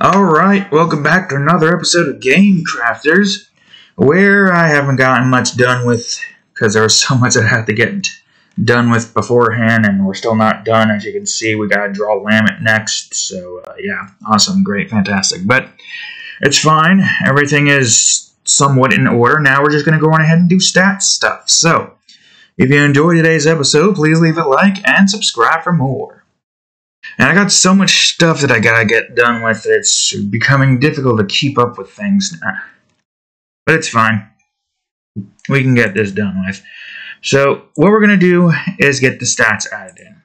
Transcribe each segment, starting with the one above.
Alright, welcome back to another episode of Game Crafters, where I haven't gotten much done with, because there was so much I had to get done with beforehand, and we're still not done. As you can see, we gotta draw Lamet next, so yeah, awesome, great, fantastic. But it's fine, everything is somewhat in order. Now we're just gonna go on ahead and do stats stuff. So, if you enjoyed today's episode, please leave a like and subscribe for more. And I got so much stuff that I gotta get done with, it's becoming difficult to keep up with things. But it's fine. We can get this done with. So, what we're gonna do is get the stats added in.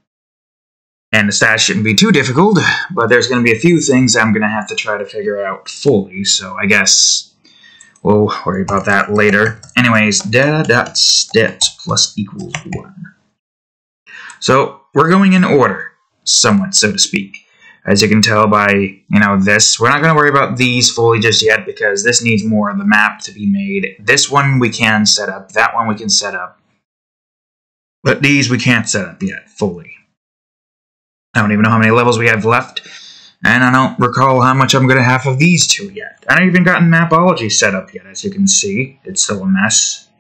And the stats shouldn't be too difficult, but there's gonna be a few things I'm gonna have to try to figure out fully, so I guess we'll worry about that later. Anyways, data.steps plus equals 1. So, we're going in order. Somewhat, so to speak. As you can tell by, this. We're not going to worry about these fully just yet because this needs more of the map to be made. This one we can set up. That one we can set up. But these we can't set up yet fully. I don't even know how many levels we have left. And I don't recall how much I'm going to have of these two yet. I haven't even gotten Mapology set up yet, as you can see. It's still a mess.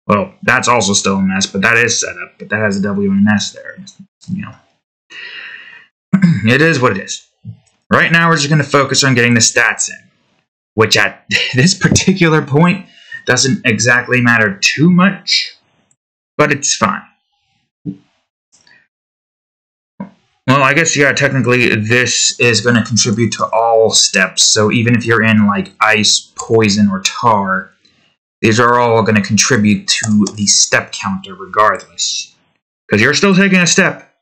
Well, that's also still a mess, but that is set up. But that has a W and an S there. It is what it is. Right now, we're just going to focus on getting the stats in, which at this particular point doesn't exactly matter too much, but it's fine. Well, I guess, yeah, technically this is going to contribute to all steps, so even if you're in, like, ice, poison, or tar, these are all going to contribute to the step counter regardless, because you're still taking a step.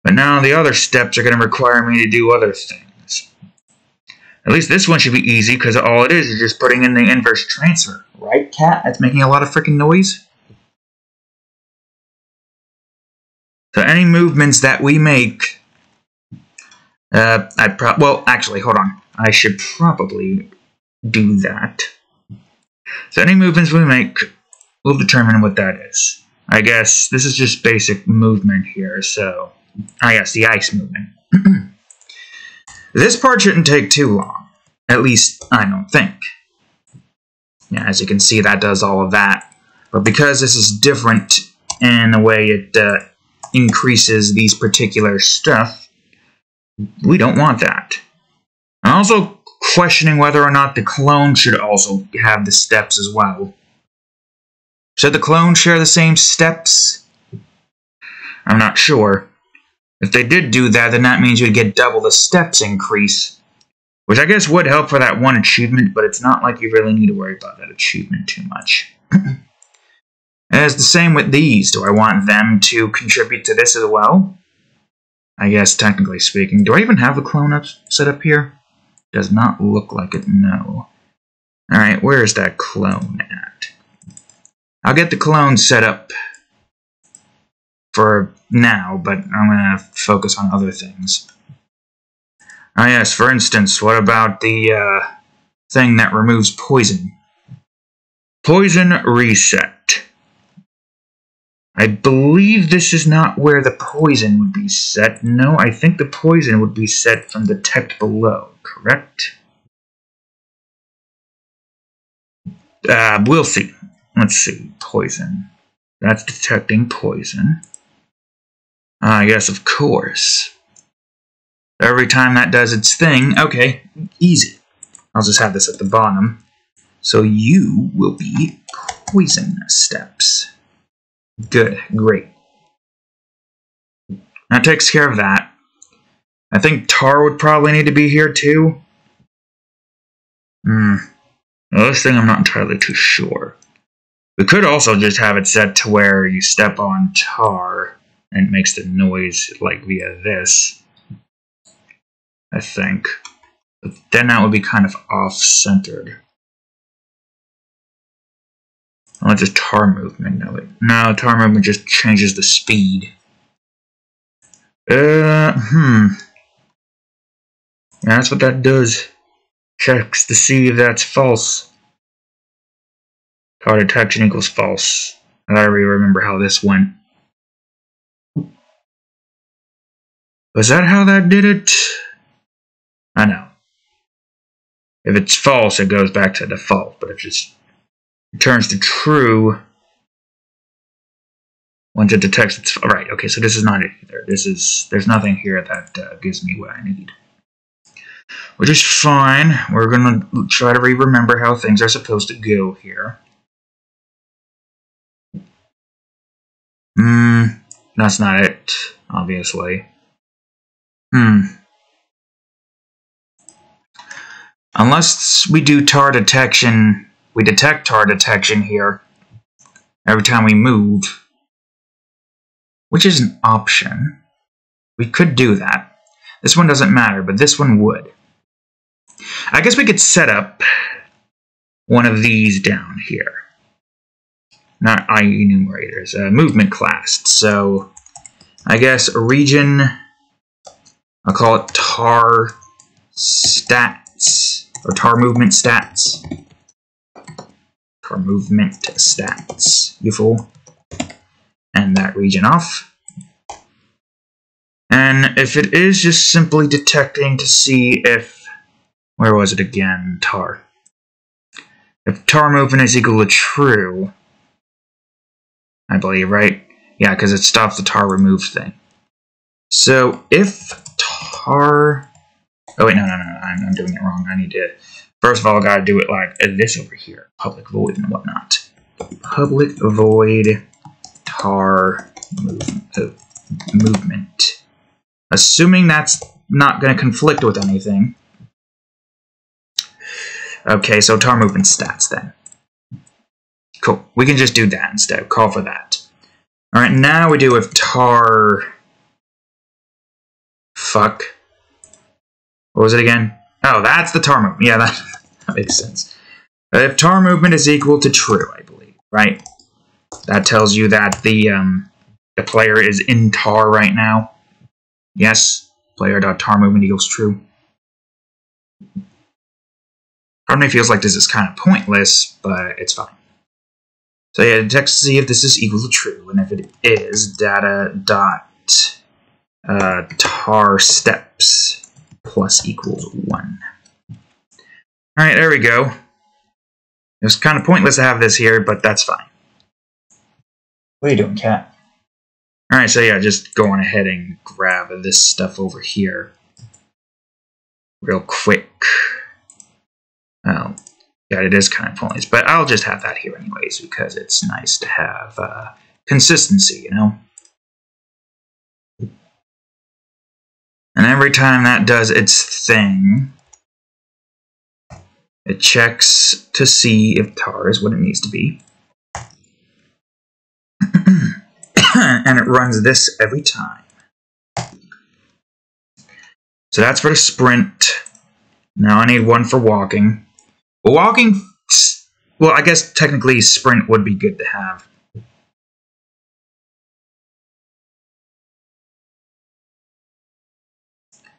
But now the other steps are going to require me to do other things. At least this one should be easy, because all it is just putting in the inverse transfer. Right, cat? That's making a lot of freaking noise. So any movements that we make... well, actually, hold on. I should probably do that. So any movements we make will determine what that is. I guess this is just basic movement here, so... yes, the ice movement. This part shouldn't take too long. At least, I don't think. Yeah, as you can see, that does all of that. But because this is different in the way it increases these particular stuff, we don't want that. I'm also questioning whether or not the clone should also have the steps as well. Should the clone share the same steps? I'm not sure. If they did do that, then that means you'd get double the steps increase. Which I guess would help for that one achievement, but it's not like you really need to worry about that achievement too much. And it's the same with these. Do I want them to contribute to this as well? I guess, technically speaking. Do I even have the clone up set up here? Does not look like it, no. Alright, where is that clone at? I'll get the clone set up for now, but I'm going to focus on other things. Ah yes, for instance, what about the thing that removes poison? Poison reset. I believe this is not where the poison would be set. No, I think the poison would be set from detect below, correct? We'll see. Let's see, poison. That's detecting poison. Yes, of course. Every time that does its thing, okay, easy. I'll just have this at the bottom. So you will be poison steps. Good, great. That takes care of that. I think tar would probably need to be here too. Well, this thing I'm not entirely too sure. We could also just have it set to where you step on tar and it makes the noise like via this, I think. But then that would be kind of off-centered. Oh, it's just tar movement. No, tar movement just changes the speed. Yeah, that's what that does. Checks to see if that's false. Tar detection equals false. I gotta remember how this went. Was that how that did it? I know. If it's false, it goes back to default. But if it returns to true, once it detects it's right. Okay, so this is not it either. There's nothing here that gives me what I need, which is fine. We're gonna try to remember how things are supposed to go here. That's not it, obviously. Unless we do tar detection, we detect tar detection here every time we move, which is an option. We could do that. This one doesn't matter, but this one would. I guess we could set up one of these down here. Not enumerators, movement class. So I guess a region, I'll call it tar stats, or tar movement stats. Tar movement stats, you fool. And that region off. And if it is just simply detecting to see if, where was it again, tar. If tar movement is equal to true, I believe, right? Yeah, because it stops the tar remove thing. So if tar... Oh, wait, no, I'm doing it wrong. I need to... First of all, I gotta do it like this over here. Public void and whatnot. Public void tar movement. Assuming that's not going to conflict with anything. Okay, so tar movement stats then. Cool. We can just do that instead. Call for that. Alright, now we do if tar... Fuck. What was it again? Oh, that's the tar movement. Yeah, that makes sense. If tar movement is equal to true, I believe, right? That tells you that the player is in tar right now. Yes, player.tar movement equals true. Part of me feels like this is kind of pointless, but it's fine. So yeah, it detects to see if this is equal to true, and if it is, data dot tar steps plus equals 1. Alright, there we go. It was kind of pointless to have this here, but that's fine. What are you doing, cat? Alright, so yeah, just go on ahead and grab this stuff over here real quick. Oh, yeah, it is kind of pointless, but I'll just have that here anyways because it's nice to have consistency, you know? And every time that does its thing, it checks to see if tar is what it needs to be. And it runs this every time. So that's for the sprint. Now I need one for walking. Well, walking, well, I guess technically sprint would be good to have.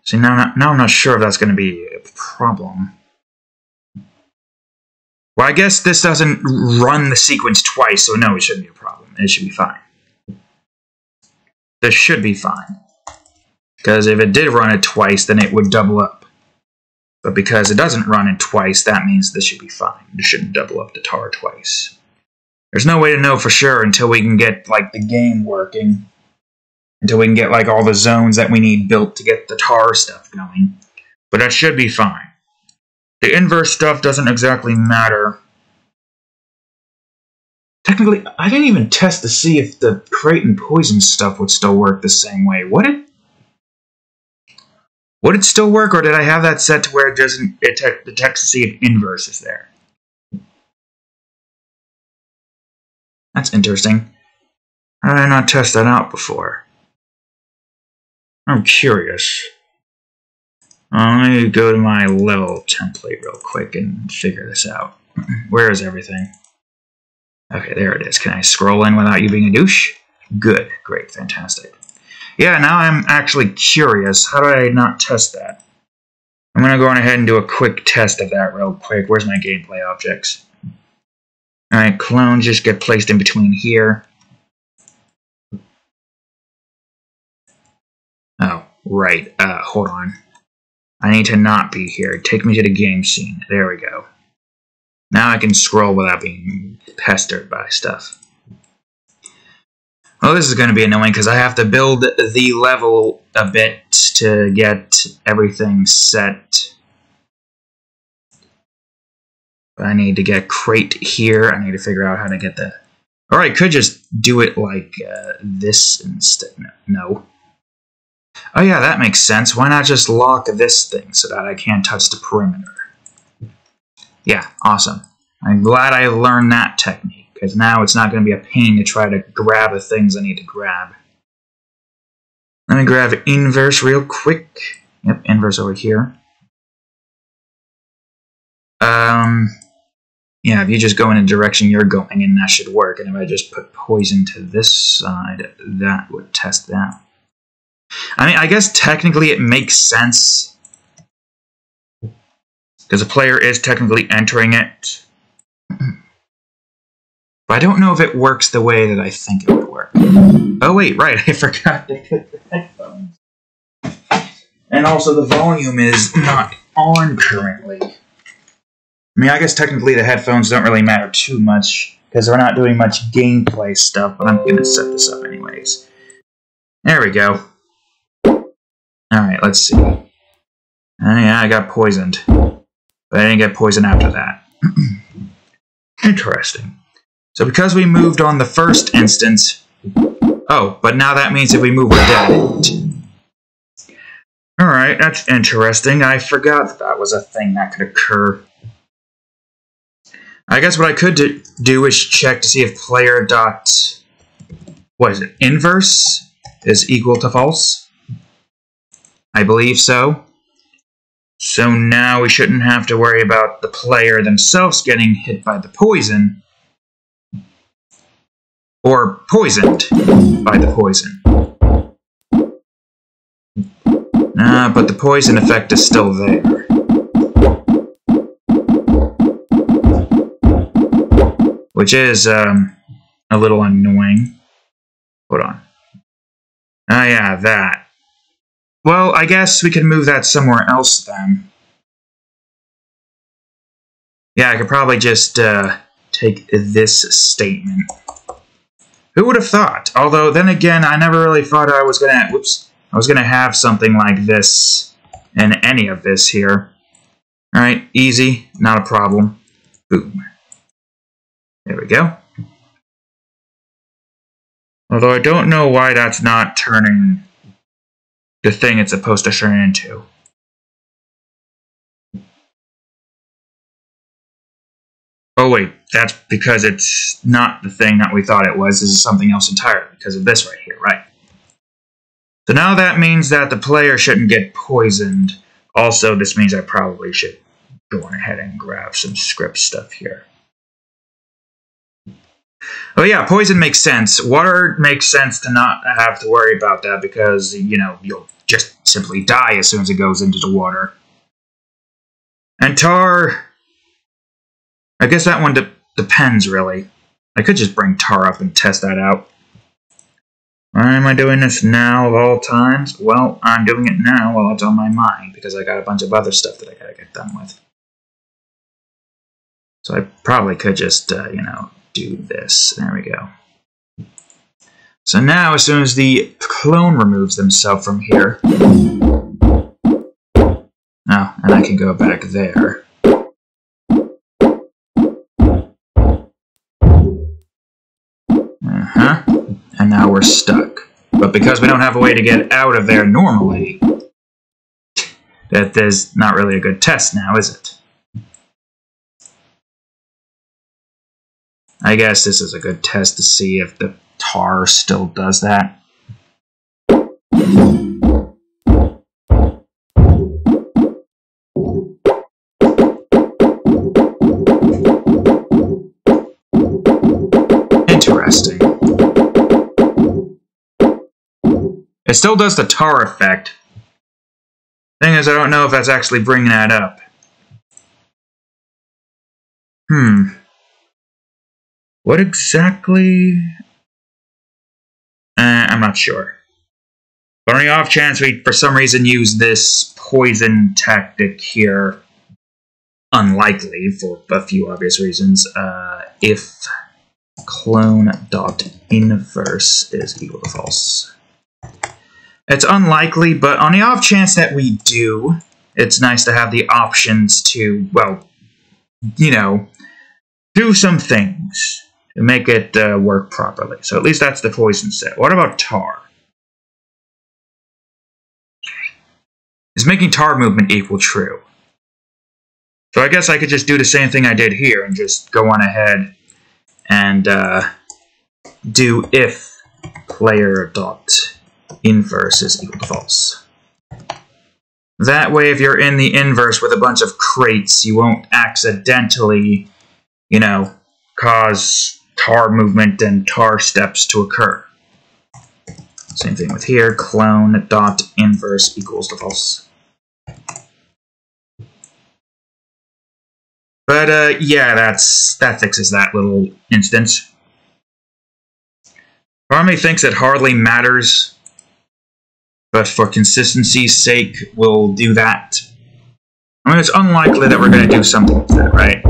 See, now I'm not sure if that's going to be a problem. Well, I guess this doesn't run the sequence twice, so no, it shouldn't be a problem. It should be fine. This should be fine. Because if it did run it twice, then it would double up. But because it doesn't run it twice, that means this should be fine. It shouldn't double up the tar twice. There's no way to know for sure until we can get, like, the game working. Until we can get, like, all the zones that we need built to get the tar stuff going. But that should be fine. The inverse stuff doesn't exactly matter. Technically, I didn't even test to see if the crate and poison stuff would still work the same way. Would it still work, or did I have that set to where it doesn't detect to see if inverse is there? That's interesting. How did I not test that out before? I'm curious. Let me go to my level template real quick and figure this out. Where is everything? Okay, there it is. Can I scroll in without you being a douche? Good. Great. Fantastic. Yeah, now I'm actually curious. How did I not test that? I'm going to go on ahead and do a quick test of that real quick. Where's my gameplay objects? Alright, clones just get placed in between here. Oh, right. Hold on. I need to not be here. Take me to the game scene. There we go. Now I can scroll without being pestered by stuff. Well, this is going to be annoying because I have to build the level a bit to get everything set. I need to get crate here. I need to figure out how to get the... Or I could just do it like this instead. No. Oh yeah, that makes sense. Why not just lock this thing so that I can't touch the perimeter? Yeah, awesome. I'm glad I learned that technique, because now it's not going to be a pain to try to grab the things I need to grab. Let me grab inverse real quick. Yep, inverse over here. Yeah, if you just go in the direction you're going in, that should work. And if I just put poison to this side, that would test that. I mean, I guess technically it makes sense, because the player is technically entering it. But I don't know if it works the way that I think it would work. Oh wait, right, I forgot to put the headphones. And also the volume is not on currently. I mean, I guess technically the headphones don't really matter too much, because we're not doing much gameplay stuff, but I'm going to set this up anyways. There we go. Alright, let's see. Yeah, I got poisoned. But I didn't get poisoned after that. Interesting. So because we moved on the first instance... Oh, but now that means if we move, we're dead. Alright, that's interesting. I forgot that was a thing that could occur. I guess what I could do is check to see if player dot... What is it? Inverse is equal to false? I believe so. So now we shouldn't have to worry about the player themselves getting hit by the poison. Or poisoned by the poison. But the poison effect is still there. Which is a little annoying. Hold on. Ah, yeah, that. Well, I guess we can move that somewhere else then. Yeah, I could probably just take this statement. Who would have thought? Although, then again, I never really thought I was gonna... Whoops. I was gonna have something like this in any of this here. Alright, easy. Not a problem. Boom. There we go. Although I don't know why that's not turning the thing it's supposed to turn into. Oh wait, that's because it's not the thing that we thought it was. This is something else entirely because of this right here, right? So now that means that the player shouldn't get poisoned. Also, this means I probably should go on ahead and grab some script stuff here. Oh yeah, poison makes sense. Water makes sense to not have to worry about that because, you know, you'll just simply die as soon as it goes into the water. And tar... I guess that one depends, really. I could just bring tar up and test that out. Why am I doing this now of all times? Well, I'm doing it now while it's on my mind because I got a bunch of other stuff that I gotta get done with. So I probably could just, you know, do this. There we go. So now, as soon as the clone removes themselves from here... Oh, and I can go back there. And now we're stuck. But because we don't have a way to get out of there normally, that is not really a good test now, is it? I guess this is a good test to see if the tar still does that. Interesting. It still does the tar effect. Thing is, I don't know if that's actually bringing that up. What exactly? I'm not sure. But on the off chance we, for some reason, use this poison tactic here, unlikely for a few obvious reasons, if clone.inverse is equal to false. It's unlikely, but on the off chance that we do, it's nice to have the options to, well, you know, do some things to make it work properly. So at least that's the poison set. What about tar? Is making tar movement equal true? So I guess I could just do the same thing I did here and just go on ahead and do if player.inverse is equal to false. That way, if you're in the inverse with a bunch of crates, you won't accidentally, you know, cause tar movement and tar steps to occur. Same thing with here, clone.inverse equals to false. But yeah, that fixes that little instance. Part of me thinks it hardly matters, but for consistency's sake, we'll do that. I mean, it's unlikely that we're going to do something with that, right?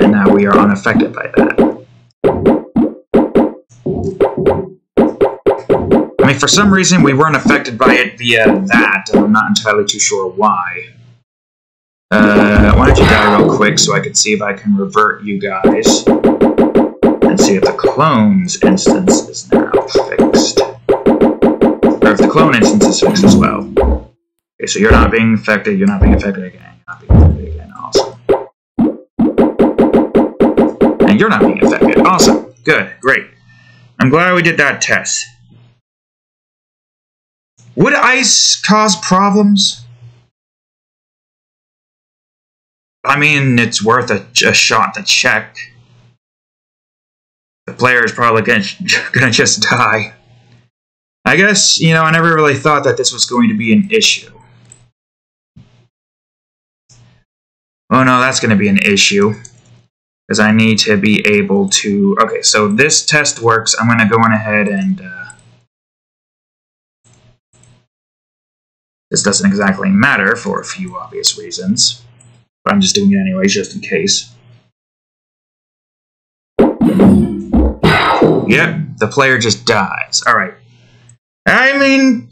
And now we are unaffected by that. I mean, for some reason, we weren't affected by it via that, and I'm not entirely too sure why. Why don't you die real quick so I can see if I can revert you guys and see if the clone's instance is now fixed. Or if the clone instance is fixed as well. Okay, so you're not being affected, you're not being affected again, you're not being affected again, awesome. And you're not being affected, awesome, good, great. I'm glad we did that test. Would ice cause problems? I mean, it's worth a shot to check. The player is probably gonna just die. I guess, you know, I never really thought that this was going to be an issue. Oh no, that's going to be an issue. Because I need to be able to... Okay, so this test works. I'm going to go on ahead and... This doesn't exactly matter for a few obvious reasons. But I'm just doing it anyways, just in case. Yep, the player just dies. Alright. I mean,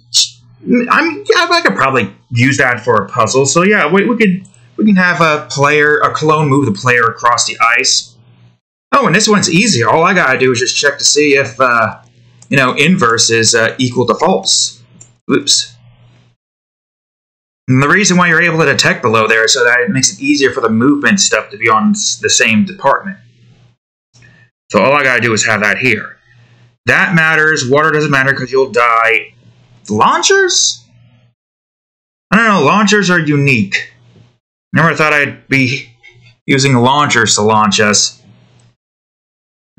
I could probably use that for a puzzle. So yeah, we can have a clone move the player across the ice. Oh, and this one's easy. All I gotta do is just check to see if you know, inverse is equal to false. Oops. And the reason why you're able to detect below there is so that it makes it easier for the movement stuff to be on the same department. So all I gotta do is have that here. That matters. Water doesn't matter because you'll die. Launchers? I don't know. Launchers are unique. Never thought I'd be using launchers to launch us.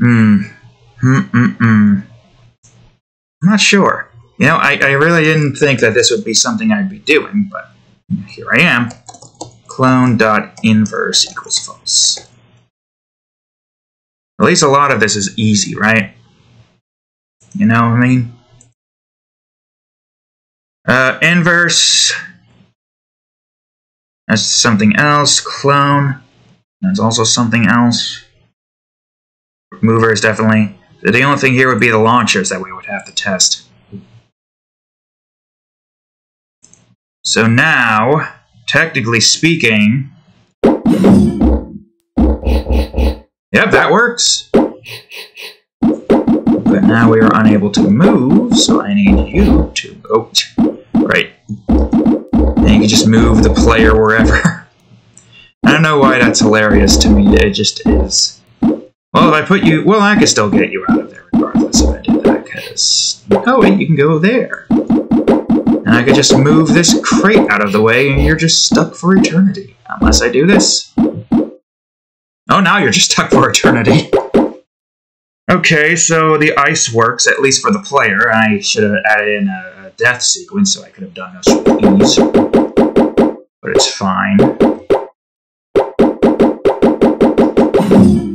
I'm not sure. You know, I really didn't think that this would be something I'd be doing, but here I am. Clone.inverse equals false. At least a lot of this is easy, right? You know what I mean? Inverse. That's something else. Clone. That's also something else. Mover is definitely... The only thing here would be the launchers that we would have to test. So now, technically speaking... Yep, that works. But now we are unable to move, so I need you to... Oh, right. And you can just move the player wherever. I don't know why that's hilarious to me. It just is. Well, if I put you... Well, I could still get you out of there regardless if I did that, because... Oh, wait, you can go there. And I could just move this crate out of the way, and you're just stuck for eternity. Unless I do this. Oh, now you're just stuck for eternity. Okay, so the ice works, at least for the player. I should have added in a death sequence, so I could have done this with ease. But it's fine.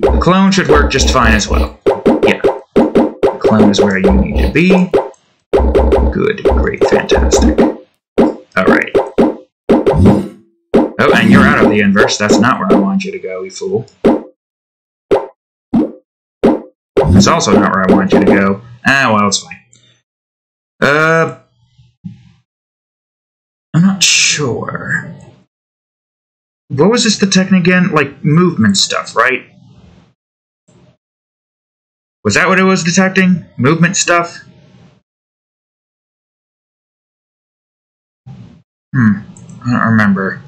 The clone should work just fine as well. Yeah. The clone is where you need to be. Good, great, fantastic. Alright. Oh, and you're out of the inverse. That's not where I want you to go, you fool. That's also not where I want you to go. Ah, well, it's fine. I'm not sure. What was this detecting again? Like, movement stuff, right? Was that what it was detecting? Movement stuff? I don't remember.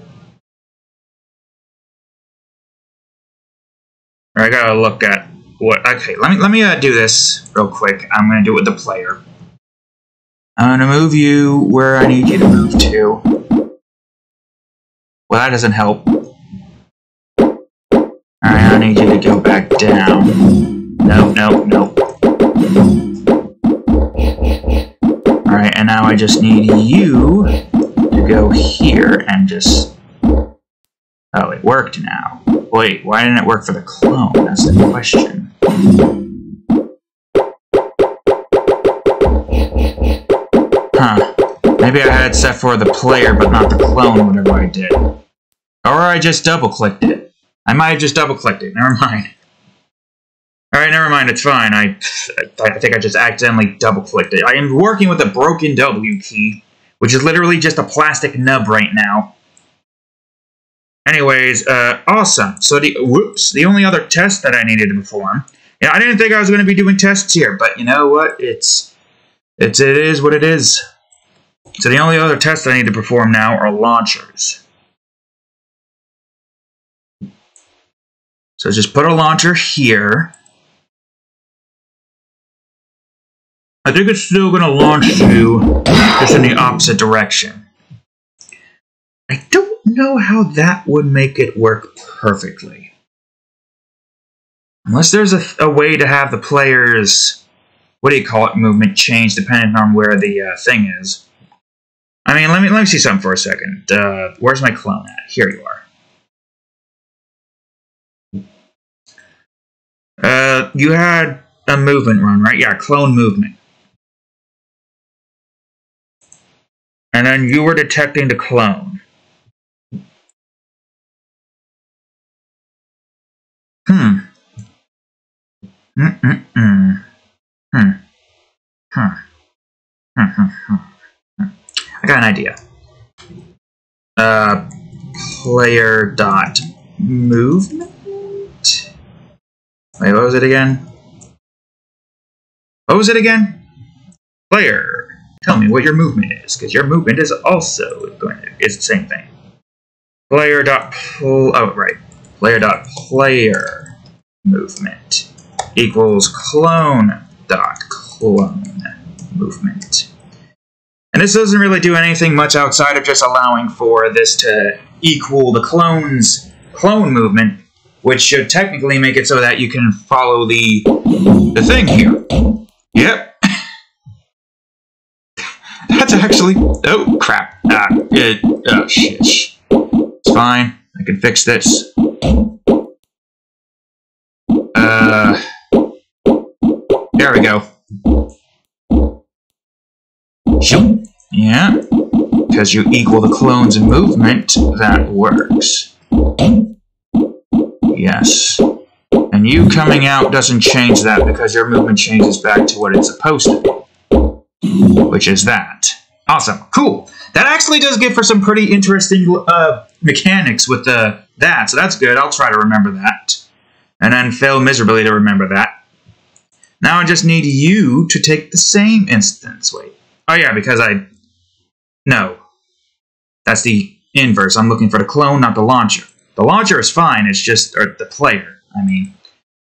I gotta look at what. Okay, let me do this real quick. I'm gonna do it with the player. I'm gonna move you where I need you to move to. Well, that doesn't help. Alright, I need you to go back down. Nope, nope, nope. Alright, and now I just need you to go here and just... Oh, it worked now. Wait, why didn't it work for the clone? That's the question. Huh. Maybe I had it set for the player, but not the clone, whatever I did. Or I just double-clicked it. I might have just double-clicked it. Never mind. Alright, never mind. It's fine. I think I just accidentally double-clicked it. I am working with a broken W key, which is literally just a plastic nub right now. Anyways, awesome. So the only other test that I needed to perform. Yeah, I didn't think I was going to be doing tests here, but you know what? It is what it is. So the only other tests I need to perform now are launchers. So just put a launcher here. I think it's still going to launch you just in the opposite direction. I don't know how that would make it work perfectly. Unless there's a way to have the player's, what do you call it, movement change depending on where the thing is. I mean, let me see something for a second. Where's my clone at? Here you are. You had a movement run, right? Yeah, clone movement. And then you were detecting the clone. I got an idea. Player dot movement. Wait, what was it again? What was it again? Player. Tell me what your movement is, because your movement is also is the same thing. Player dot Player dot player movement equals clone dot clone movement. And this doesn't really do anything much outside of just allowing for this to equal the clone's clone movement, which should technically make it so that you can follow the thing here. Yep. That's actually... Oh, crap. Oh, shit. It's fine. I can fix this. There we go. Shoot. Yeah. Because you equal the clone's movement, that works. Yes. And you coming out doesn't change that because your movement changes back to what it's supposed to be. Which is that. Awesome. Cool. That actually does give for some pretty interesting mechanics with that, so that's good. I'll try to remember that. And then fail miserably to remember that. Now I just need you to take the same instance. Wait. Oh yeah, because No. That's the inverse. I'm looking for the clone, not the launcher. The launcher is fine, it's just... Or the player, I mean.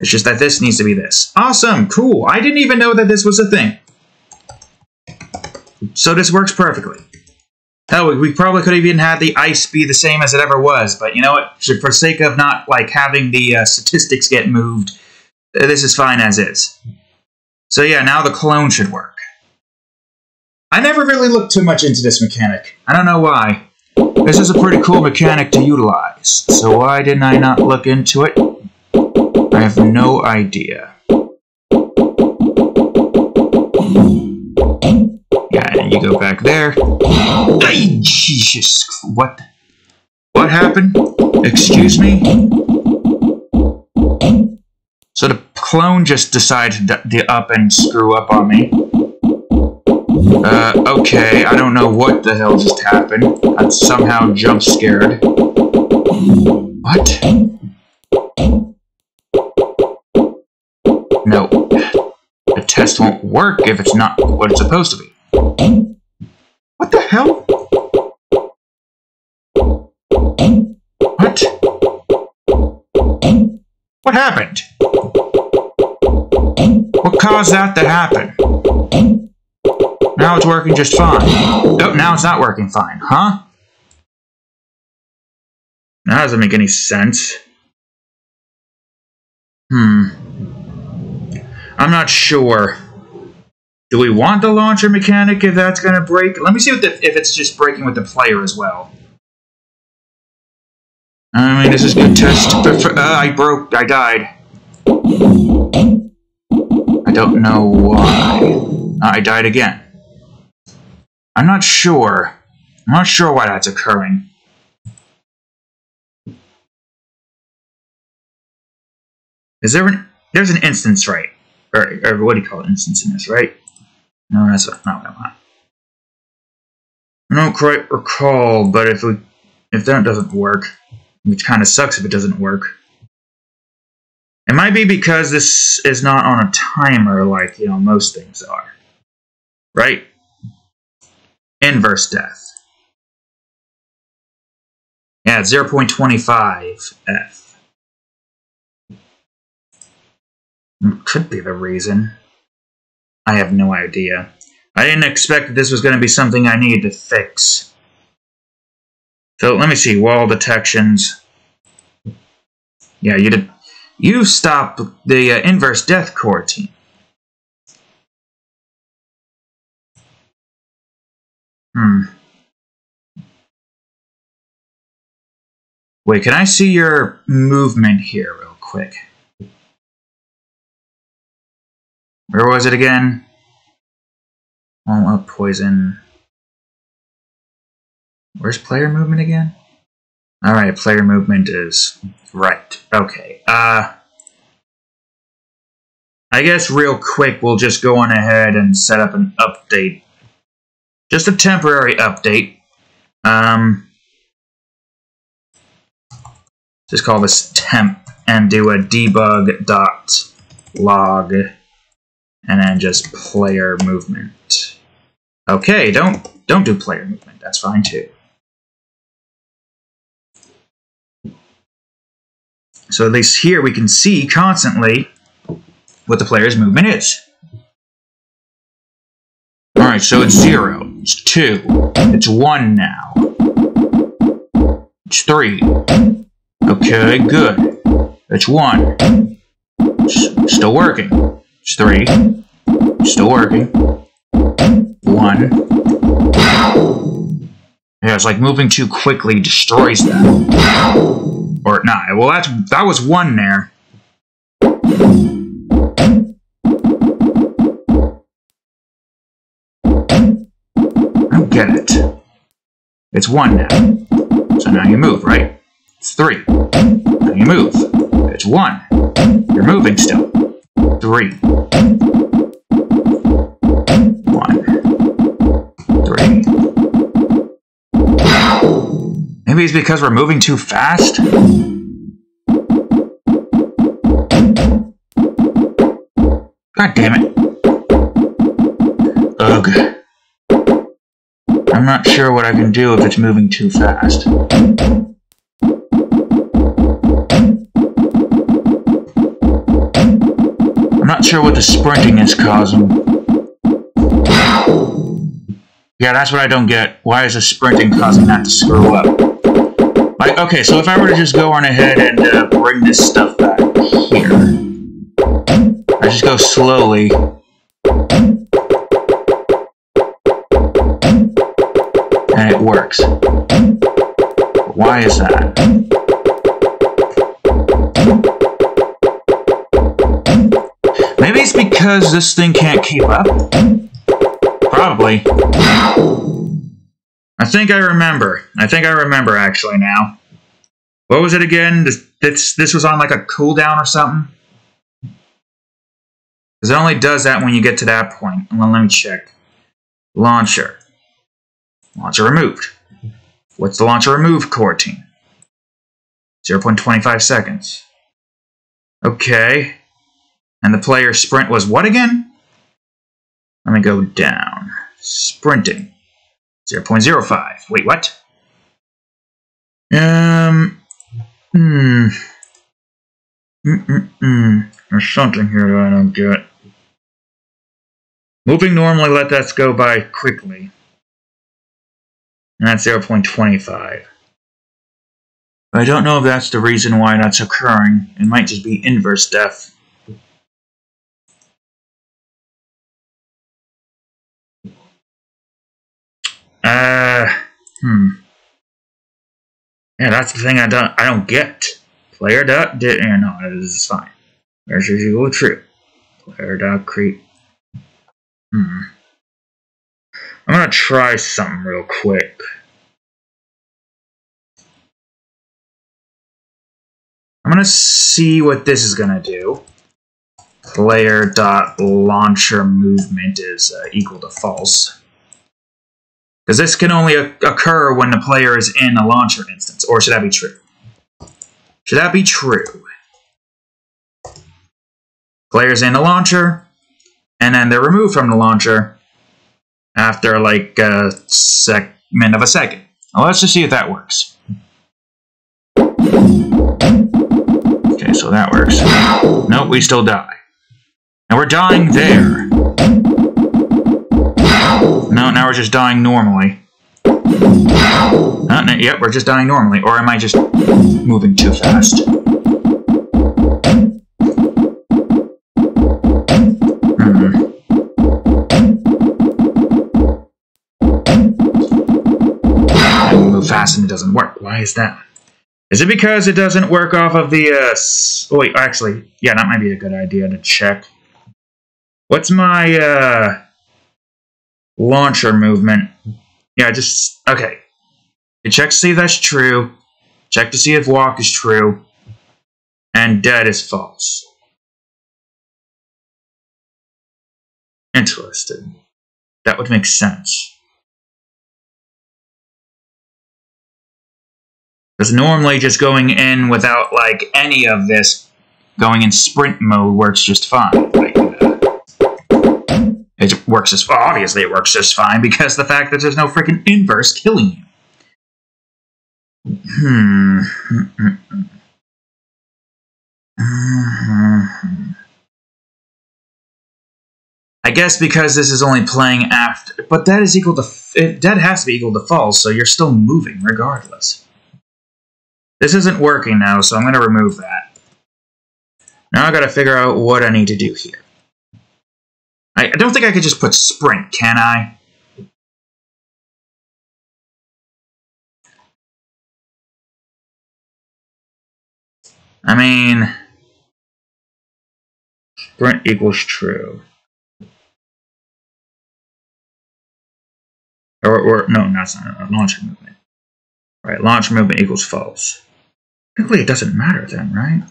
It's just that this needs to be this. Awesome. Cool. I didn't even know that this was a thing. So this works perfectly. Hell, we probably could have even had the ice be the same as it ever was, but you know what? For sake of not, like, having the statistics get moved, this is fine as is. So yeah, now the clone should work. I never really looked too much into this mechanic. I don't know why. This is a pretty cool mechanic to utilize, so why didn't I not look into it? I have no idea. Alright, you go back there. Ay, Jesus, what happened? Excuse me? So the clone just decided to up and screw up on me. Okay, I don't know what the hell just happened. I'm somehow jump scared. What? No. The test won't work if it's not what it's supposed to be. What the hell? What? What happened? What caused that to happen? Now it's working just fine. Oh, now it's not working fine, huh? That doesn't make any sense. I'm not sure. Do we want the launcher mechanic if that's going to break? Let me see if it's just breaking with the player as well. I mean, this is a good test. I died. I don't know why. I died again. I'm not sure. I'm not sure why that's occurring. There's an instance, right? Or what do you call it? Instance in this, right? No, that's not what I want. I don't quite recall, but if that doesn't work, which kind of sucks if it doesn't work. It might be because this is not on a timer like, you know, most things are. Right? Inverse death. Yeah, 0.25 F. Could be the reason. I have no idea. I didn't expect that this was going to be something I needed to fix. So let me see. Wall detections. Yeah, you stopped the inverse death core team. Wait, can I see your movement here real quick? Where was it again? All up poison. Where's player movement again? Alright, player movement is right. Okay. I guess real quick we'll just go on ahead and set up an update. Just a temporary update. Just call this temp and do a debug.log and then just player movement. Okay, don't do player movement. That's fine too. So at least here we can see constantly what the player's movement is. Alright, so it's 0. It's 2. It's 1 now. It's 3. Okay, good. It's 1. Still working. It's 3. Still working. 1. Yeah, it's like moving too quickly destroys them. Or not. Well, that was 1 there. I don't get it. It's 1 now. So now you move, right? It's 3. Now you move. It's 1. You're moving still. 3. 1. 3. Maybe it's because we're moving too fast? God damn it. Ugh. I'm not sure what I can do if it's moving too fast. I'm not sure what the sprinting is causing. Yeah, that's what I don't get. Why is the sprinting causing that to screw up? Like, okay, so if I were to just go on ahead and bring this stuff back here. I just go slowly. And it works. But why is that? Maybe it's because this thing can't keep up? Probably. I think I remember. I think I remember actually now. What was it again? This was on like a cooldown or something? Because it only does that when you get to that point. Well, let me check. Launcher. Launcher removed. What's the launcher removed routine? 0.25 seconds. Okay. And the player's sprint was what again? Let me go down. Sprinting. 0.05. Wait, what? There's something here that I don't get. Moving normally let that go by quickly. And that's 0.25. I don't know if that's the reason why that's occurring. It might just be inverse def. Yeah, that's the thing I don't get. Player dot did no, this is fine. Where's your equal true? Player dot create. I'm gonna try something real quick. I'm gonna see what this is gonna do. Player dot launcher movement is equal to false. Because this can only occur when the player is in a launcher instance. Or should that be true? Should that be true? Player's in the launcher, and then they're removed from the launcher after like a segment of a second. Well, let's just see if that works. Okay, so that works. Nope, we still die. And we're dying there. No, now we're just dying normally. Yep, we're just dying normally. Or am I just moving too fast? I move fast and it doesn't work. Why is that? Is it because it doesn't work off of the... wait, actually, yeah, that might be a good idea to check. What's my... launcher movement? Yeah, just... Okay. You check to see if that's true. Check to see if walk is true. And dead is false. Interesting. That would make sense. Because normally just going in without, like, any of this, going in sprint mode works just fine. Like, it works just... Well, obviously it works just fine, because the fact that there's no freaking inverse killing you. I guess because this is only playing after... But that is equal to... That has to be equal to false, so you're still moving regardless. This isn't working now, so I'm going to remove that. Now I've got to figure out what I need to do here. I don't think I could just put sprint, can I? I mean... Sprint equals true. Or no, that's not a launcher movement. Right, launch movement equals false. Technically, it doesn't matter then, right?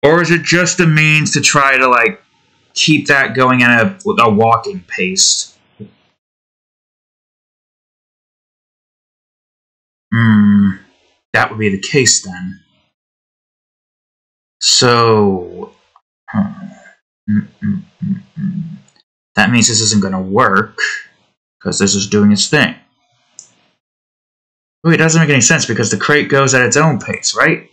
Or is it just a means to try to, like, keep that going at a walking pace? That would be the case then. So... That means this isn't going to work, because this is doing its thing. Ooh, it doesn't make any sense because the crate goes at its own pace, right?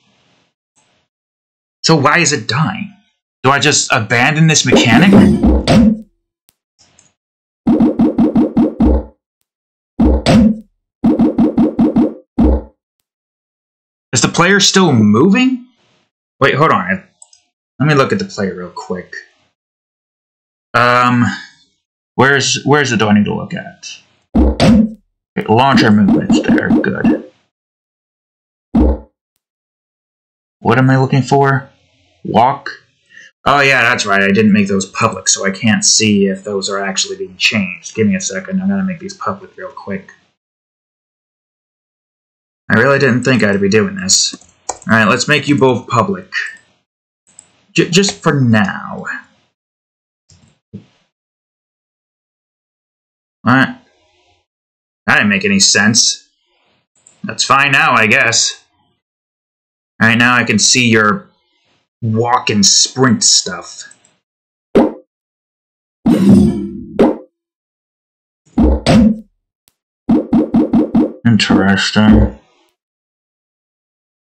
So why is it dying? Do I just abandon this mechanic? Is the player still moving? Wait, hold on. Let me look at the player real quick. Where's it do I need to look at? Okay, launcher movements there, good. What am I looking for? Walk? Oh yeah, that's right. I didn't make those public, so I can't see if those are actually being changed. Give me a second. I'm gonna make these public real quick. I really didn't think I'd be doing this. Alright, let's make you both public. Just for now. Alright. That didn't make any sense. That's fine now, I guess. Alright, now I can see your walk and sprint stuff. Interesting.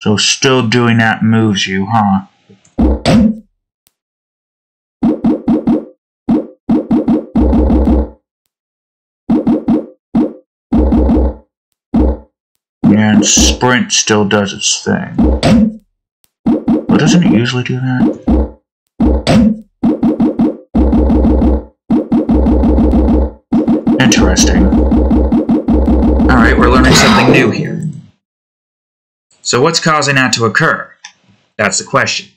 So still doing that moves you, huh? And sprint still does its thing. But doesn't it usually do that? Interesting. Alright, we're learning something new here. So what's causing that to occur? That's the question.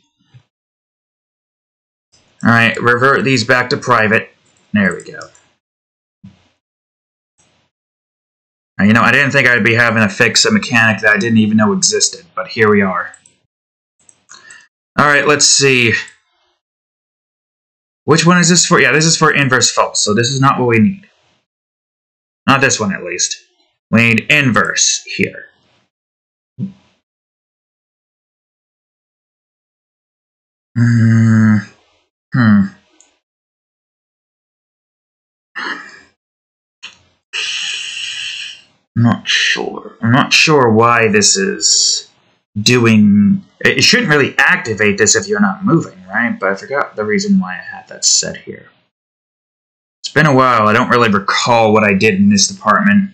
Alright, revert these back to private. There we go. Now, you know, I didn't think I'd be having to fix a mechanic that I didn't even know existed, but here we are. Alright, let's see. Which one is this for? Yeah, this is for inverse false, so this is not what we need. Not this one, at least. We need inverse here. I'm not sure why this is doing... It shouldn't really activate this if you're not moving, right? But I forgot the reason why I had that set here. It's been a while. I don't really recall what I did in this department.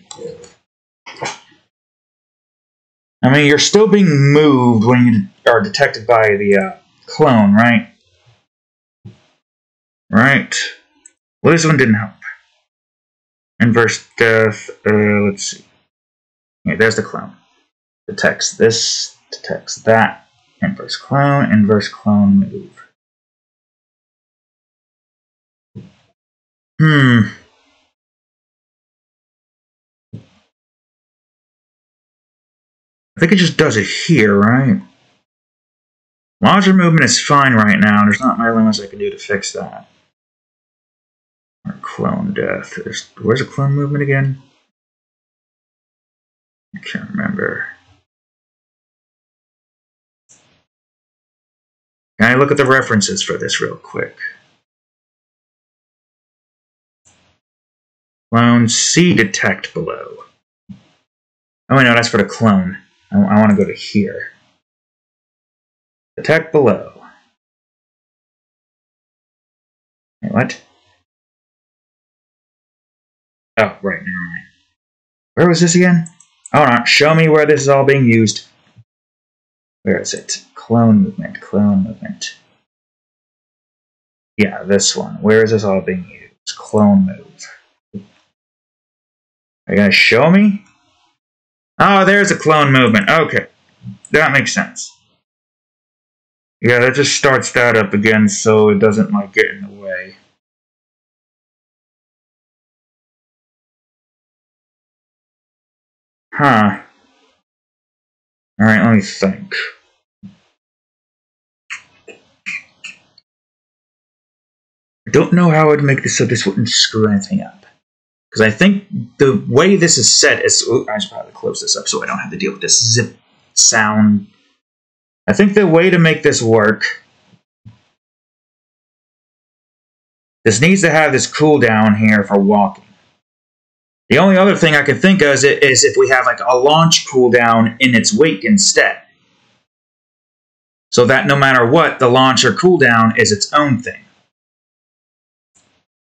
I mean, you're still being moved when you are detected by the clone, right? Right. Well, this one didn't help. Inverse death. Let's see. Yeah, there's the clone. Detects this, detects that. Inverse clone move. I think it just does it here, right? Launcher movement is fine right now. There's not really much I can do to fix that. Or clone death. Where's the clone movement again? I can't remember. Can I look at the references for this real quick? Clone C detect below. Oh wait, no, that's for the clone. I want to go to here. Detect below. Wait, what? Oh, right, never mind. Where was this again? Hold on, show me where this is all being used. Where is it? Clone movement, clone movement. Yeah, this one. Where is this all being used? Clone move. Are you going to show me? Oh, there's a clone movement. Okay. That makes sense. Yeah, that just starts that up again so it doesn't, like, get in the way. Huh. Alright, let me think. I don't know how I'd make this so this wouldn't screw anything up. Because I think the way this is set is... Ooh, I should probably close this up so I don't have to deal with this zip sound. I think the way to make this work... This needs to have this cooldown here for walking. The only other thing I can think of is if we have like a launch cooldown in its wake instead. So that no matter what, the launcher cooldown is its own thing.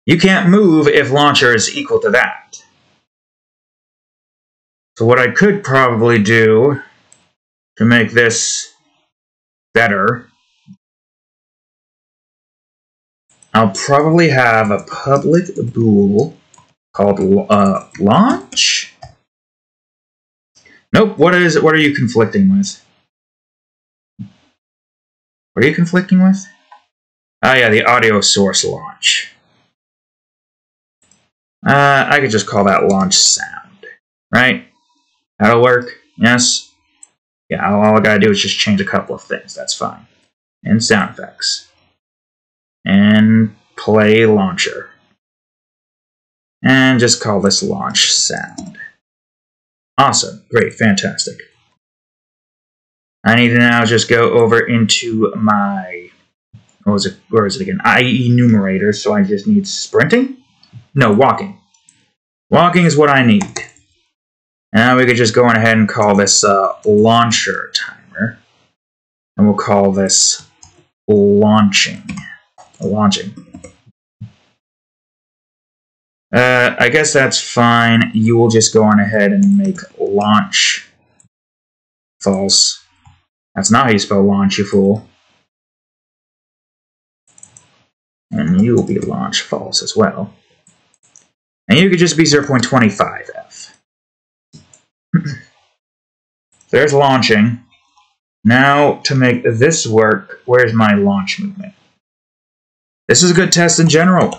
You can't move if launcher is equal to that. So what I could probably do to make this better, I'll probably have a public bool called launch? Nope, what are you conflicting with? What are you conflicting with? Oh yeah, the audio source launch. I could just call that launch sound, right? That'll work, yes? Yeah, all I gotta do is just change a couple of things, that's fine. And sound effects. And play launcher. And just call this launch sound. Awesome, great, fantastic. I need to now just go over into my, where is it again? IE numerator, so I just need sprinting? No, walking. Walking is what I need. And now we could just go on ahead and call this launcher timer. And we'll call this launching. I guess that's fine. You will just go on ahead and make launch false. That's not how you spell launch, you fool. And you will be launch false as well. And you could just be 0.25f. There's launching. Now, to make this work, where's my launch movement? This is a good test in general,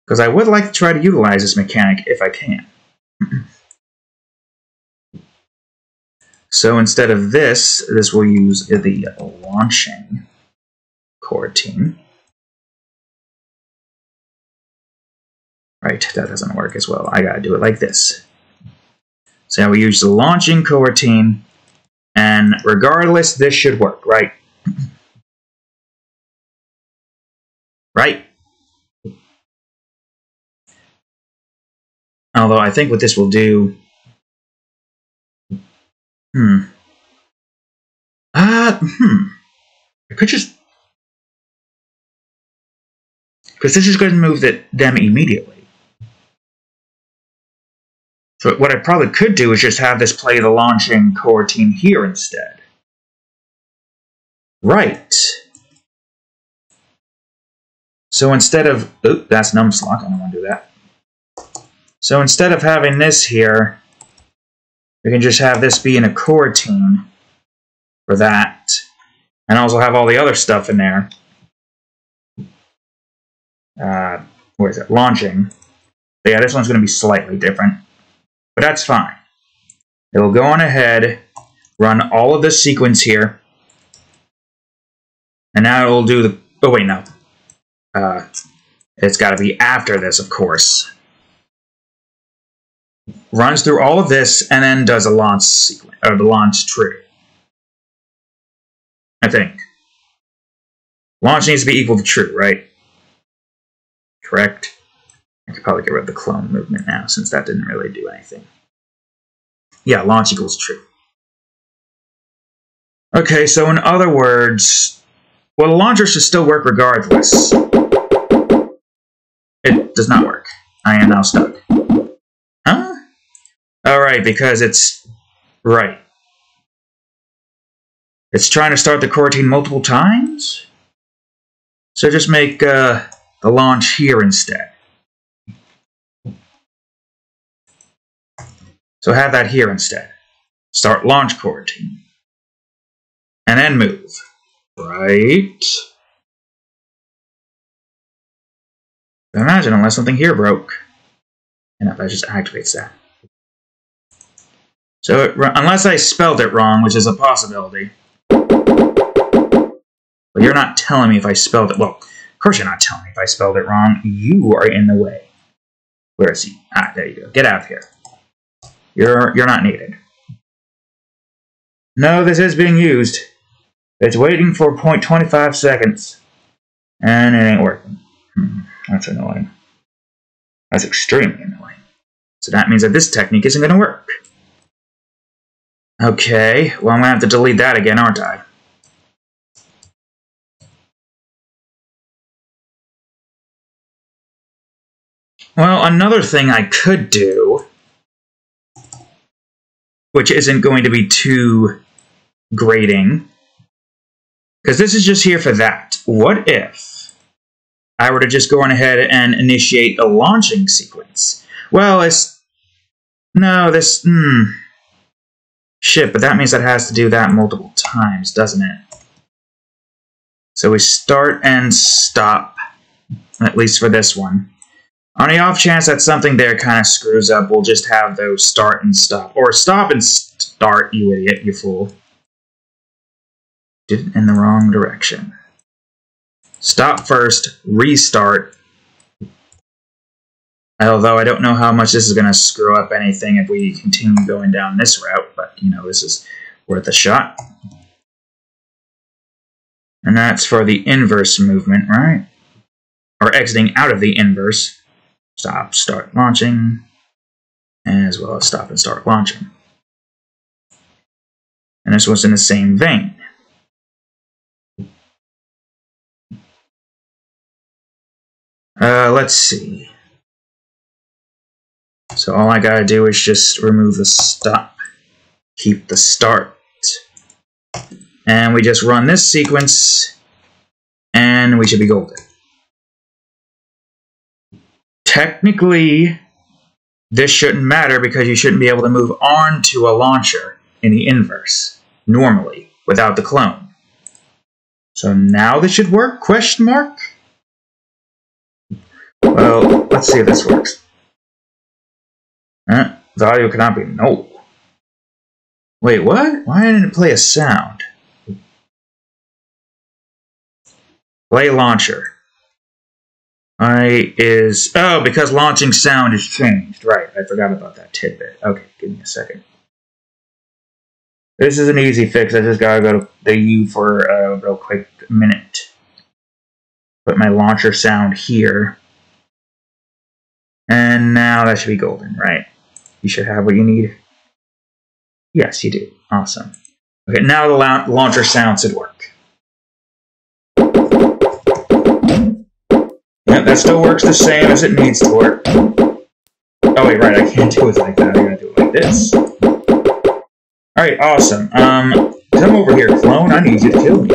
because I would like to try to utilize this mechanic if I can. So instead of this will use the launching coroutine. Right, that doesn't work as well. I gotta do it like this. So now we use the launching coroutine, and regardless, this should work, right? Right? Although I think what this will do... I could just... Because this is going to move them immediately. So what I probably could do is just have this play the launching coroutine here instead. Right. So instead of... Oop, that's numslock. I don't want to do that. So instead of having this here, we can just have this be in a coroutine for that. And also have all the other stuff in there. Where is it? Launching. But yeah, this one's going to be slightly different. But that's fine. It will go on ahead, run all of this sequence here. And now it will do the... Oh, wait, no. It's got to be after this, of course. Runs through all of this, and then does a launch sequence, or the launch tree. I think. Launch needs to be equal to true, right? Correct? I could probably get rid of the clone movement now, since that didn't really do anything. Yeah, launch equals true. Okay, so in other words, well, the launcher should still work regardless. It does not work. I am now stuck. Huh? Alright, because it's... Right. It's trying to start the coroutine multiple times? So just make the launch here instead. So have that here instead. Start launch coroutine. And then move. Right? Imagine unless something here broke. And if that just activates that. So unless I spelled it wrong, which is a possibility. But you're not telling me if I spelled it... Well, of course you're not telling me if I spelled it wrong. You are in the way. Where is he? Ah, there you go. Get out of here. You're not needed. No, this is being used. It's waiting for 0.25 seconds. And it ain't working. That's annoying. That's extremely annoying. So that means that this technique isn't going to work. Okay, well I'm going to have to delete that again, aren't I? Well, another thing I could do, which isn't going to be too grating, because this is just here for that. What if I were to just go on ahead and initiate a launching sequence? Well, it's... No, this... Shit, but that means that it has to do that multiple times, doesn't it? So we start and stop, at least for this one. On the off chance that something there kind of screws up, we'll just have those start and stop. Or stop and start, you idiot, you fool. Did it in the wrong direction. Stop first, restart. Although I don't know how much this is going to screw up anything if we continue going down this route, but, you know, this is worth a shot. And that's for the inverse movement, right? Or exiting out of the inverse. Stop, start launching, as well as stop and start launching. And this was in the same vein. Let's see. So all I gotta do is just remove the stop, keep the start. And we just run this sequence, and we should be golden. Technically, this shouldn't matter because you shouldn't be able to move on to a launcher in the inverse, normally, without the clone. So now this should work, question mark? Well, let's see if this works. The audio cannot be, no. Wait, what? Why didn't it play a sound? Play launcher. Oh, because launching sound is changed. Right, I forgot about that tidbit. Okay, give me a second. This is an easy fix. I just gotta go to the U for a real quick minute. Put my launcher sound here. And now that should be golden, right? You should have what you need. Yes, you do. Awesome. Okay, now the launcher sound should work. Yep, that still works the same as it needs to work. Oh wait, right, I can't do it like that. I gotta do it like this. Alright, awesome. Come over here, clone. I need you to kill me.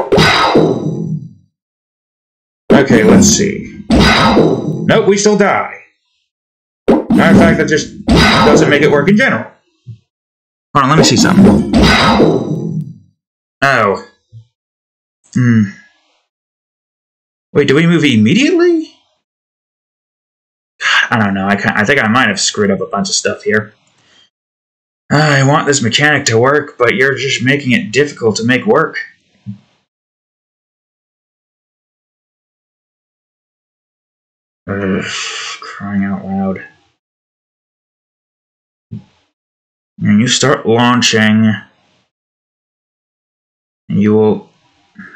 Okay, let's see. Nope, we still die. Matter of fact, that just doesn't make it work in general. Hold on, let me see something. Oh. Wait, do we move immediately? I don't know. I think I might have screwed up a bunch of stuff here. I want this mechanic to work, but you're just making it difficult to make work. Ugh, crying out loud. And you start launching, and you will...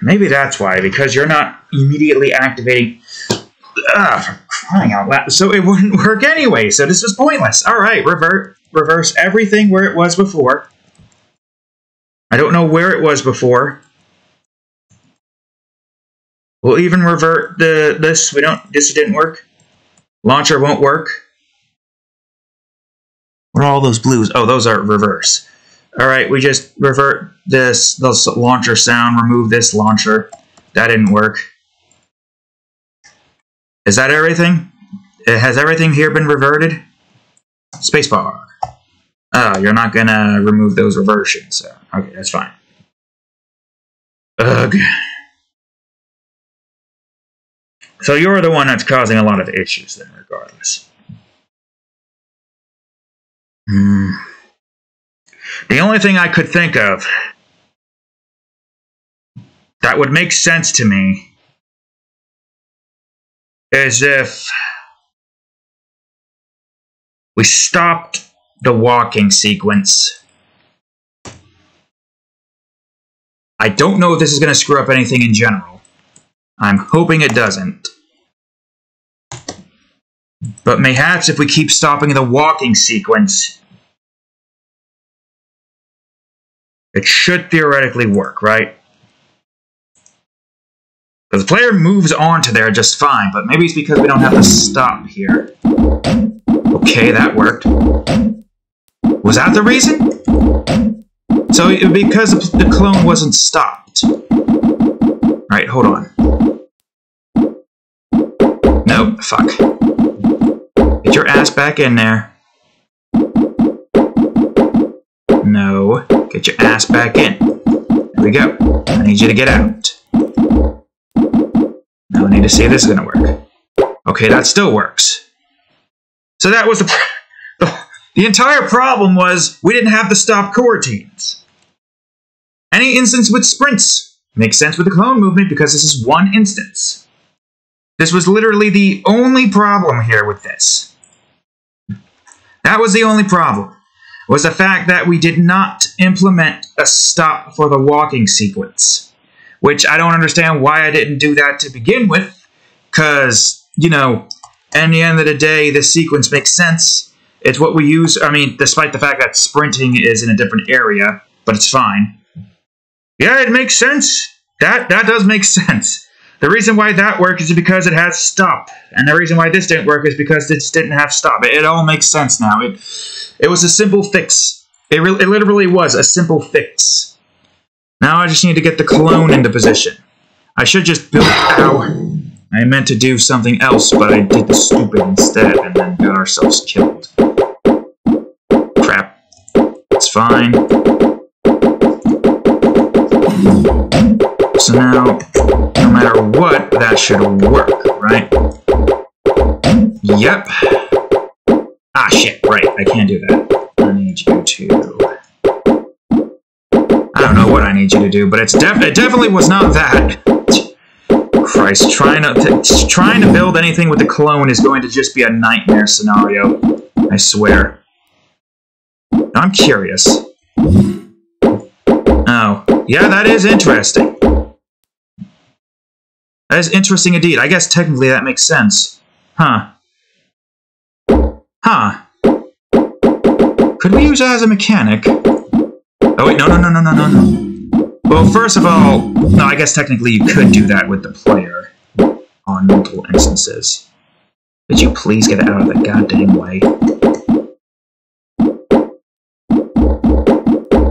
Maybe that's why, because you're not immediately activating... for crying out loud. So it wouldn't work anyway, so this was pointless. Alright, reverse everything where it was before. I don't know where it was before. We'll even revert this. This didn't work. Launcher won't work. What are all those blues? Oh, those are reverse. Alright, we just revert this launcher sound, remove this launcher. That didn't work. Is that everything? Has everything here been reverted? Spacebar. Oh, you're not gonna remove those reversions, so okay, that's fine. Ugh. So you're the one that's causing a lot of issues then, regardless. The only thing I could think of that would make sense to me is if we stopped the walking sequence. I don't know if this is going to screw up anything in general. I'm hoping it doesn't. But mayhaps if we keep stopping the walking sequence, it should theoretically work, right? Because the player moves on to there just fine, but maybe it's because we don't have to stop here. Okay, that worked. Was that the reason? So, because the clone wasn't stopped. Right, hold on. Nope, fuck. Get your ass back in there. No, get your ass back in. There we go. I need you to get out. Now I need to see if this is going to work. Okay, that still works. So that was the entire problem was we didn't have the stop coroutines. Any instance with sprints makes sense with the clone movement because this is one instance. This was literally the only problem here with this. That was the only problem, was the fact that we did not implement a stop for the walking sequence. Which I don't understand why I didn't do that to begin with, because, you know, at the end of the day, this sequence makes sense. It's what we use, I mean, despite the fact that sprinting is in a different area, but it's fine. Yeah, it makes sense. That does make sense. The reason why that works is because it has stop. And the reason why this didn't work is because this didn't have stop. It all makes sense now. It was a simple fix. It literally was a simple fix. Now I just need to get the clone into position. I should just build... Ow. I meant to do something else, but I did the stupid instead and then got ourselves killed. Crap. It's fine. So now, no matter what, that should work, right? Yep. Ah, shit, right, I can't do that. I need you to... I don't know what I need you to do, but it definitely was not that. Christ, trying to build anything with the clone is going to just be a nightmare scenario. I swear. I'm curious. Oh, yeah, that is interesting. That is interesting indeed. I guess technically that makes sense. Huh. Huh. Could we use it as a mechanic? Oh wait, no. Well, first of all, no, I guess technically you could do that with the player on multiple instances. Could you please get it out of the goddamn way?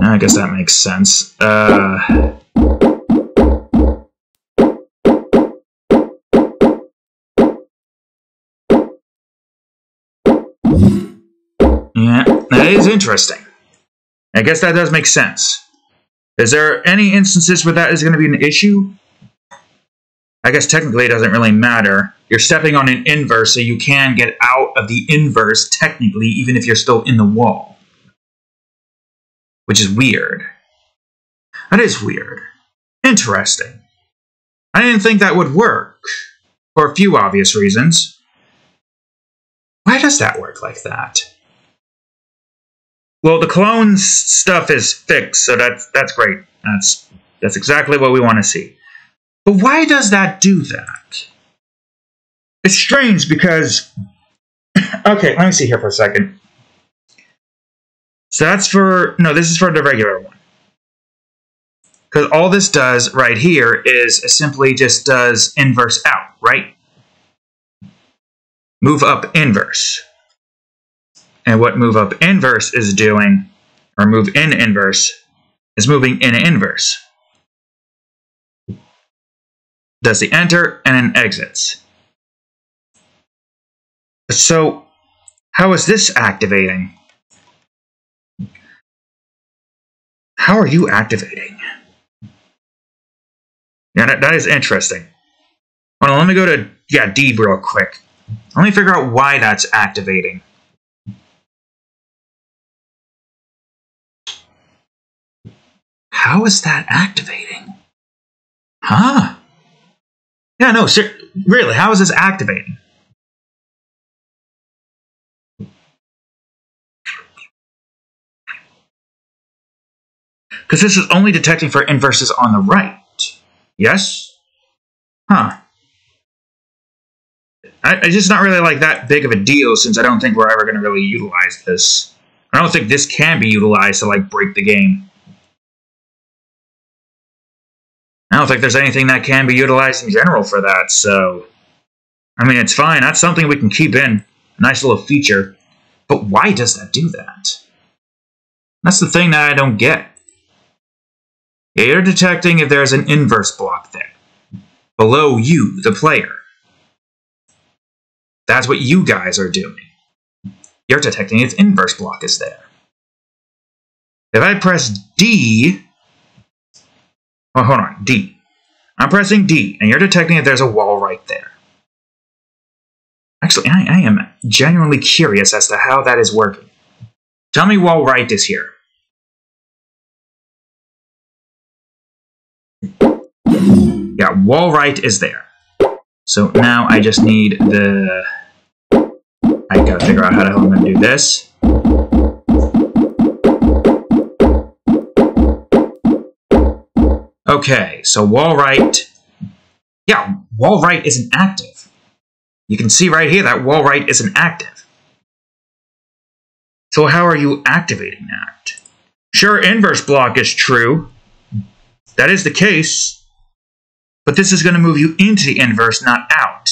I guess that makes sense. Yeah, that is interesting. I guess that does make sense. Is there any instances where that is going to be an issue? I guess technically it doesn't really matter. You're stepping on an inverse, so you can get out of the inverse technically, even if you're still in the wall. Which is weird. That is weird. Interesting. I didn't think that would work. For a few obvious reasons. Why does that work like that? Well, the clone stuff is fixed, so that's great. That's exactly what we want to see. But why does that do that? It's strange because... Okay, let me see here for a second. So that's for... No, this is for the regular one. Because all this does right here is simply just does inverse out, right? Move up inverse. And what move up inverse is doing, or move in inverse, is moving in inverse. Does the enter and then exits. So, how is this activating? How are you activating? Yeah, that is interesting. Hold on, let me go to D real quick. Let me figure out why that's activating. How is that activating? Huh? Yeah, no, really, how is this activating? Because this is only detecting for inverses on the right. Yes? Huh. It's just not really like that big of a deal since I don't think we're ever going to really utilize this. I don't think this can be utilized to, like, break the game. I don't think there's anything that can be utilized in general for that, so... I mean, it's fine. That's something we can keep in. A nice little feature. But why does that do that? That's the thing that I don't get. You're detecting if there's an inverse block there. Below you, the player. That's what you guys are doing. You're detecting if inverse block is there. If I press D... Oh, hold on, D. I'm pressing D, and you're detecting that there's a wall right there. Actually, I am genuinely curious as to how that is working. Tell me wall right is here. Yeah, wall right is there. So now I just need the... I gotta figure out how the hell I'm gonna do this. Okay, so wall right... Yeah, wall right isn't active. You can see right here that wall right isn't active. So how are you activating that? Sure, inverse block is true. That is the case. But this is going to move you into the inverse, not out.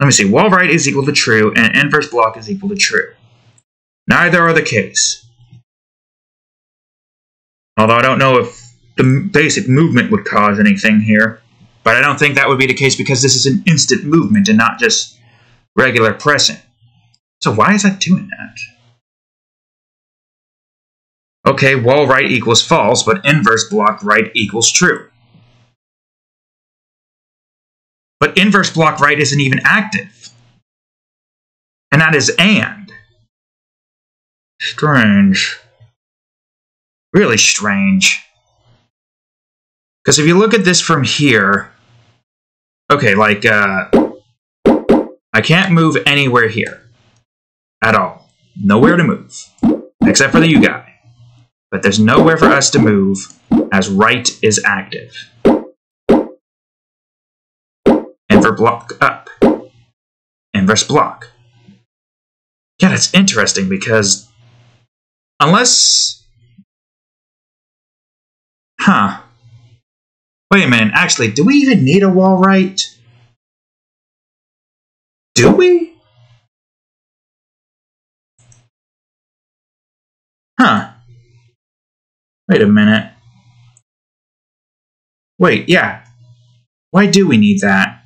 Let me see. Wall right is equal to true, and inverse block is equal to true. Neither are the case. Although I don't know if the basic movement would cause anything here. But I don't think that would be the case because this is an instant movement and not just regular pressing. So why is that doing that? Okay, wall right equals false, but inverse block right equals true. But inverse block right isn't even active. And that is and. Strange. Really strange. Because if you look at this from here, okay, like, I can't move anywhere here. At all. Nowhere to move. Except for the U guy. But there's nowhere for us to move, as right is active. Inverse block up. Inverse block. Yeah, that's interesting because... Unless... Huh. Wait a minute, actually, do we even need a wall right? Do we? Huh. Wait a minute. Wait, yeah. Why do we need that?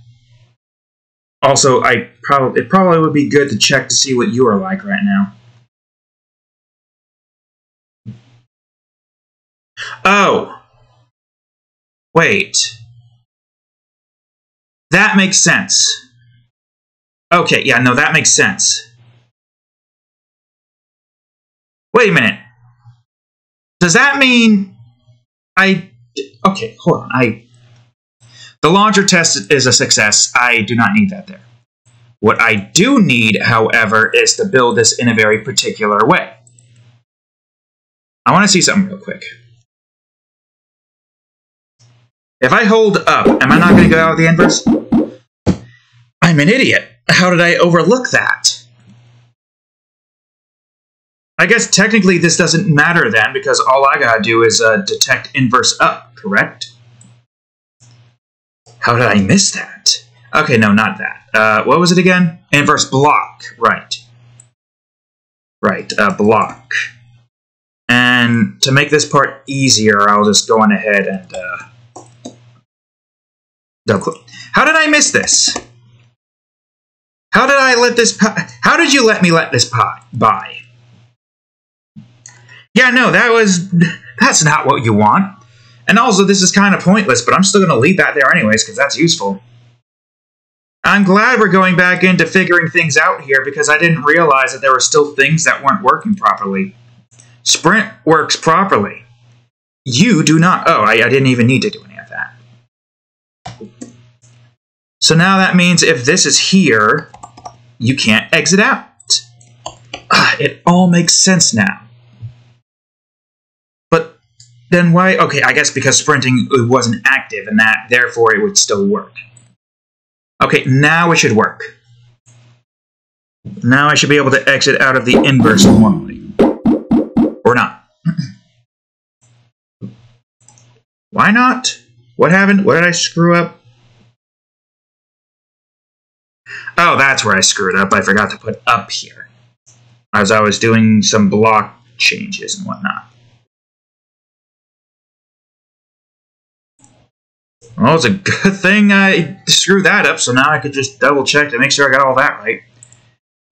Also, it probably would be good to check to see what you are like right now. Oh! Wait. That makes sense. Okay, yeah, no, that makes sense. Wait a minute. Does that mean okay, hold on. The launcher test is a success. I do not need that there. What I do need, however, is to build this in a very particular way. I want to see something real quick. If I hold up, am I not going to go out of the inverse? I'm an idiot. How did I overlook that? I guess technically this doesn't matter then, because all I gotta do is detect inverse up, correct? How did I miss that? Okay, no, not that. What was it again? Inverse block, right. Right, block. And to make this part easier, I'll just go on ahead and double click. How did I miss this? How did I let this? How did you let me let this by? Yeah, no, that's not what you want. And also, this is kind of pointless, but I'm still going to leave that there anyways, because that's useful. I'm glad we're going back into figuring things out here, because I didn't realize that there were still things that weren't working properly. Sprint works properly. You do not. Oh, I didn't even need to do any of that. So now that means if this is here, you can't exit out. It all makes sense now. But then why? Okay, I guess because sprinting wasn't active and that, therefore it would still work. Okay, now it should work. Now I should be able to exit out of the inverse normally. Or not. Why not? What happened? What did I screw up? Oh, that's where I screwed up. I forgot to put up here. As I was doing some block changes and whatnot. Well, it's a good thing I screwed that up, so now I could just double check to make sure I got all that right.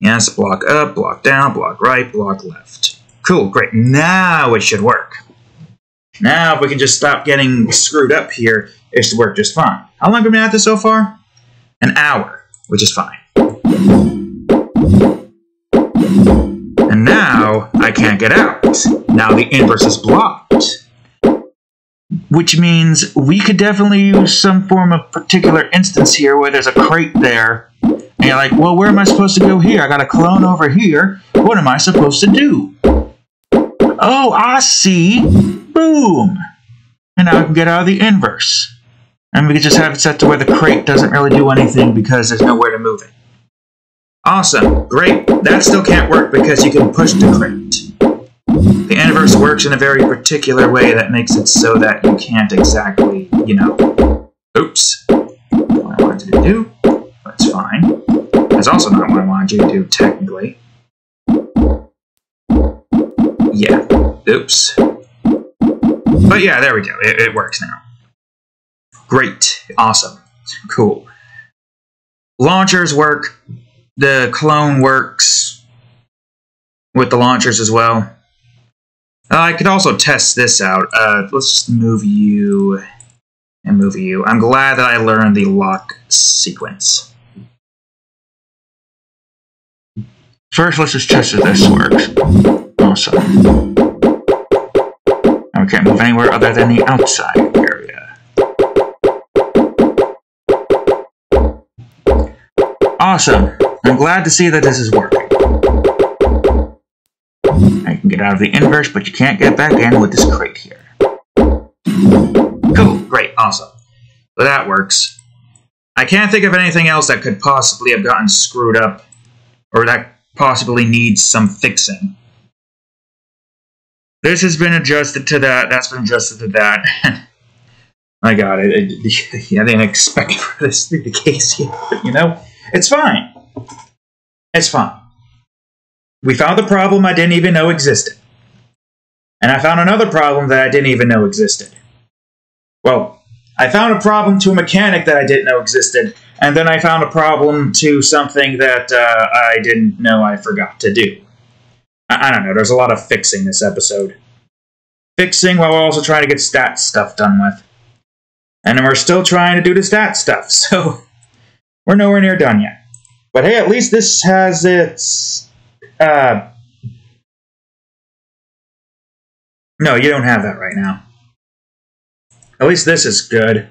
Yes, block up, block down, block right, block left. Cool, great. Now it should work. Now, if we can just stop getting screwed up here, it should work just fine. How long have we been at this so far? An hour, which is fine. And now, I can't get out. Now the inverse is blocked. Which means we could definitely use some form of particular instance here where there's a crate there. And you're like, well, where am I supposed to go here? I got a clone over here. What am I supposed to do? Oh, I see. Boom. And now I can get out of the inverse. And we can just have it set to where the crate doesn't really do anything because there's nowhere to move it. Awesome. Great. That still can't work because you can push the crate. The inverse works in a very particular way that makes it so that you can't exactly, you know... Oops. What I wanted you to do. That's fine. That's also not what I wanted you to do, technically. Yeah. Oops. But yeah, there we go. It works now. Great. Awesome. Cool. Launchers work. The clone works with the launchers as well. I could also test this out. Let's just move you and move you. I'm glad that I learned the lock sequence. First, let's just test if this works. Awesome. Now we can't move anywhere other than the outside area. Awesome. I'm glad to see that this is working. I can get out of the inverse, but you can't get back in with this crate here. Cool. Great. Awesome. So that works. I can't think of anything else that could possibly have gotten screwed up, or that possibly needs some fixing. This has been adjusted to that. That's been adjusted to that. My God, I didn't expect for this to be the case yet, but you know, it's fine. It's fine. We found the problem I didn't even know existed. And I found another problem that I didn't even know existed. Well, I found a problem to a mechanic that I didn't know existed, and then I found a problem to something that I didn't know I forgot to do. I don't know, there's a lot of fixing this episode. Fixing while we're also trying to get stat stuff done with. And then we're still trying to do the stat stuff, so we're nowhere near done yet. But hey, at least this has its... No, you don't have that right now. At least this is good.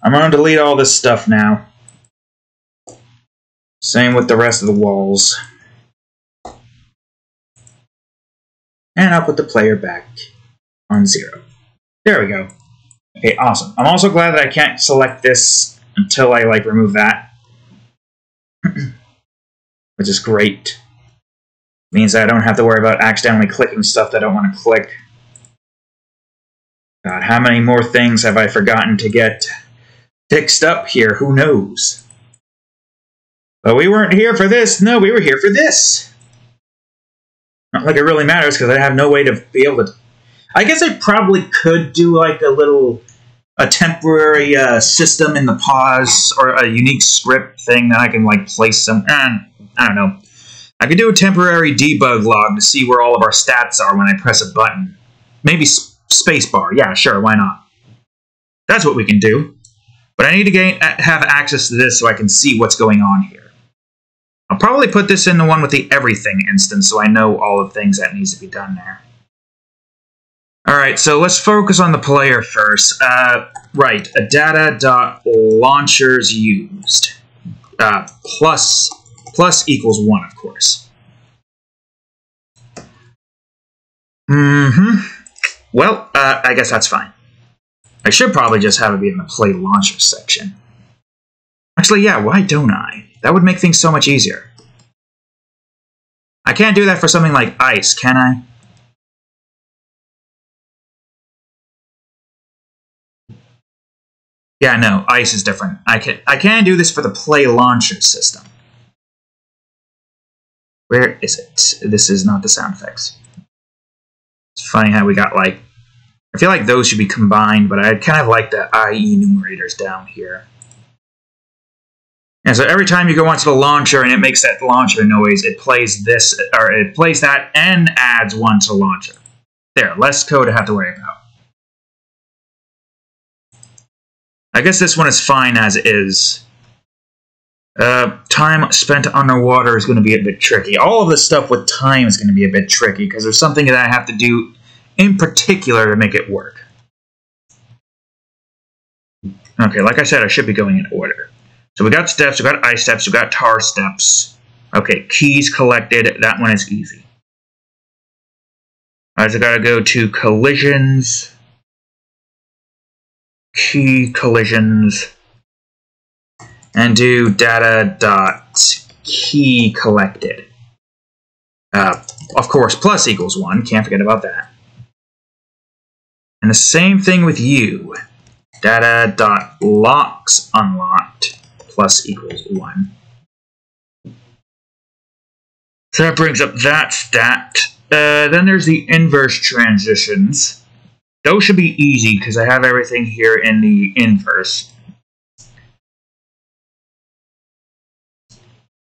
I'm going to delete all this stuff now. Same with the rest of the walls. And I'll put the player back on 0. There we go. Okay, awesome. I'm also glad that I can't select this until I, remove that. Which is great. Means that I don't have to worry about accidentally clicking stuff that I don't want to click. God, how many more things have I forgotten to get fixed up here? Who knows? But we weren't here for this. No, we were here for this. Not like it really matters, because I have no way to be able to... I guess I probably could do, a temporary system in the pause, or a unique script thing that I can, place some... I don't know. I could do a temporary debug log to see where all of our stats are when I press a button. Maybe spacebar. Yeah, sure, why not? That's what we can do. But I need to have access to this so I can see what's going on here. I'll probably put this in the one with the everything instance so I know all the things that needs to be done there. Alright, so let's focus on the player first. Right, a data.launchers used. Plus equals 1, of course. Well, I guess that's fine. I should probably just have it be in the play launcher section. Actually, yeah, why don't I? That would make things so much easier. I can't do that for something like ice, can I? Yeah, no, ice is different. I can do this for the play launcher system. Where is it? This is not the sound effects. It's funny how we got, I feel like those should be combined, but I kind of like the IE numerators down here. And so every time you go onto the launcher and it makes that launcher noise, it plays this, or it plays that and adds 1 to the launcher. There, less code to have to worry about. I guess this one is fine as is. Time spent underwater is going to be a bit tricky. All of this stuff with time is going to be a bit tricky because there's something that I have to do in particular to make it work. Okay, like I said, I should be going in order. So we got steps, we got ice steps, we got tar steps. Okay, keys collected. That one is easy. Alright, so I gotta go to collisions. Key collisions. And do data.key collected. Of course, plus equals 1. Can't forget about that. And the same thing with you. Data.locks unlocked plus equals 1. So that brings up that stat. Then there's the inverse transitions. Those should be easy because I have everything here in the inverse.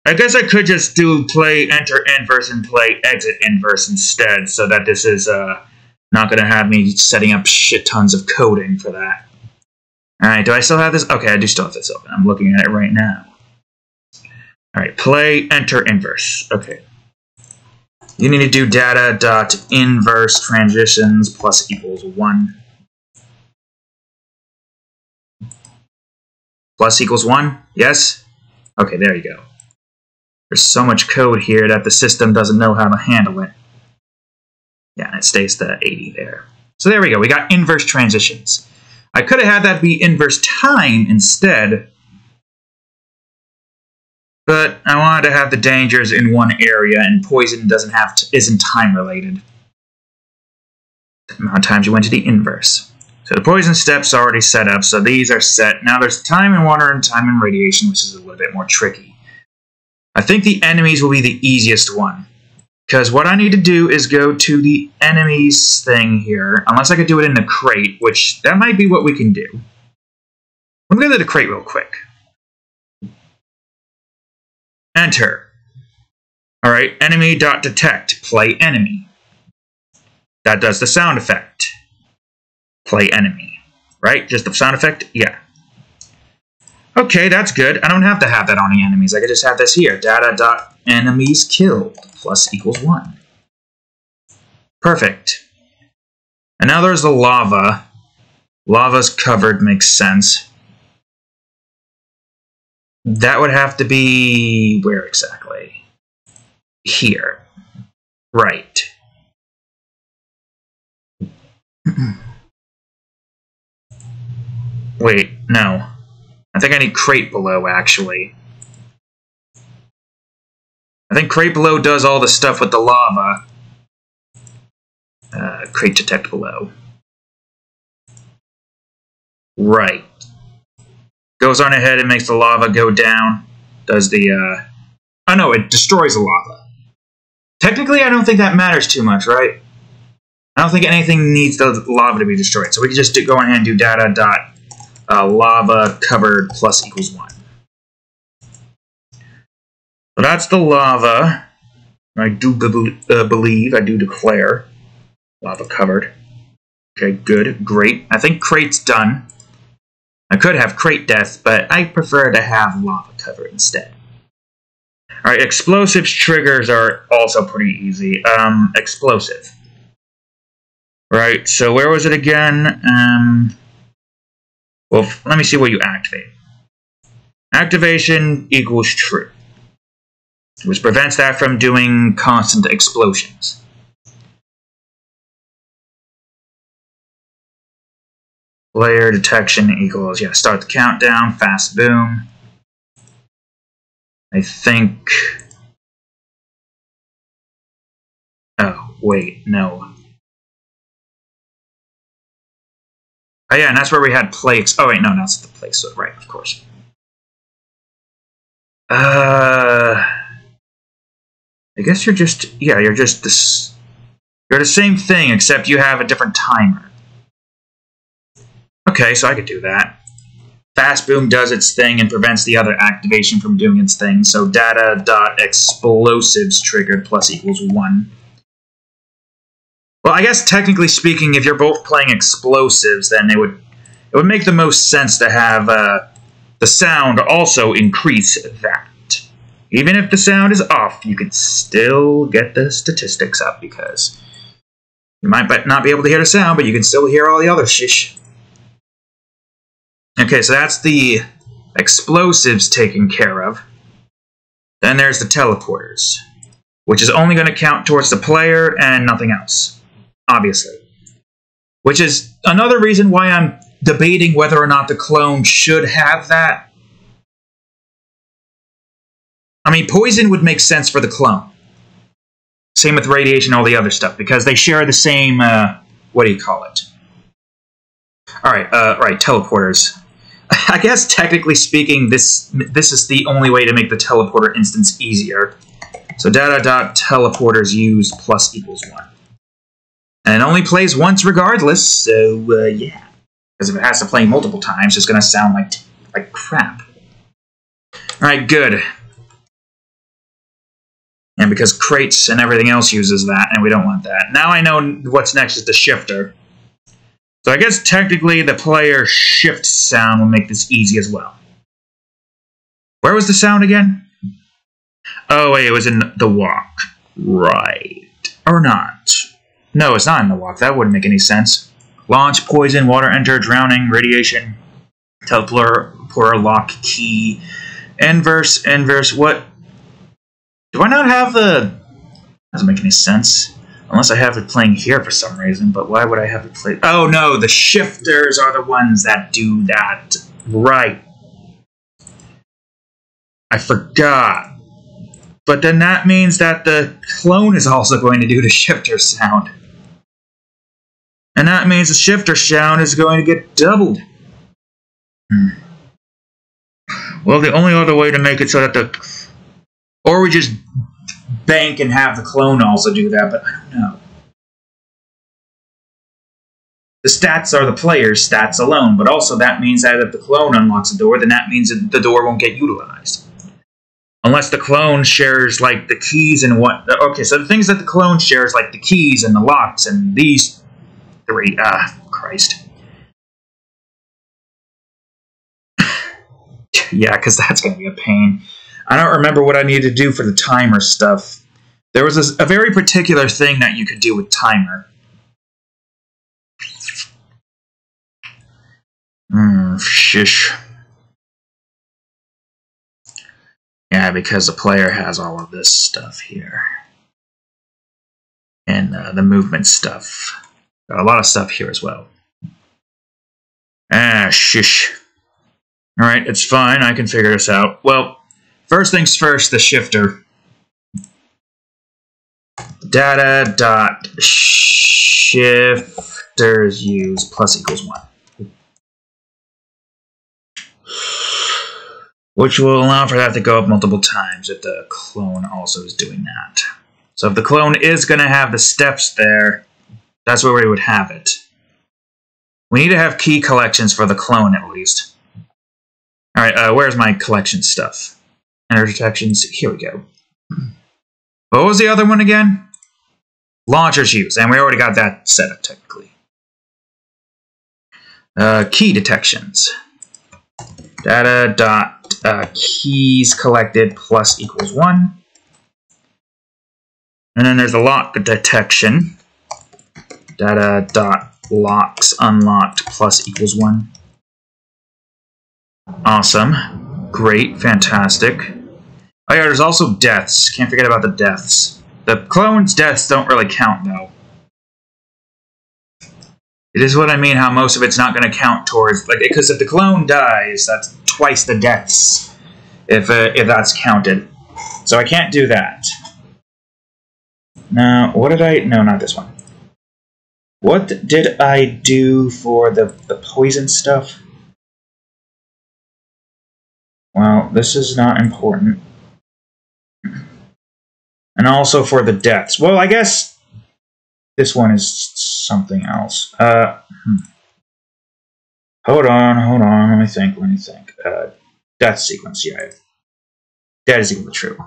I guess I could just do play enter inverse and play exit inverse instead, so that this is not going to have me setting up shit tons of coding for that. Alright, do I still have this? Okay, I do still have this open. I'm looking at it right now. Alright, play enter inverse. Okay. You need to do data.inverse transitions plus equals 1. Plus equals 1? Yes? Okay, there you go. There's so much code here that the system doesn't know how to handle it. Yeah, and it stays the 80 there. So there we go. We got inverse transitions. I could have had that be inverse time instead, but I wanted to have the dangers in one area, and poison isn't time related. The amount of times you went to the inverse. So the poison steps are already set up, so these are set. Now there's time and water and time and radiation, which is a little bit more tricky. I think the enemies will be the easiest one, because what I need to do is go to the enemies thing here, unless I could do it in the crate, which that might be what we can do. Let me go to the crate real quick. Enter. Alright, enemy.detect, play enemy. That does the sound effect. Play enemy. Right? Just the sound effect? Yeah. Okay, that's good. I don't have to have that on the enemies. I could just have this here. Data.enemies killed plus equals 1. Perfect. And now there's the lava. Lava's covered, makes sense. That would have to be... where exactly? Here. Right. Wait, no. I think I need crate below, actually. I think crate below does all the stuff with the lava. Crate detect below. Right. Goes on ahead and makes the lava go down. Does the, oh no, it destroys the lava. Technically, I don't think that matters too much, right? I don't think anything needs the lava to be destroyed. So we can just go ahead and do data.lava covered plus equals 1. So that's the lava. I do believe, I do declare. Lava covered. Okay, good, great. I think crate's done. I could have crate death, but I prefer to have lava covered instead. Alright, explosives triggers are also pretty easy. Explosive. Right, so where was it again? Well, let me see what you activate. Activation equals true, which prevents that from doing constant explosions. Player detection equals, yeah, start the countdown, fast boom. I think... oh, wait, no. Oh yeah, and that's where we had play... oh wait, no, that's the play, so right, of course. I guess you're just... yeah, you're just this... you're the same thing, except you have a different timer. Okay, so I could do that. Fast boom does its thing and prevents the other activation from doing its thing, so data.explosives triggered plus equals 1. Well, I guess technically speaking, if you're both playing explosives, then it would would make the most sense to have the sound also increase that. Even if the sound is off, you can still get the statistics up because you might not be able to hear the sound, but you can still hear all the other shish. Okay, so that's the explosives taken care of. Then there's the teleporters, which is only going to count towards the player and nothing else, obviously. Which is another reason why I'm debating whether or not the clone should have that. I mean, poison would make sense for the clone. Same with radiation and all the other stuff, because they share the same, what do you call it? Alright, right, teleporters. I guess, technically speaking, this is the only way to make the teleporter instance easier. So data.teleporters use plus equals 1. And it only plays once regardless, so, yeah. Because if it has to play multiple times, it's going to sound like crap. Alright, good. And because crates and everything else uses that, and we don't want that. Now I know what's next is the shifter. So I guess technically the player shift sound will make this easy as well. Where was the sound again? Oh wait, it was in the walk. Right. Or not. No, it's not in the walk. That wouldn't make any sense. Launch, poison, water enter, drowning, radiation, teleporter, lock, key, inverse, what? Do I not have the... Doesn't make any sense. Unless I have it playing here for some reason, but why would I have it play... Oh no, the shifters are the ones that do that. Right. I forgot. But then that means that the clone is also going to do the shifter sound. And that means the shifter sound is going to get doubled. Well, the only other way to make it so that the... Or we just bank and have the clone also do that, but I don't know. The stats are the player's stats alone, but also that means that if the clone unlocks a door, then that means that the door won't get utilized. Unless the clone shares, like, the keys and what... Okay, so the things that the clone shares, like the keys and the locks and these three... Christ. Yeah, because that's going to be a pain. I don't remember what I need to do for the timer stuff. There was a very particular thing that you could do with timer. Shish. Yeah, because the player has all of this stuff here. And the movement stuff. Got a lot of stuff here as well. Shish. Alright, it's fine. I can figure this out. Well, first things first, the shifter. Data.shifters use plus equals 1. Which will allow for that to go up multiple times if the clone also is doing that. So if the clone is going to have the steps there, that's where we would have it. We need to have key collections for the clone at least. Alright, where's my collection stuff? Enter detections, here we go. What was the other one again? Launchers use, and we already got that set up technically. Key detections. Data.keys collected plus equals 1. And then there's a lock detection. Data.locks unlocked plus equals 1. Awesome. Great. Fantastic. Oh yeah, there's also deaths. Can't forget about the deaths. The clone's deaths don't really count, though. It is what I mean, how most of it's not going to count towards... like, because if the clone dies, that's twice the deaths, if that's counted. So I can't do that. Now, what did I... No, not this one. What did I do for the poison stuff? Well, this is not important. And also for the deaths. Well, I guess this one is something else. Hold on. Let me think. Death sequence, yeah. Death is equal to true.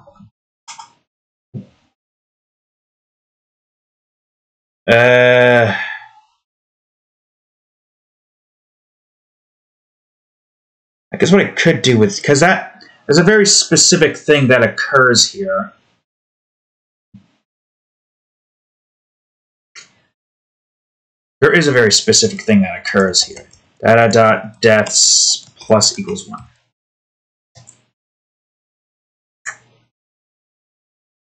I guess what I could do with, because that there's a very specific thing that occurs here. There is a very specific thing that occurs here. Data.deaths plus equals 1.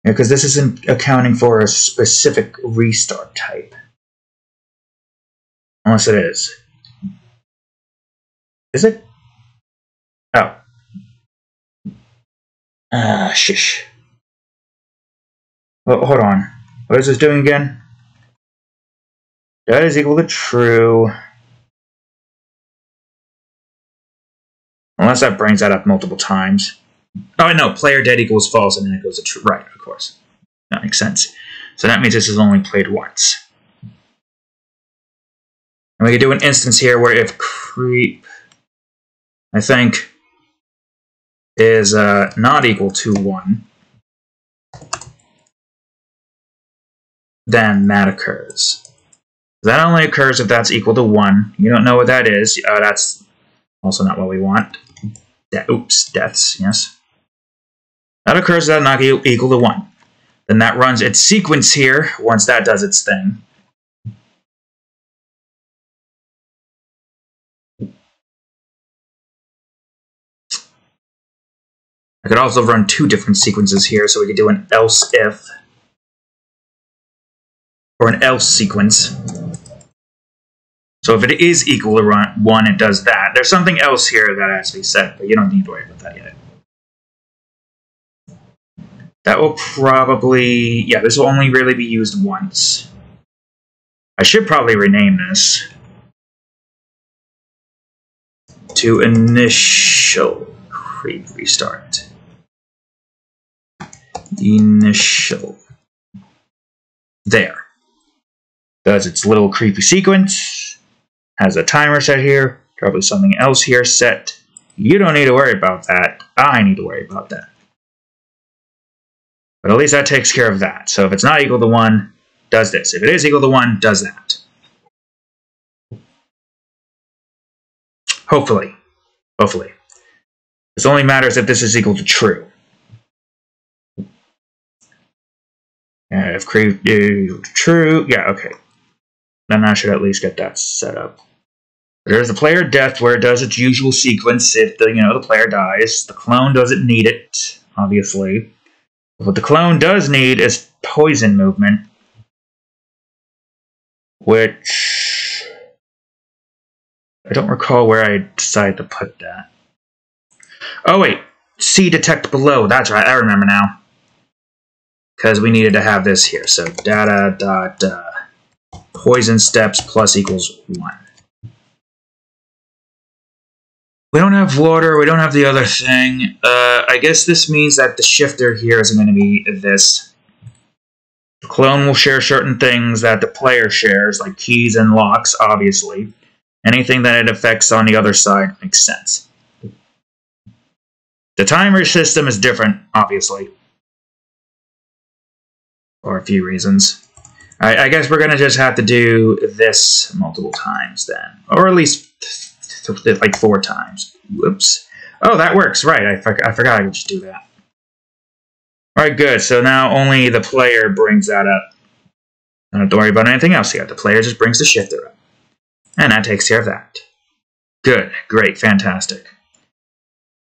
Because this isn't accounting for a specific restart type. Unless it is. Is it? Oh. Shish. Oh, hold on. What is this doing again? That is equal to true. Unless that brings that up multiple times. Oh, no, player dead equals false, and then it goes to true. Right, of course. That makes sense. So that means this is only played once. And we could do an instance here where if creep, I think, is not equal to 1, then that occurs. That only occurs if that's equal to 1. You don't know what that is. That's also not what we want. Oops, deaths, yes. That occurs if that's not equal to 1. Then that runs its sequence here once that does its thing. I could also run 2 different sequences here, so we could do an else if or an else sequence. So if it is equal to 1, it does that. There's something else here that has to be set, but you don't need to worry about that yet. That will probably... yeah, this will only really be used once. I should probably rename this to initial creep restart. Initial. There. Does its little creepy sequence. Has a timer set here. Probably something else here set. You don't need to worry about that. I need to worry about that. But at least that takes care of that. So if it's not equal to 1, does this. If it is equal to 1, does that. Hopefully. Hopefully. This only matters if this is equal to true. If creep is true, yeah, okay. Then I should at least get that set up. There's the player death where it does its usual sequence if the player dies. The clone doesn't need it, obviously. What the clone does need is poison movement, which I don't recall where I decided to put that. Oh wait, C detect below. That's right, I remember now. Because we needed to have this here. So data poison steps plus equals 1. We don't have water, we don't have the other thing. I guess this means that the shifter here isn't going to be this. The clone will share certain things that the player shares, like keys and locks, obviously. Anything that it affects on the other side makes sense. The timer system is different, obviously. For a few reasons. I guess we're going to just have to do this multiple times then. Or at least like 4 times. Whoops. Oh, that works. Right. I forgot I could just do that. Alright, good. So now only the player brings that up. Don't have to worry about anything else here. The player just brings the shifter up. And that takes care of that. Good. Great. Fantastic.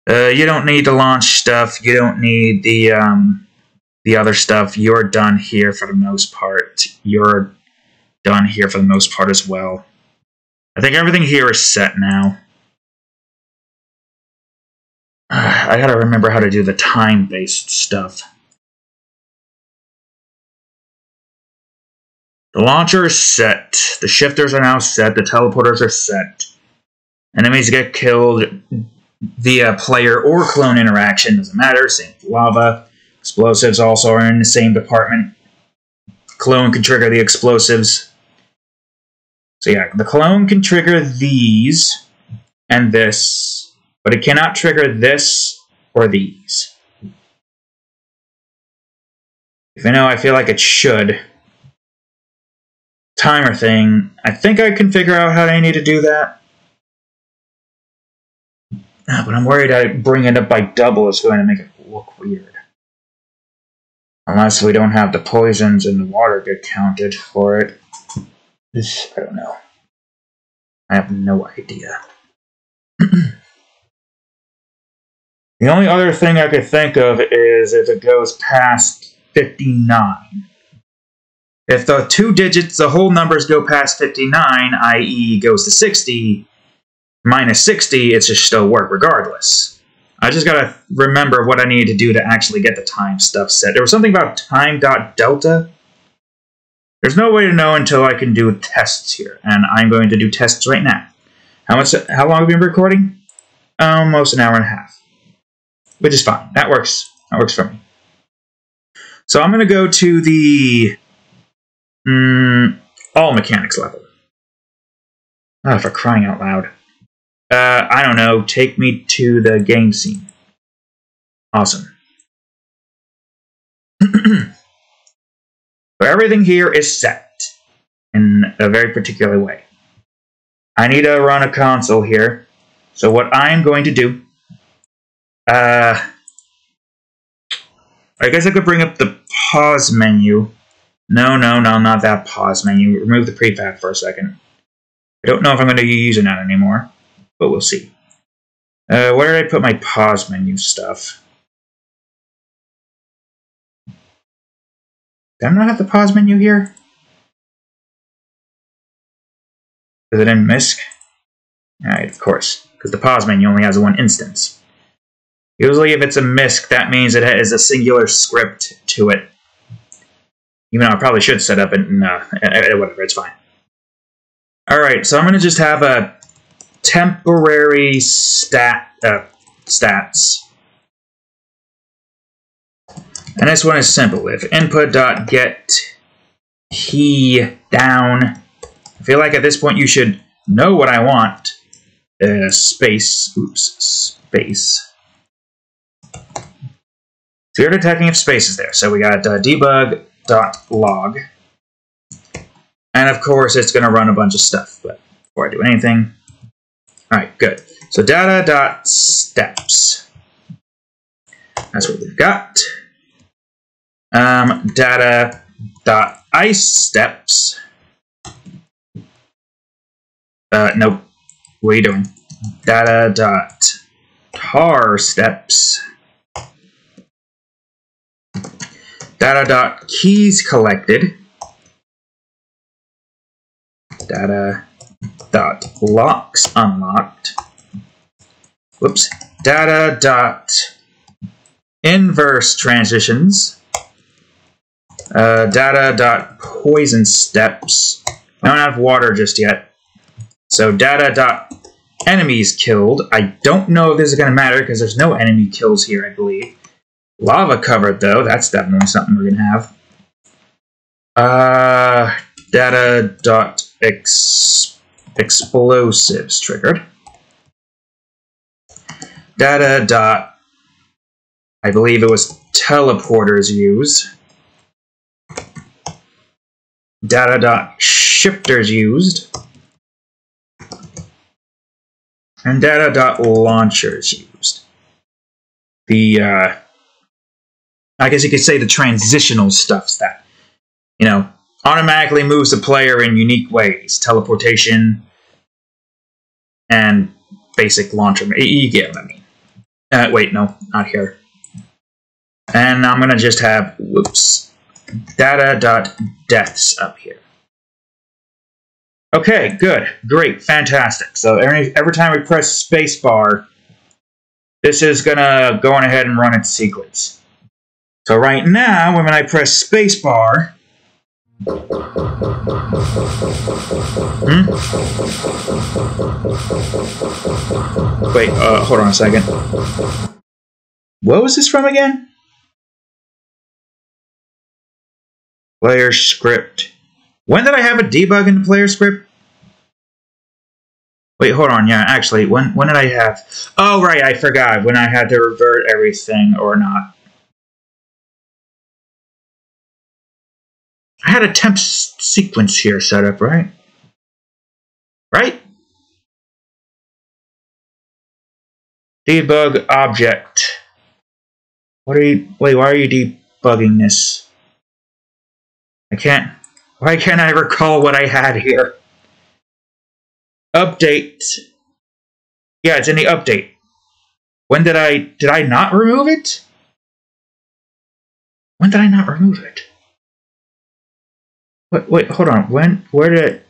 You don't need to launch stuff. You don't need the other stuff. You're done here for the most part. You're done here for the most part as well. I think everything here is set now. I gotta remember how to do the time-based stuff. The launcher is set. The shifters are now set. The teleporters are set. Enemies get killed via player or clone interaction. Doesn't matter. Same with lava. Explosives also are in the same department. Clone can trigger the explosives. So yeah, the clone can trigger these and this, but it cannot trigger this or these. Even though I feel like it should. Timer thing, I think I can figure out how I need to do that. But I'm worried I bring it up by double is going to make it look weird. Unless we don't have the poisons and the water get counted for it. I don't know. I have no idea. The only other thing I could think of is if it goes past 59. If the two digits, the whole numbers go past 59, i.e. goes to 60, minus 60, it should still work regardless. I just gotta remember what I need to do to actually get the time stuff set. There was something about time.delta. There's no way to know until I can do tests here, and I'm going to do tests right now. How long have we been recording? Almost an hour and a half. Which is fine. That works. That works for me. So I'm going to go to the all mechanics level. Oh, for crying out loud. I don't know. Take me to the game scene. Awesome. So everything here is set in a very particular way. I need to run a console here. So what I'm going to do, I guess I could bring up the pause menu. No, not that pause menu. Remove the prefab for a second. I don't know if I'm going to be using that anymore, but we'll see. Where did I put my pause menu stuff? Do I not have the pause menu here? Is it in MISC? Alright, of course, because the pause menu only has one instance. Usually if it's a MISC, that means it has a singular script to it. Even though I probably should set up and whatever, it's fine. Alright, so I'm going to just have a temporary stats. And this one is simple. If input.get key down, I feel like at this point you should know what I want. Space. So you're detecting if space is there. So we got debug.log. And of course it's going to run a bunch of stuff. But before I do anything, alright, good. So data.steps. That's what we've got. Data.iceSteps. Nope. What are you doing? Data.tarSteps. Data.keysCollected. Data.locks_unlocked. Whoops. Data.inverse_transitions. Data.poison_steps. I don't have water just yet. So data.enemies_killed. I don't know if this is going to matter because there's no enemy kills here, I believe. Lava covered though. That's definitely something we're going to have. Data.explosives triggered. Data. I believe it was teleporters used. Data.shifters used. And data.launchers used. The, I guess you could say the transitional stuffs that, automatically moves the player in unique ways. Teleportation and basic launcher. You get what I mean. Wait, no, not here. And I'm going to just have, data.deaths up here. Okay, good, great, fantastic. So every time we press spacebar, this is going to go on ahead and run its sequence. So right now, when I press spacebar, wait, hold on a second. What was this from again? Player script. When did I have a debug in the player script? Wait, hold on. Yeah, actually, when did I have? Oh, right, I forgot. When I had to revert everything or not. I had a temp sequence here set up, right? Right? Debug object. What are you... Wait, why are you debugging this? I can't... Why can't I recall what I had here? Update. Yeah, it's in the update. When did I... Did I not remove it? When did I not remove it? Wait, hold on. When... Where did it...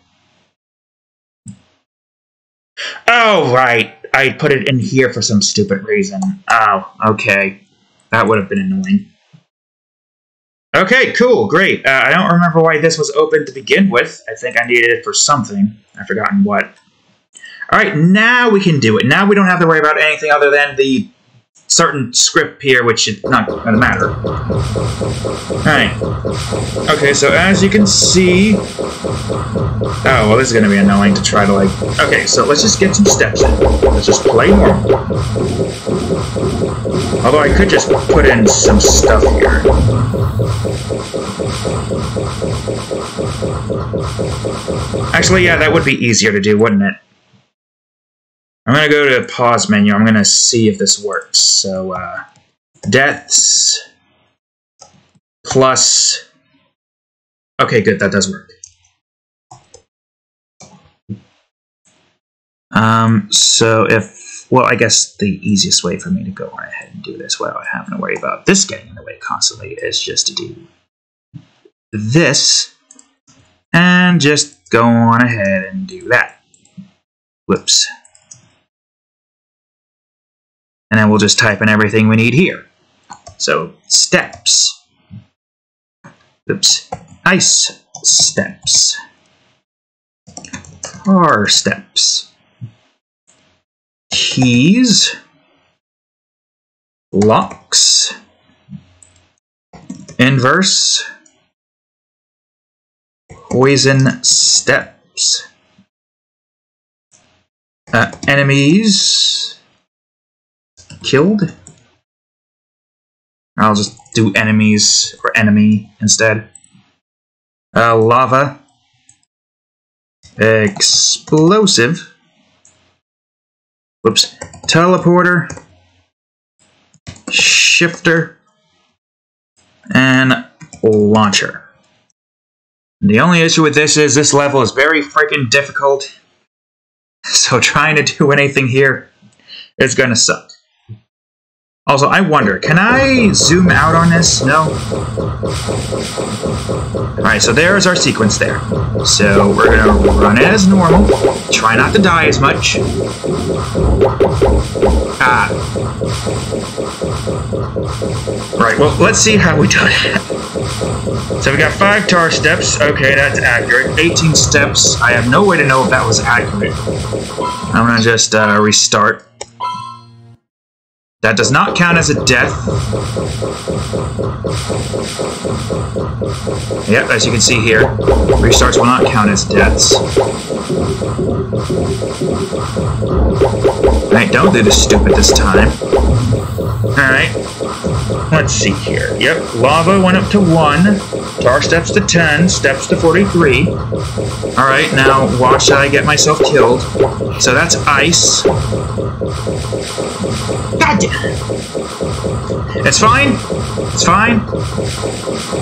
Oh, right. I put it in here for some stupid reason. Oh, okay. That would have been annoying. Okay, cool, great. I don't remember why this was open to begin with. I think I needed it for something. I've forgotten what. Alright, now we can do it. Now we don't have to worry about anything other than the certain script here, which is not going to matter. Alright. Okay, so as you can see... Oh, well, this is going to be annoying to try to, like... Okay, so let's just get some steps in. Let's just play normal. Although I could just put in some stuff here. Actually, yeah, that would be easier to do, wouldn't it? I'm going to go to the pause menu. I'm going to see if this works. So, deaths plus... Okay, good. That does work. So if... Well, I guess the easiest way for me to go on ahead and do this without having to worry about this getting in the way constantly is just to do this and just go on ahead and do that. Whoops. And then we'll just type in everything we need here. So, steps. Oops. Ice steps. Car steps. Keys. Locks. Inverse. Poison steps. Enemies. Killed. I'll just do enemies or enemy instead. Lava. Explosive. Whoops. Teleporter. Shifter. And launcher. The only issue with this is this level is very freaking difficult. So trying to do anything here is gonna suck. Also, I wonder, can I zoom out on this? No? Alright, so there's our sequence there. So we're going to run as normal. Try not to die as much. Right, well, let's see how we do it. So we got 5 tar steps. Okay, that's accurate. 18 steps. I have no way to know if that was accurate. I'm going to just restart. That does not count as a death. Yep, as you can see here, restarts will not count as deaths. Alright, don't do this stupid this time. Alright, let's see here. Yep, lava went up to 1, tar steps to 10, steps to 43. Alright, now watch that I get myself killed. So that's ice. God damn. It's fine. It's fine.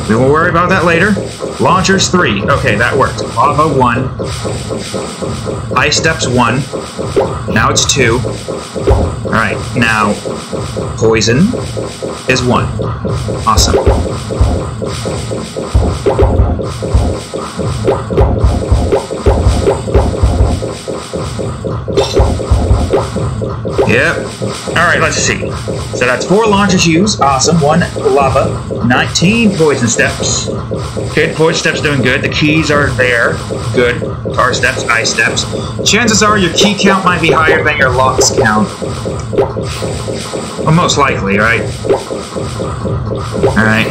We will worry about that later. Launchers 3. Okay, that worked. Lava 1. Ice steps 1. Now it's 2. Alright, now poison is 1. Awesome. Yep. Alright, let's see. So that's 4 launches used. Awesome. 1 lava. 19 poison steps. Okay, the poison steps doing good. The keys are there. Good. Tar steps, ice steps. Chances are your key count might be higher than your locks count. Well, most likely, right? Alright.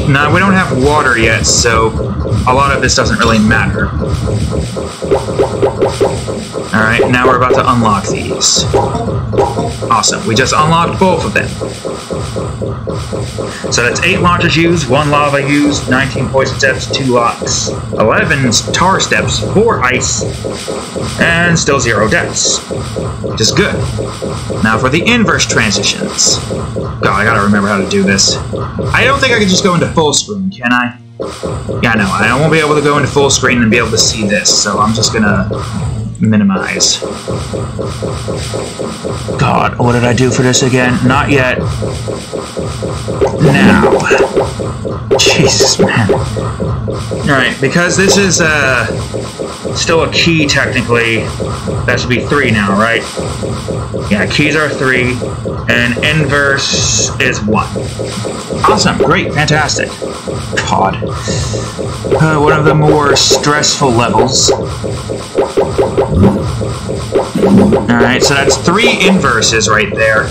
Now, we don't have water yet, so a lot of this doesn't really matter. Alright, now we're about to unlock these. Nice. Awesome. We just unlocked both of them. So that's 8 launchers used, 1 lava used, 19 poison steps, 2 locks, 11 tar steps, 4 ice, and still 0 deaths. Which is good. Now for the inverse transitions. God, I gotta remember how to do this. I don't think I can just go into full screen, can I? Yeah, no, I won't be able to go into full screen and be able to see this, so I'm just gonna minimize. God, what did I do for this again? Not yet. Now. Jesus, man. Alright, because this is still a key, technically. That should be 3 now, right? Yeah, keys are 3, and inverse is 1. Awesome, great, fantastic. God. One of the more stressful levels. Alright, so that's 3 inverses right there.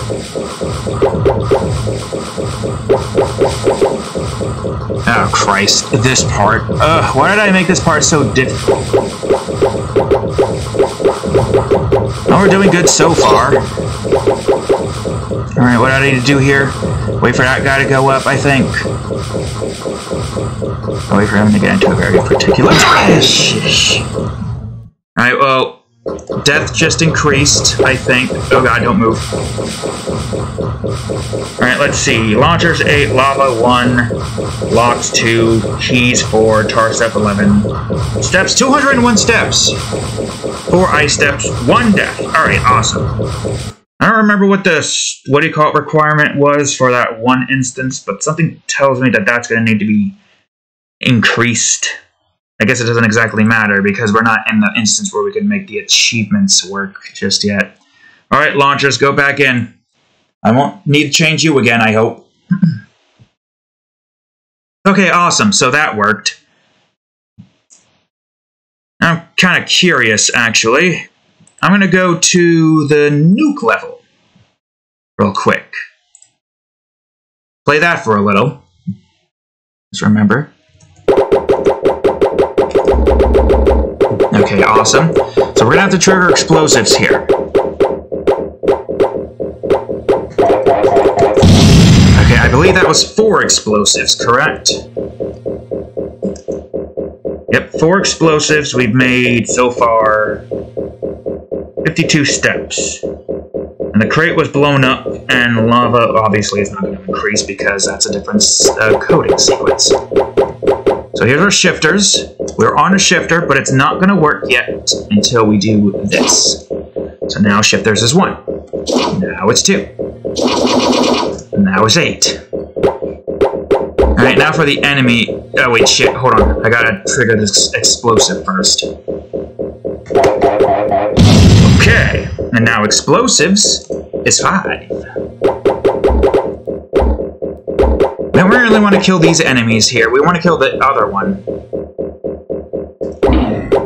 Oh, Christ. This part. Ugh, why did I make this part so difficult? Oh, we're doing good so far. Alright, what do I need to do here? Wait for that guy to go up, I think. I'll wait for him to get into a very particular... Alright, well... Death just increased, I think. Oh god, don't move. Alright, let's see. Launchers 8, lava 1, locks 2, keys 4, tar step 11. Steps 201 steps. 4 ice steps, 1 death. Alright, awesome. I don't remember what the, what do you call it, requirement was for that one instance, but something tells me that that's going to need to be increased. I guess it doesn't exactly matter because we're not in the instance where we can make the achievements work just yet. Alright, launchers, go back in. I won't need to change you again, I hope. Okay, awesome, so that worked. I'm kind of curious, actually. I'm going to go to the nuke level real quick. Play that for a little. Just remember. Okay, awesome. So we're going to have to trigger explosives here. Okay, I believe that was 4 explosives, correct? Yep, 4 explosives. We've made, so far, 52 steps. And the crate was blown up, and lava obviously is not going to increase because that's a different coding sequence. So here's our shifters. We're on a shifter, but it's not going to work yet until we do this. So now shifters is 1. Now it's 2. Now it's 8. Alright, now for the enemy. Oh wait, shit, hold on. I gotta trigger this explosive first. Okay, and now explosives is 5. We don't really want to kill these enemies here. We want to kill the other one.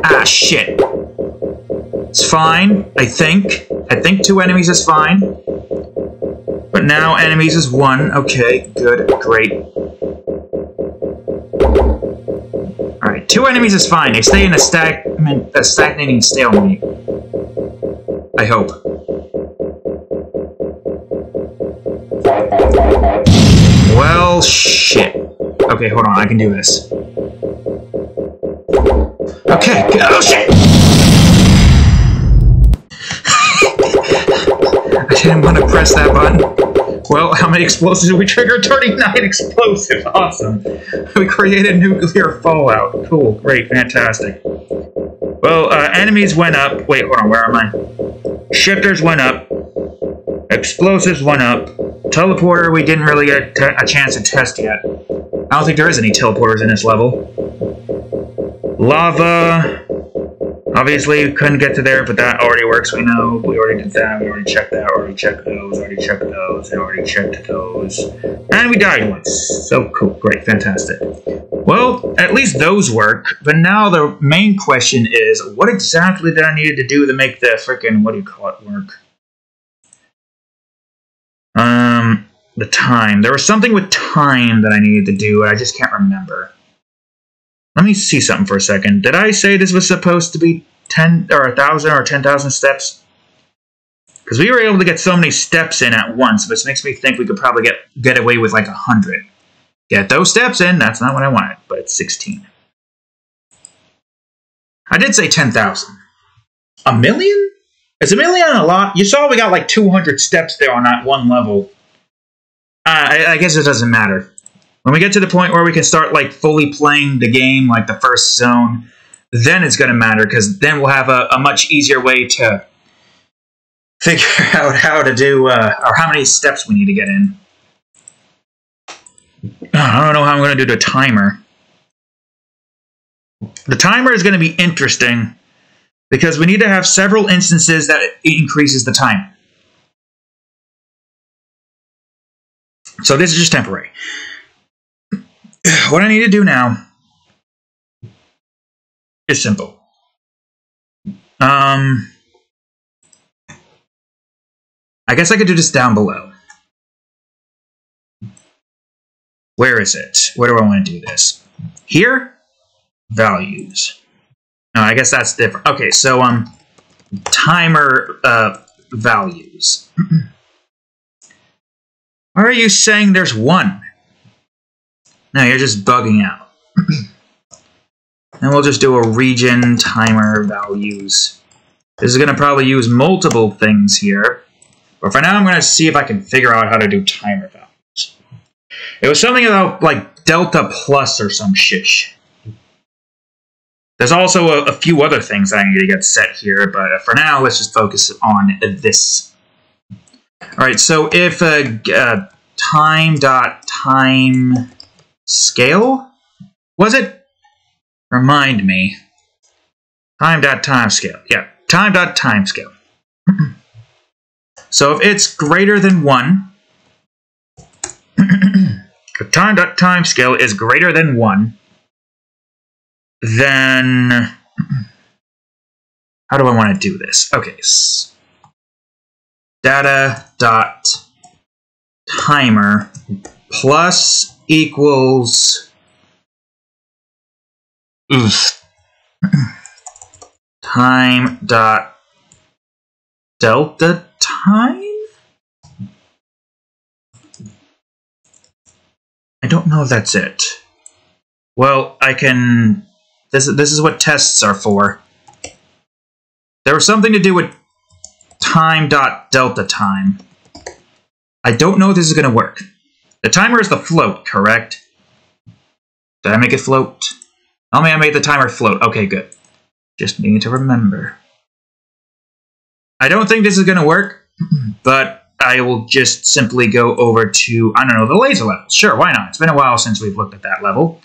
Ah, shit. It's fine, I think. I think 2 enemies is fine. But now enemies is 1. Okay, good, great. Alright, 2 enemies is fine. They stay in a stagnating stalemate. I hope. Well, shit. Okay, hold on, I can do this. Okay, oh shit! I didn't want to press that button. Well, how many explosives did we trigger? 39 explosives! Awesome. We created nuclear fallout. Cool, great, fantastic. Well, enemies went up. Wait, hold on, where am I? Shifters went up. Explosives went up. Teleporter, we didn't really get a chance to test yet. I don't think there is any teleporters in this level. Lava. Obviously, we couldn't get to there, but that already works, we know. We already did that, we already checked that, already checked those, already checked those, already checked those. And we died once. So cool, great, fantastic. Well, at least those work, but now the main question is, what exactly did I need to do to make the frickin', what do you call it, work? The time. There was something with time that I needed to do, and I just can't remember. Let me see something for a second. Did I say this was supposed to be 10 or 1,000 or 10,000 steps? Because we were able to get so many steps in at once, which makes me think we could probably get away with like 100. Get those steps in, that's not what I wanted, but it's 16. I did say 10,000. A million? Is a million a lot? You saw we got like 200 steps there on that one level. I guess it doesn't matter. When we get to the point where we can start like fully playing the game, like the first zone, then it's going to matter, because then we'll have a much easier way to figure out how to do, or how many steps we need to get in. I don't know how I'm going to do the timer. The timer is going to be interesting, because we need to have several instances that increases the time. So this is just temporary. What I need to do now is simple. I guess I could do this down below. Where is it? Where do I want to do this? Here? Values. No, I guess that's different. Okay, so timer values. Why are you saying there's 1? No, you're just bugging out. And we'll just do a region timer values. This is going to probably use multiple things here. But for now, I'm going to see if I can figure out how to do timer values. It was something about, like, delta plus or some shit. There's also a few other things I need to get set here, but for now, let's just focus on this. Alright, so if time.time scale? Was it? Remind me. Time.time scale. Yeah, time.time scale. So if it's greater than 1, if time.time scale is greater than 1, then how do I want to do this? Okay, data.timer plus equals time.delta time? I don't know if that's it. Well, I can... This is what tests are for. There was something to do with time.delta time. I don't know if this is going to work. The timer is the float, correct? Did I make it float? Tell me I made the timer float. Okay, good. Just need to remember. I don't think this is going to work, but I will just simply go over to, I don't know, the laser level. Sure, why not? It's been a while since we've looked at that level.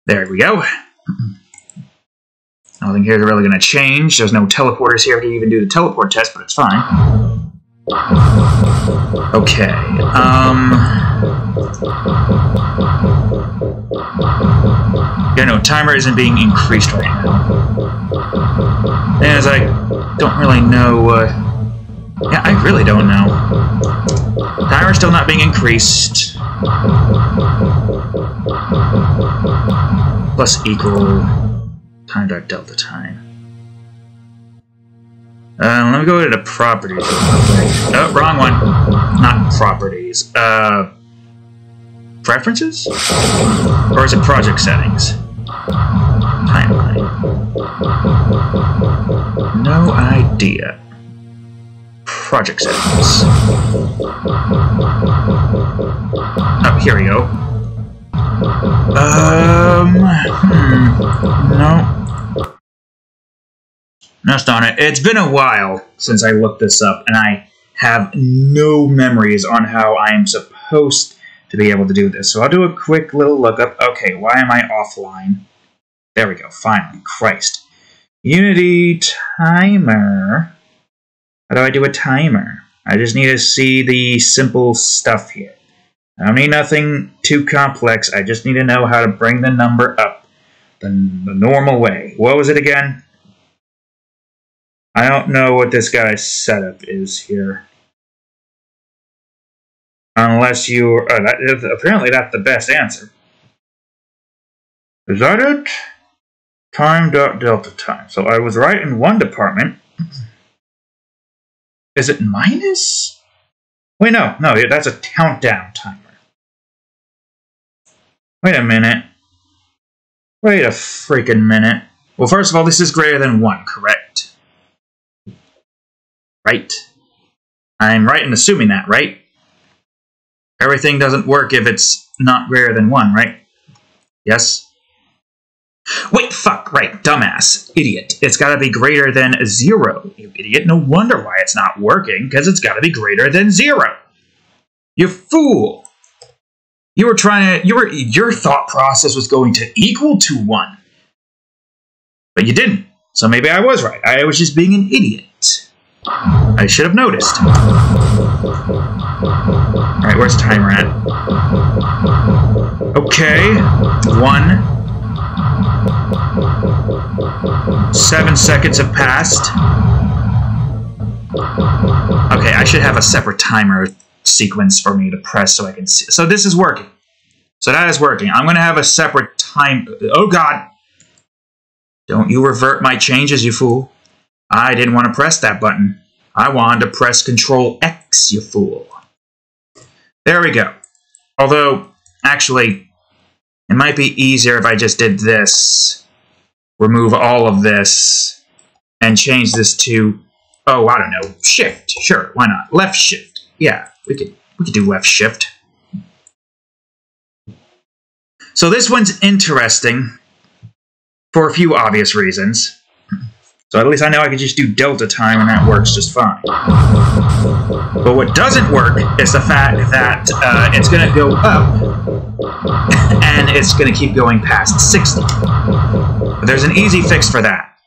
There we go. Nothing here is really going to change. There's no teleporters here to even do the teleport test, but it's fine. Okay. Yeah, no, timer isn't being increased right now. As I don't really know... yeah, I really don't know. Timer's still not being increased. Plus equal time.delta time. Let me go to the properties. Oh, wrong one. Not properties. Preferences? Or is it project settings? Timeline. No idea. Project settings. Oh, here we go. No. That's not it. It's been a while since I looked this up, and I have no memories on how I am supposed to be able to do this. So I'll do a quick little lookup. Okay, why am I offline? There we go, finally. Christ. Unity timer. How do I do a timer? I just need to see the simple stuff here. I don't need nothing too complex. I just need to know how to bring the number up the normal way. What was it again? I don't know what this guy's setup is here. Unless you... apparently that's the best answer. Is that it? Time.delta time. So I was right in one department. Is it minus? Wait, no, that's a countdown timer. Wait a minute. Wait a freaking minute. Well, first of all, this is greater than 1, correct? Right. I'm right in assuming that, right? Everything doesn't work if it's not greater than 1, right? Yes? Wait, fuck, right, dumbass, idiot. It's gotta be greater than 0, you idiot. No wonder why it's not working, because it's gotta be greater than 0. You fool! Your thought process was going to equal to 1. But you didn't, so maybe I was right. I was just being an idiot. I should have noticed. Alright, where's the timer at? Okay, 1. 7 seconds have passed. Okay, I should have a separate timer sequence for me to press so I can see. So this is working. So that is working. I'm going to have a separate time. Oh, God. Don't you revert my changes, you fool. I didn't want to press that button. I wanted to press Control X, you fool. There we go. Although, actually, it might be easier if I just did this. Remove all of this. And change this to, oh, I don't know, Shift. Sure, why not? Left Shift. Yeah, we could do Left Shift. So this one's interesting for a few obvious reasons. So at least I know I can just do delta time and that works just fine. But what doesn't work is the fact that it's going to go up and it's going to keep going past 60. But there's an easy fix for that.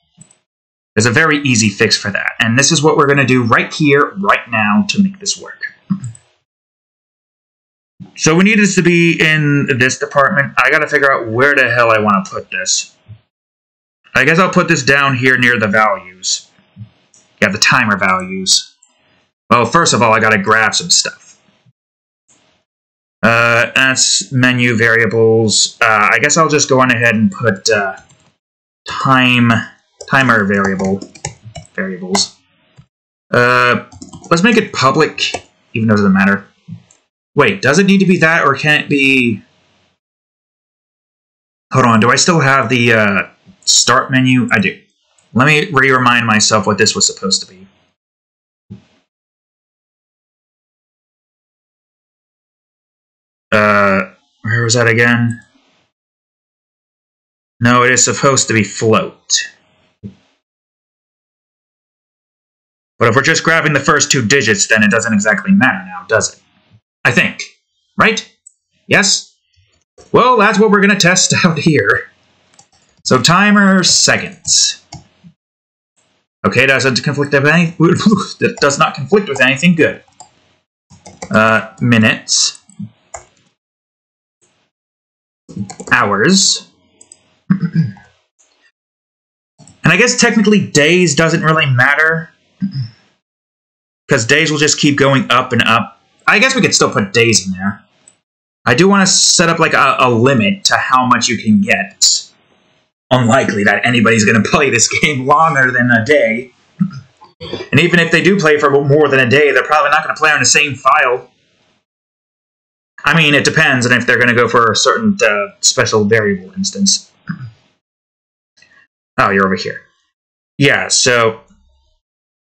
There's a very easy fix for that. And this is what we're going to do right here, right now to make this work. So we need this to be in this department. I got to figure out where the hell I want to put this. I guess I'll put this down here near the values. Yeah, the timer values. Well, first of all, I gotta grab some stuff. That's menu variables. I guess I'll just go on ahead and put timer variables. Let's make it public, even though it doesn't matter. Wait, does it need to be that, or can it be... Hold on, do I still have the start menu? I do. Let me remind myself what this was supposed to be. Where was that again? No, it is supposed to be float. But if we're just grabbing the first 2 digits, then it doesn't exactly matter now, does it? I think. Right? Yes? Well, that's what we're going to test out here. So timer seconds. Okay, doesn't conflict with any. That does not conflict with anything good. Minutes. Hours. And I guess technically days doesn't really matter. Because days will just keep going up and up. I guess we could still put days in there. I do want to set up like a limit to how much you can get. Unlikely that anybody's going to play this game longer than a day. And even if they do play for more than a day, they're probably not going to play on the same file. I mean, it depends on if they're going to go for a certain special variable instance. Oh, you're over here. Yeah, so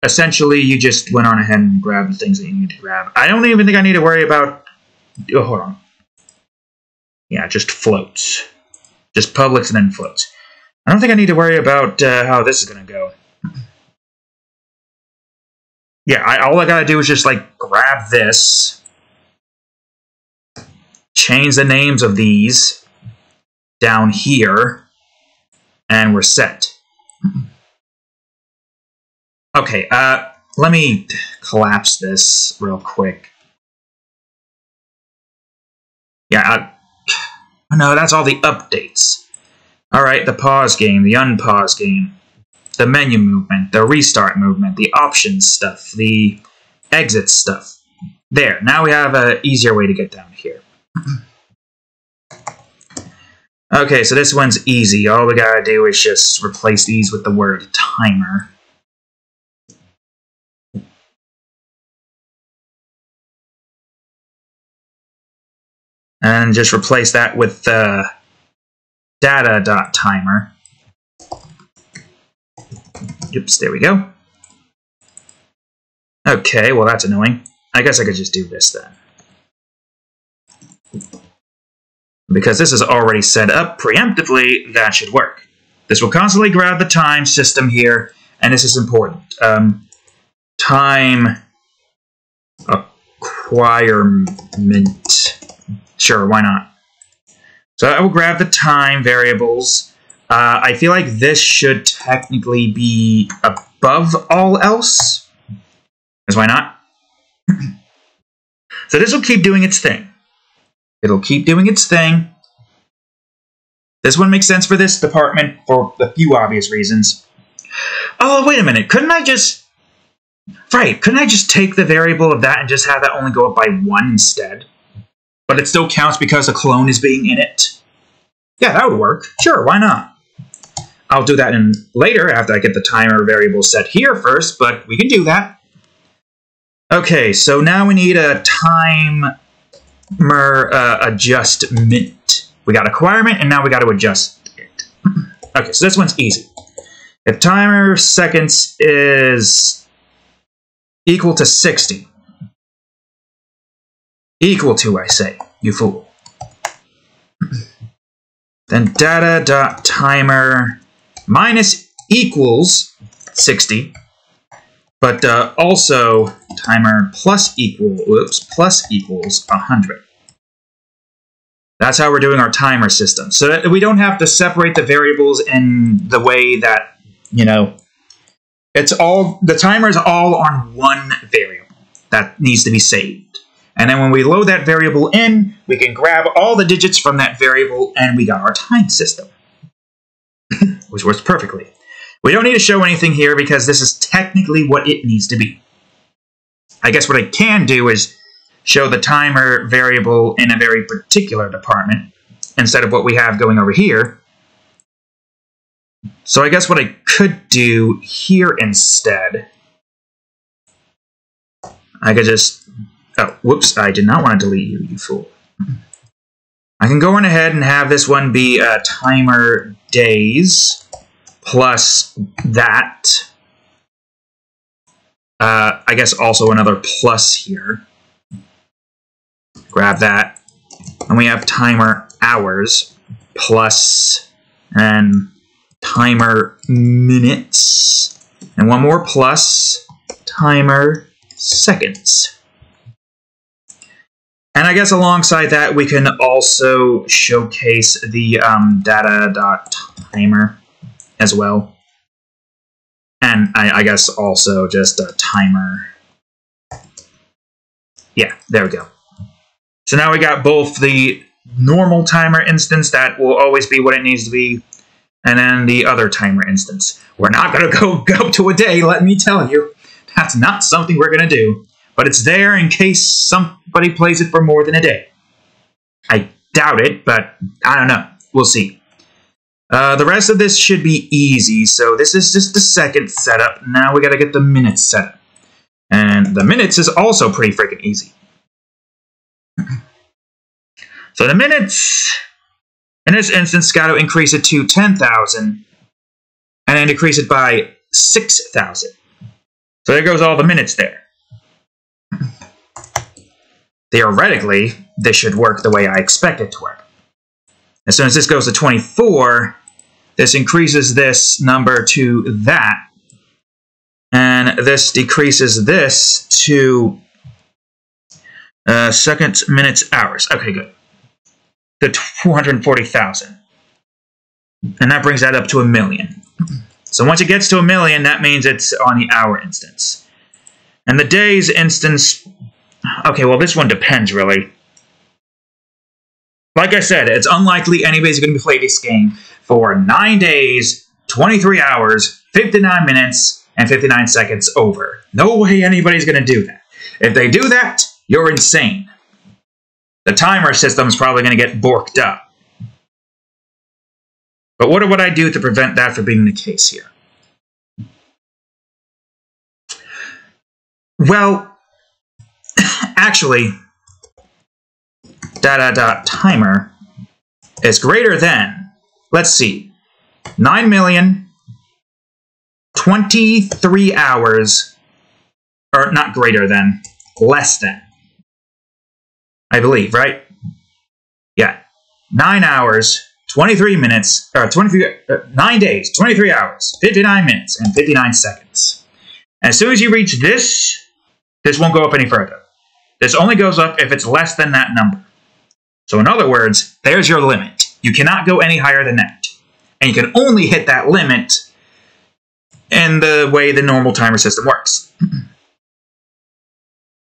essentially you just went on ahead and grabbed the things that you need to grab. I don't even think I need to worry about... Oh, hold on. Yeah, just floats. Just publics and then floats. I don't think I need to worry about how this is going to go. Yeah, all I got to do is just, like, grab this. Change the names of these down here. And we're set. Okay, let me collapse this real quick. Yeah, no, that's all the updates. Alright, the pause game, the unpause game, the menu movement, the restart movement, the options stuff, the exit stuff. There, now we have an easier way to get down here. Okay, so this one's easy. All we gotta do is just replace these with the word timer. And just replace that with data.timer. Oops, there we go. Okay, well that's annoying. I guess I could just do this then. Because this is already set up preemptively, that should work. This will constantly grab the time system here, and this is important. Time acquirement. Sure, why not? So I will grab the time variables. I feel like this should technically be above all else. Because why not? So this will keep doing its thing. It'll keep doing its thing. This one makes sense for this department for a few obvious reasons. Oh, wait a minute. Couldn't I just take the variable of that and just have that only go up by 1 instead? But it still counts because a clone is being in it? Yeah, that would work. Sure, why not? I'll do that later after I get the timer variable set here first, but we can do that. Okay, so now we need a timer adjustment. We got acquirement, and now we got to adjust it. Okay, so this one's easy. If timer seconds is equal to 60. Equal to, I say, you fool. Then data.timer minus equals 60. But also timer plus equals 100. That's how we're doing our timer system. So that we don't have to separate the variables in the way that, you know, the timer is all on one variable that needs to be saved. And then when we load that variable in, we can grab all the digits from that variable and we got our time system. Which works perfectly. We don't need to show anything here because this is technically what it needs to be. I guess what I can do is show the timer variable in a very particular department instead of what we have going over here. So I guess what I could do here instead, I could just, oh, whoops, I did not want to delete you, you fool. I can go on ahead and have this one be timer days plus that. I guess also another plus here. Grab that. And we have timer hours plus and timer minutes. And one more plus timer seconds. And I guess alongside that, we can also showcase the data.timer as well. And I guess also just a timer. Yeah, there we go. So now we got both the normal timer instance that will always be what it needs to be, and then the other timer instance. We're not going to go up to a day, let me tell you. That's not something we're going to do. But it's there in case somebody plays it for more than a day. I doubt it, but I don't know. We'll see. The rest of this should be easy, so this is just the second setup. Now we got to get the minutes set up. And the minutes is also pretty freaking easy. So the minutes, in this instance, got to increase it to 10,000, and then decrease it by 6,000. So there goes all the minutes there. Theoretically, this should work the way I expect it to work. As soon as this goes to 24, this increases this number to that, and this decreases this to seconds, minutes, hours. Okay, good. To 240,000. And that brings that up to 1,000,000. So once it gets to 1,000,000, that means it's on the hour instance. And the days instance, okay, well this one depends really. Like I said, it's unlikely anybody's going to play this game for 9 days, 23 hours, 59 minutes, and 59 seconds over. No way anybody's going to do that. If they do that, you're insane. The timer system's probably going to get borked up. But what would I do to prevent that from being the case here? Well, actually, timer is greater than, let's see, 9,023 hours, or not greater than, less than, I believe, right? Yeah, 9 hours, 23 minutes, or 9 days, 23 hours, 59 minutes, and 59 seconds. And as soon as you reach this, this won't go up any further. This only goes up if it's less than that number. So in other words, there's your limit. You cannot go any higher than that. And you can only hit that limit in the way the normal timer system works.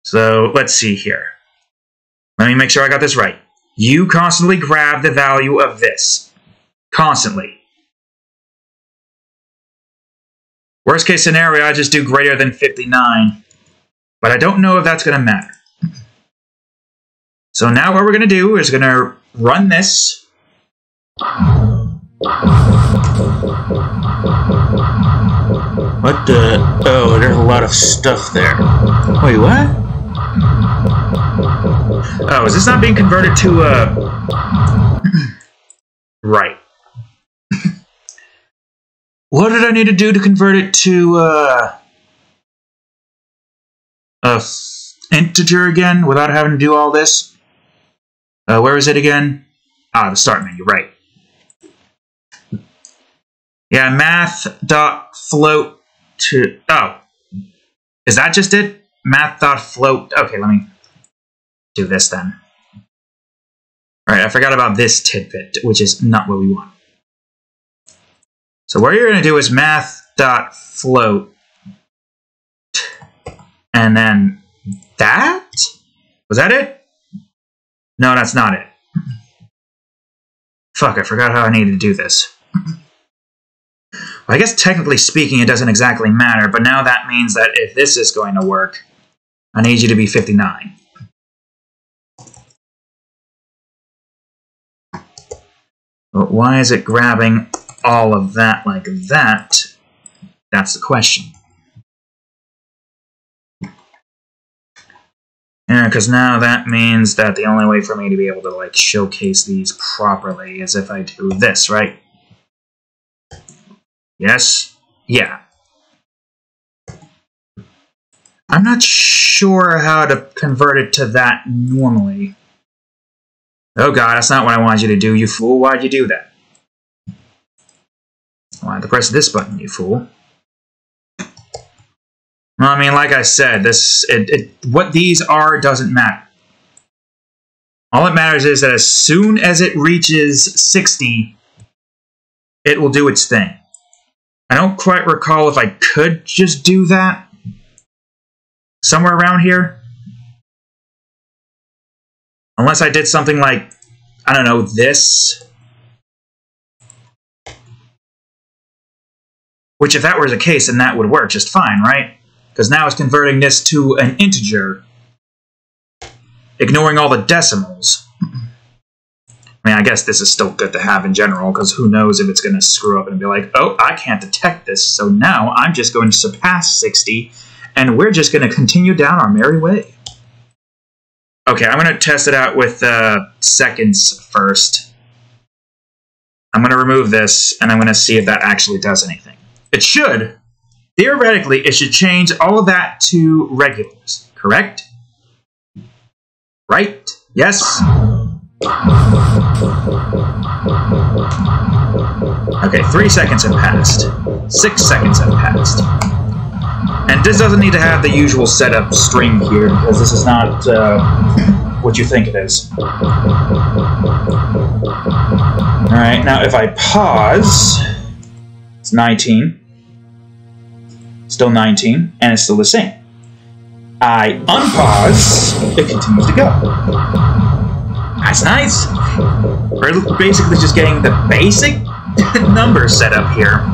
So let's see here. Let me make sure I got this right. You constantly grab the value of this. Constantly. Worst case scenario, I just do greater than 59. But I don't know if that's going to matter. So now what we're going to do is going to run this. What the? Oh, there's a lot of stuff there. Wait, what? Oh, is this not being converted to right. What did I need to do to convert it to a integer again without having to do all this? Where is it again? Ah, the start menu, right. Yeah, math.float to... Oh. Is that just it? Math.float... Okay, let me do this then. Alright, I forgot about this tidbit, which is not what we want. So what you're going to do is math.float. And then that? Was that it? No, that's not it. Fuck, I forgot how I needed to do this. Well, I guess technically speaking it doesn't exactly matter, but now that means that if this is going to work, I need you to be 59. But why is it grabbing all of that like that? That's the question. Yeah, because now that means that the only way for me to be able to, like, showcase these properly is if I do this, right? Yes? Yeah. I'm not sure how to convert it to that normally. Oh god, that's not what I wanted you to do, you fool. Why'd you do that? I wanted to press this button, you fool. Well, I mean, like I said, what these are doesn't matter. All that matters is that as soon as it reaches 60, it will do its thing. I don't quite recall if I could just do that. Somewhere around here. Unless I did something like, I don't know, this. Which, if that were the case, then that would work just fine, right? Because now it's converting this to an integer, ignoring all the decimals. I mean, I guess this is still good to have in general, because who knows if it's going to screw up and be like, oh, I can't detect this, so now I'm just going to surpass 60, and we're just going to continue down our merry way. Okay, I'm going to test it out with seconds first. I'm going to remove this, and I'm going to see if that actually does anything. It should. Theoretically, it should change all of that to regulars, correct? Right? Yes? Okay, 3 seconds have passed. 6 seconds have passed. And this doesn't need to have the usual setup string here, because this is not what you think it is. Alright, now if I pause, it's 19. Still 19, and it's still the same. I unpause, it continues to go. That's nice. We're basically just getting the basic numbers set up here.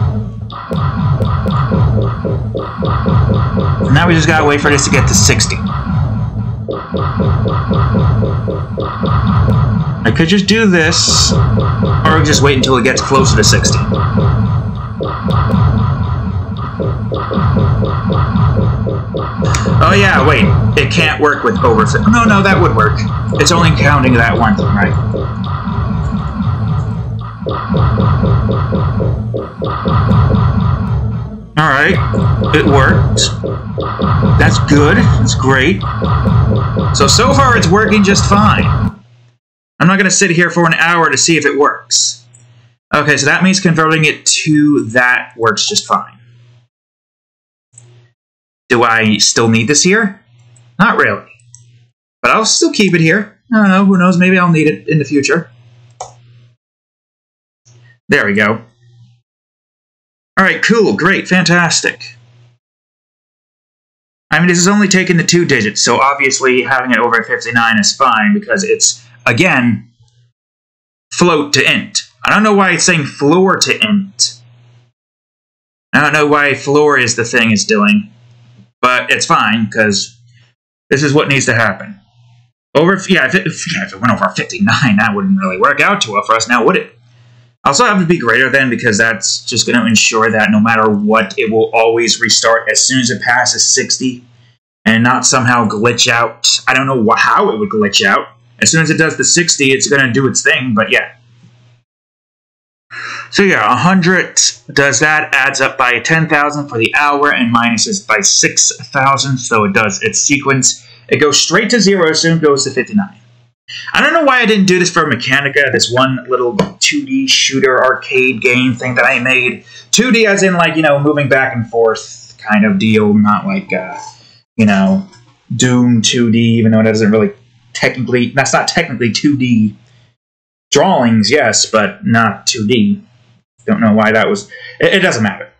Now we just gotta wait for this to get to 60. I could just do this, or just wait until it gets closer to 60. Oh yeah, wait. It can't work with over... No, that would work. It's only counting that one thing, right? Alright. It worked. That's good. That's great. So far it's working just fine. I'm not going to sit here for an hour to see if it works. Okay, so that means converting it to that works just fine. Do I still need this here? Not really. But I'll still keep it here. I don't know, who knows, maybe I'll need it in the future. There we go. Alright, cool, great, fantastic. I mean, this is only taking the 2 digits, so obviously having it over 59 is fine because it's, again, float to int. I don't know why it's saying floor to int. I don't know why floor is the thing it's doing. But it's fine, because this is what needs to happen. If it went over 59, that wouldn't really work out too well for us now, would it? Also have to be greater than, because that's just going to ensure that no matter what, it will always restart as soon as it passes 60, and not somehow glitch out. I don't know how it would glitch out. As soon as it does the 60, it's going to do its thing, but yeah. So yeah, 100 does that, adds up by 10,000 for the hour, and minuses by 6,000, so it does its sequence. It goes straight to 0, soon goes to 59. I don't know why I didn't do this for Mechanica, this one little 2D shooter arcade game thing that I made. 2D as in, like, you know, moving back and forth kind of deal, not like, you know, Doom 2D, even though it doesn't really technically, that's not technically 2D. Drawings, yes, but not 2D. Don't know why that was... It doesn't matter.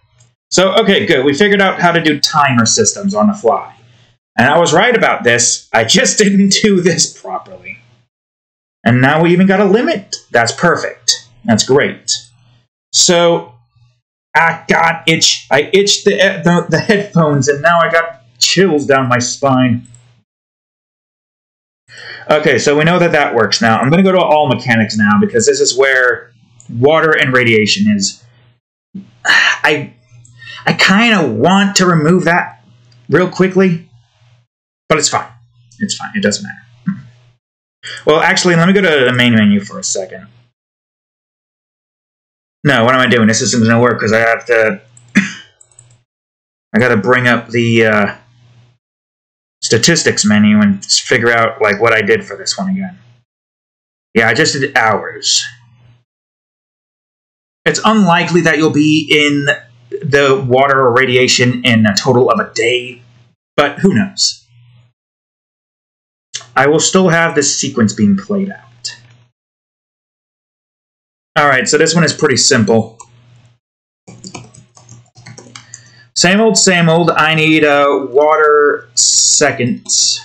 So, okay, good. We figured out how to do timer systems on the fly. And I was right about this. I just didn't do this properly. And now we even got a limit. That's perfect. That's great. So, I itched the headphones, and now I got chills down my spine. Okay, so we know that that works now. I'm going to go to all mechanics now, because this is where water and radiation is. I kind of want to remove that real quickly, but it's fine. It's fine. It doesn't matter. Well, actually, let me go to the main menu for a second. No, what am I doing? This isn't going to work because I have to... I got to bring up the statistics menu and figure out like what I did for this one again. Yeah, I just did hours. It's unlikely that you'll be in the water or radiation in a total of a day, but who knows? I will still have this sequence being played out. Alright, so this one is pretty simple. Same old, I need water seconds.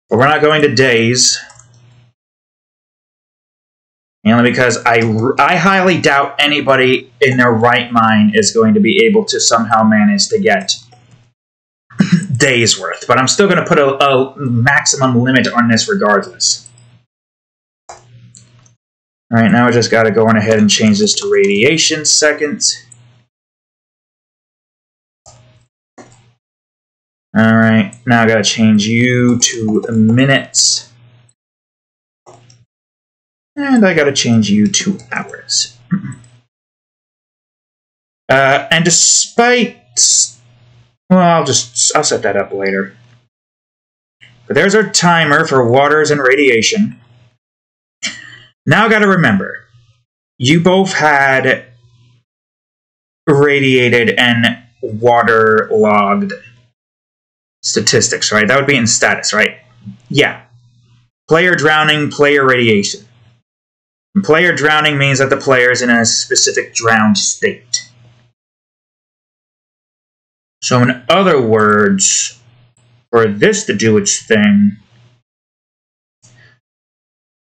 But we're not going to days. Mainly because I highly doubt anybody in their right mind is going to be able to somehow manage to get days worth. But I'm still going to put a maximum limit on this regardless. Alright, now I just got to go on ahead and change this to radiation seconds. Alright, now I got to change you to minutes. And I gotta change you to hours. And despite... Well, I'll set that up later. But there's our timer for waters and radiation. Now I gotta remember, you both had radiated and water-logged statistics, right? That would be in status, right? Yeah. Player drowning, player radiation. Player drowning means that the player is in a specific drowned state. So in other words, for this to do its thing,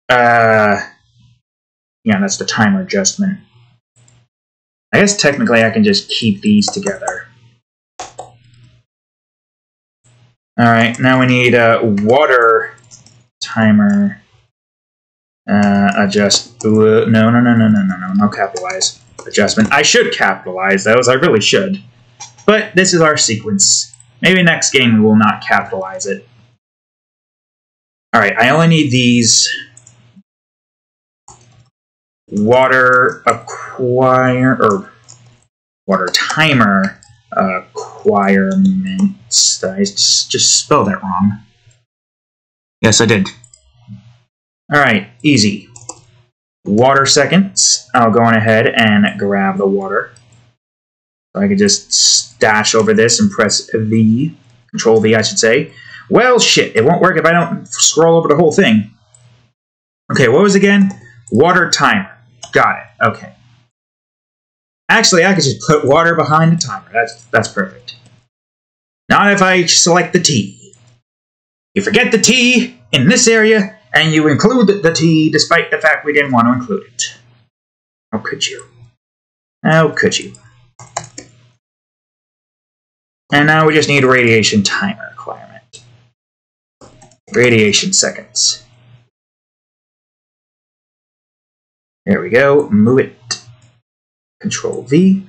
yeah, that's the timer adjustment. I guess technically I can just keep these together. Alright, now we need a water timer. Adjust. No capitalize adjustment. I should capitalize those. I really should. But this is our sequence. Maybe next game we will not capitalize it. Alright, I only need these water timer acquirements. I just spelled that wrong. Yes, I did. Alright, easy. Water seconds. I'll go on ahead and grab the water. So I could just stash over this and press V. Control V, I should say. Well, shit, it won't work if I don't scroll over the whole thing. Okay, what was it again? Water timer. Got it. Okay. Actually, I could just put water behind the timer. That's perfect. Not if I select the T. You forget the T in this area, and you include the T despite the fact we didn't want to include it. How could you? How could you? And now we just need a radiation timer requirement. Radiation seconds. There we go. Move it. Control V.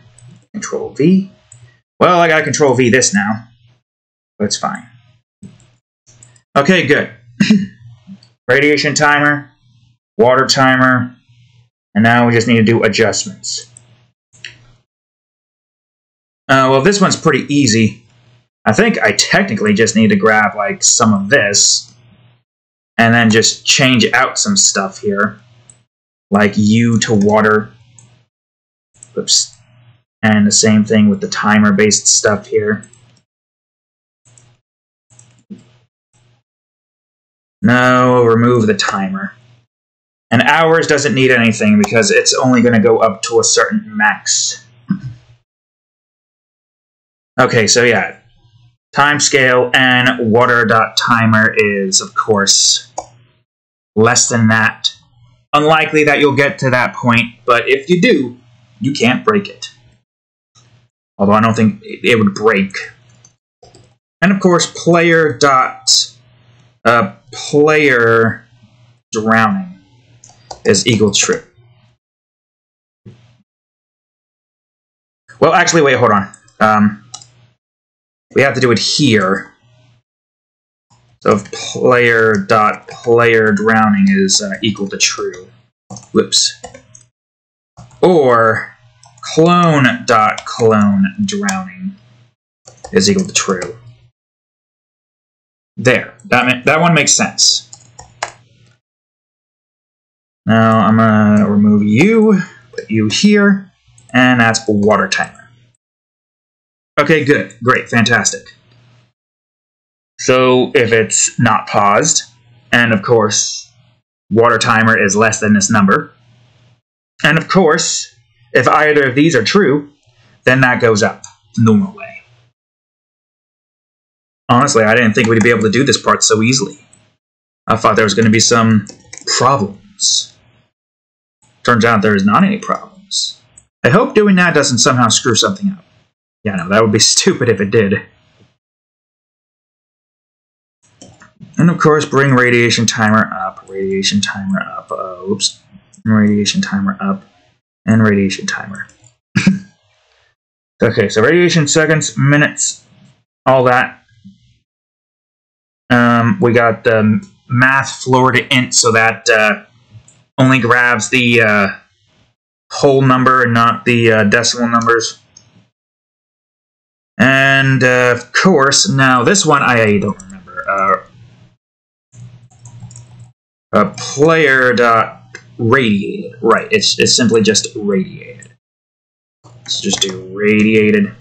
Control V. Well, I gotta Control V this now. But it's fine. Okay, good. Radiation timer. Water timer. And now we just need to do adjustments. Well, this one's pretty easy. I think I technically just need to grab, like, some of this. And then just change out some stuff here. Like U to water. Oops. And the same thing with the timer-based stuff here. No, remove the timer. And hours doesn't need anything because it's only going to go up to a certain max. Okay, so yeah. Timescale and water.timer is, of course, less than that. Unlikely that you'll get to that point, but if you do, you can't break it. Although I don't think it would break. And of course, player drowning is equal true. Well, actually, wait, hold on. We have to do it here. So if player drowning is equal to true. Whoops. Or clone drowning is equal to true. There. That one makes sense. Now I'm going to remove you, put you here, and that's water timer. Okay, good. Great. Fantastic. So if it's not paused, and of course, water timer is less than this number, and of course, if either of these are true, then that goes up the normal way. Honestly, I didn't think we'd be able to do this part so easily. I thought there was going to be some problems. Turns out there is not any problems. I hope doing that doesn't somehow screw something up. Yeah, no, that would be stupid if it did. And of course, bring radiation timer up, oops, radiation timer up, and radiation timer. Okay, so radiation seconds, minutes, all that. We got the math floor to int, so that only grabs the whole number and not the decimal numbers. And of course, now this one I don't remember. Player.radiated. Right, it's simply just radiated. Let's just do radiated.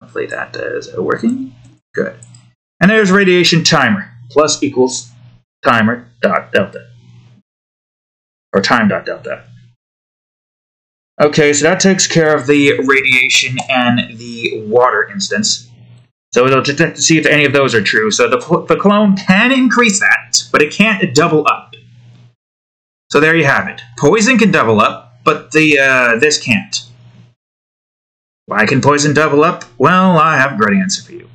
Hopefully that is working. Good. And there's radiation timer. Plus equals timer.delta. Or time.delta. Okay, so that takes care of the radiation and the water instance. So it'll detect to see if any of those are true. So the clone can increase that, but it can't double up. So there you have it. Poison can double up, but this can't. Why can poison double up? Well, I have a great answer for you.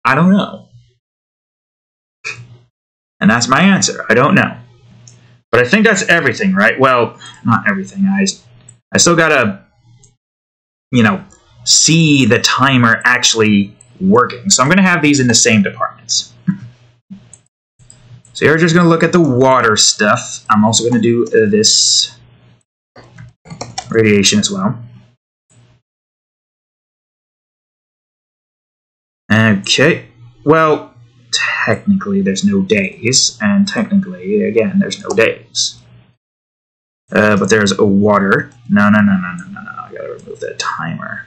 I don't know. And that's my answer. I don't know. But I think that's everything, right? Well, not everything. I still gotta, see the timer actually working. So I'm going to have these in the same departments. So you're just going to look at the water stuff. I'm also going to do this radiation as well. Okay, well, technically there's no days, and technically, again, there's no days. But there's a water. No, I gotta remove that timer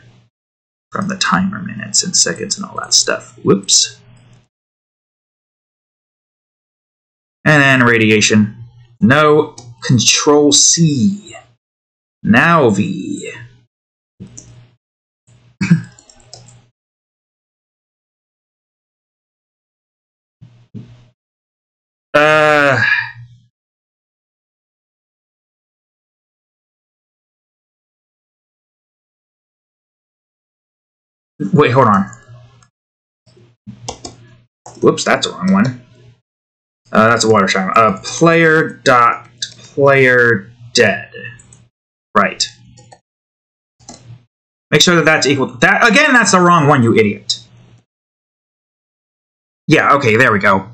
from the timer minutes and seconds and all that stuff. Whoops. And then radiation. No, Control C. Now V. Wait, hold on. Whoops, that's the wrong one. That's a water chime. Player dot player dead. Right. Make sure that that's equal to that. Again, that's the wrong one, you idiot. Yeah, okay, there we go.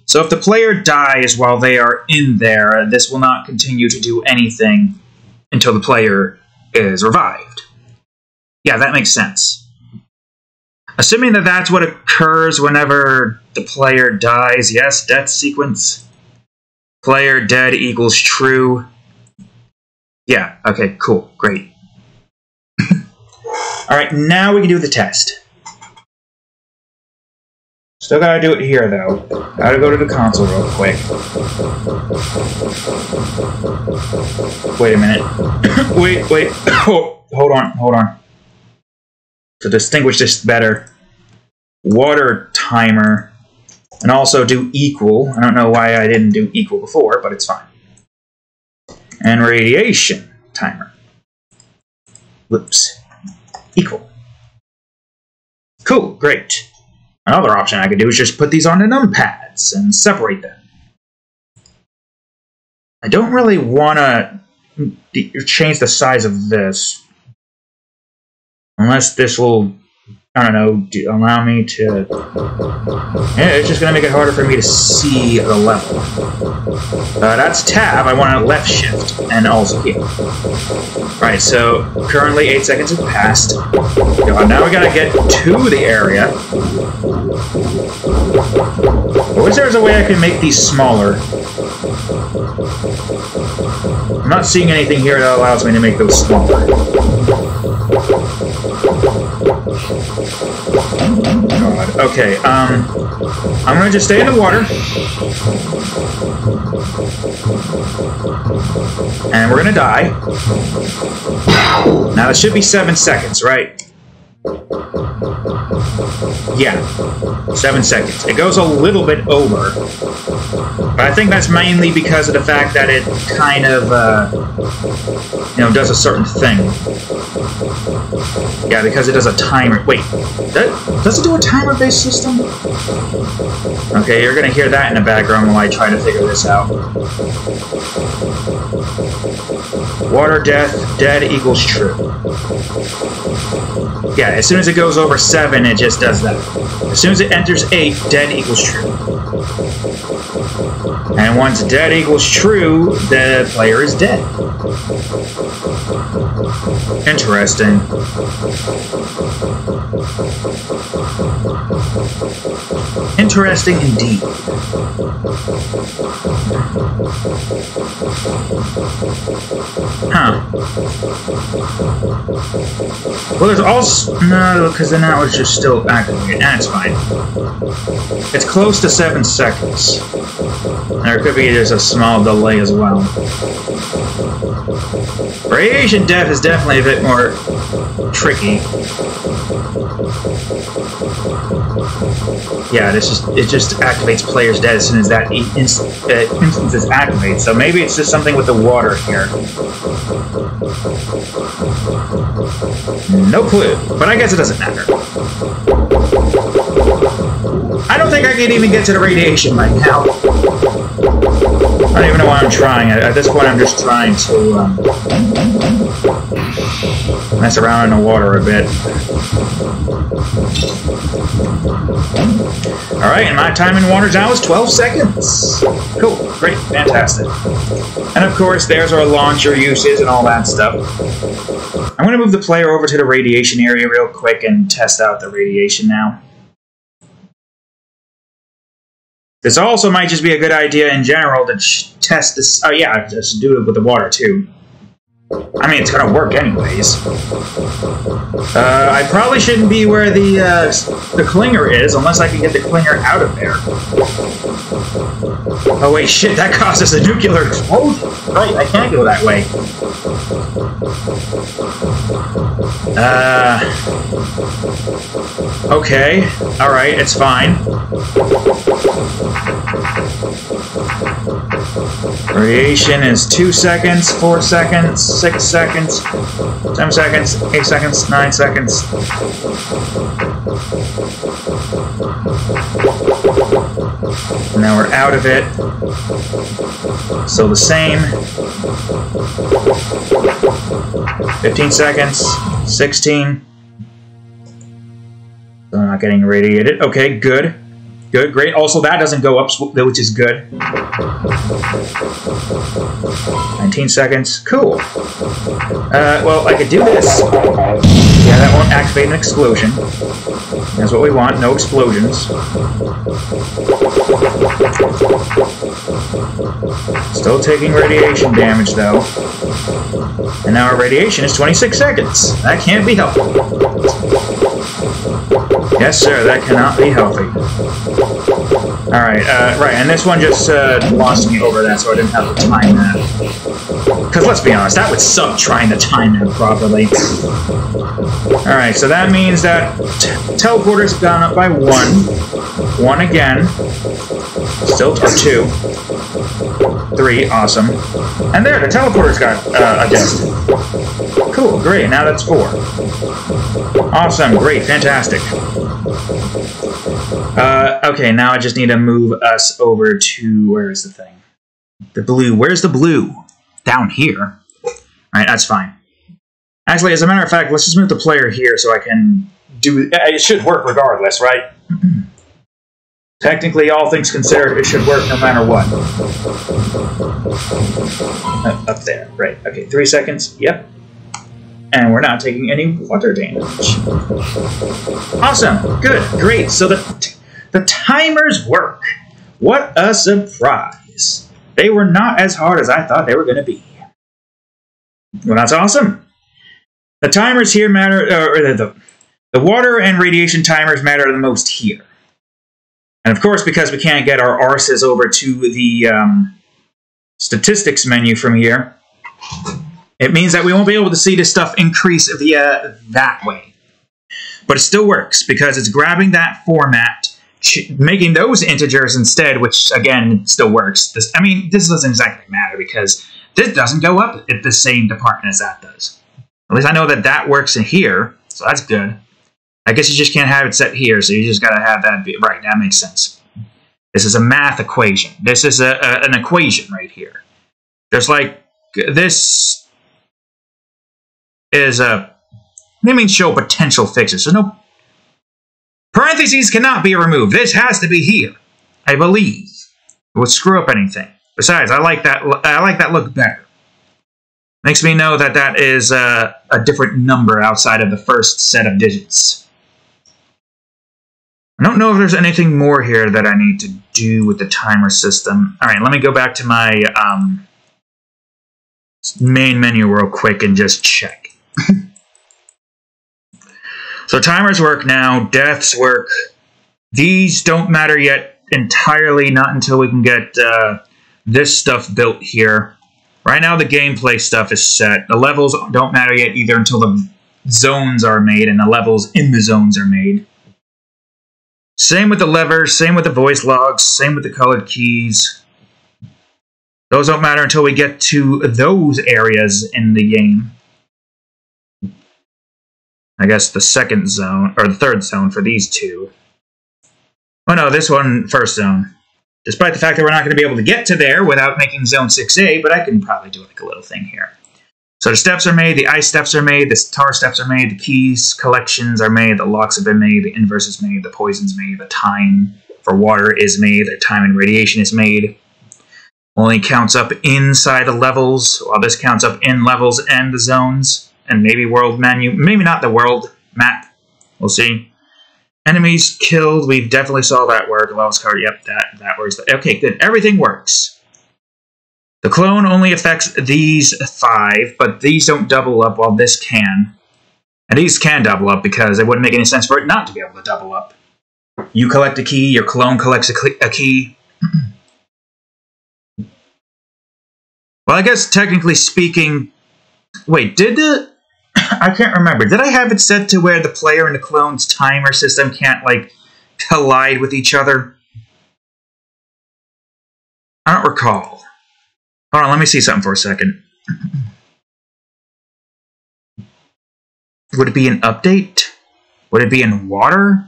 So if the player dies while they are in there, this will not continue to do anything until the player is revived. Yeah, that makes sense. Assuming that that's what occurs whenever the player dies, yes, death sequence. Player dead equals true. Yeah, okay, cool, great. Alright, now we can do the test. Still gotta do it here, though. Gotta go to the console real quick. Wait a minute. wait. Hold on. To distinguish this better, water timer, and also do equal. I don't know why I didn't do equal before, but it's fine. And radiation timer. Whoops. Equal. Cool, great. Another option I could do is just put these on the numpads and separate them. I don't really want to change the size of this. Unless this will, I don't know, allow me to... Yeah, it's just going to make it harder for me to see the level. That's tab. I want to left shift and also here. Right, so currently 8 seconds have passed. Now we got to get to the area. I wish there was a way I could make these smaller. I'm not seeing anything here that allows me to make those smaller. God. Okay, I'm gonna just stay in the water. And we're gonna die. Now it should be 7 seconds, right? Yeah, 7 seconds. It goes a little bit over. But I think that's mainly because of the fact that it kind of, you know, does a certain thing. Yeah, because it does a timer. Wait, does it do a timer-based system? Okay, you're gonna hear that in the background while I try to figure this out. Water dead equals true. Yeah, as soon as it goes over 7, it just does that. As soon as it enters 8, dead equals true. And once dead equals true, the player is dead. Interesting. Interesting indeed. Huh. Well, there's also... No, because then that was just still activated. That's fine. It's close to 7 seconds. There could be just a small delay as well. Radiation death is definitely a bit more tricky. Yeah, it just activates players dead as soon as that instance is activated. So maybe it's just something with the water here. No clue, but I guess it doesn't matter. I don't think I can even get to the radiation right now. I don't even know why I'm trying. At this point, I'm just trying to... Mess around in the water a bit. Alright, and my time in water now is 12 seconds. Cool, great, fantastic. And of course, there's our launcher uses and all that stuff. I'm going to move the player over to the radiation area real quick and test out the radiation now. This also might just be a good idea in general to test this. Oh yeah, just do it with the water too. I mean, it's gonna work anyways. I probably shouldn't be where the clinger is, unless I can get the clinger out of there. Oh wait, shit, that causes a nuclear explosion. Right, I can't go that way. Okay, alright, it's fine. Radiation is 2 seconds, 4 seconds, 6 seconds, 10 seconds, 8 seconds, 9 seconds. Now we're out of it. Still the same. 15 seconds, 16. So I'm not getting irradiated. Okay, good. Good, great. Also, that doesn't go up, which is good. 19 seconds. Cool. Well, I could do this. Yeah, that won't activate an explosion. That's what we want, no explosions. Still taking radiation damage, though. And now our radiation is 26 seconds. That can't be healthy. Yes, sir, that cannot be healthy. Alright, right, and this one just lost me over that, so I didn't have to time that. Because let's be honest, that would suck trying to time that properly. Alright, so that means that teleporter's gone up by 1. 1 again. Still, or 2. 3, awesome. And there, the teleporter's got adjusted. Cool, great, now that's 4. Awesome, great, fantastic. Okay, now I just need to move us over to, where is the thing? The blue, where's the blue? Down here. Alright, that's fine. Actually, as a matter of fact, let's just move the player here so I can do, it should work regardless, right? Technically, all things considered, it should work no matter what. Up there, right. Okay, 3 seconds, yep. And we're not taking any water damage. Awesome, good, great. So the timers work. What a surprise. They were not as hard as I thought they were going to be. Well, that's awesome. The timers here matter, or the water and radiation timers matter the most here. And of course, because we can't get our arses over to the statistics menu from here, it means that we won't be able to see this stuff increase via that way. But it still works, because it's grabbing that format, making those integers instead, which, again, still works. I mean, this doesn't exactly matter, because this doesn't go up at the same department as that does. At least I know that that works in here, so that's good. I guess you just can't have it set here, so you just gotta have that be right. That makes sense. This is a math equation. This is an equation right here. Just like this is a. That means show potential fixes. So no parentheses cannot be removed. This has to be here. I believe it would screw up anything. Besides, I like that. I like that look better. Makes me know that that is a different number outside of the first set of digits. I don't know if there's anything more here that I need to do with the timer system. Alright, let me go back to my main menu real quick and just check. So timers work now, deaths work. These don't matter yet entirely, not until we can get this stuff built here. Right now the gameplay stuff is set. The levels don't matter yet either until the zones are made and the levels in the zones are made. Same with the levers, same with the voice logs, same with the colored keys. Those don't matter until we get to those areas in the game. I guess the second zone, or the third zone for these two. Oh no, this one, first zone. Despite the fact that we're not going to be able to get to there without making zone 6A, but I can probably do like a little thing here. So the steps are made, the ice steps are made, the tar steps are made, the keys collections are made, the locks have been made, the inverse is made, the poison's made, the time for water is made, the time and radiation is made. Only counts up inside the levels, while this counts up in levels and the zones, and maybe world menu, maybe not the world map. We'll see. Enemies killed, we definitely saw that work. Levels covered, yep, that works. Okay, good, everything works. The clone only affects these 5, but these don't double up while this can. And these can double up because it wouldn't make any sense for it not to be able to double up. You collect a key, your clone collects a key. Well, I guess technically speaking... Wait, I can't remember. Did I have it set to where the player and the clone's timer system can't, like, collide with each other? I don't recall. Hold on, let me see something for a second. Would it be an update? Would it be in water?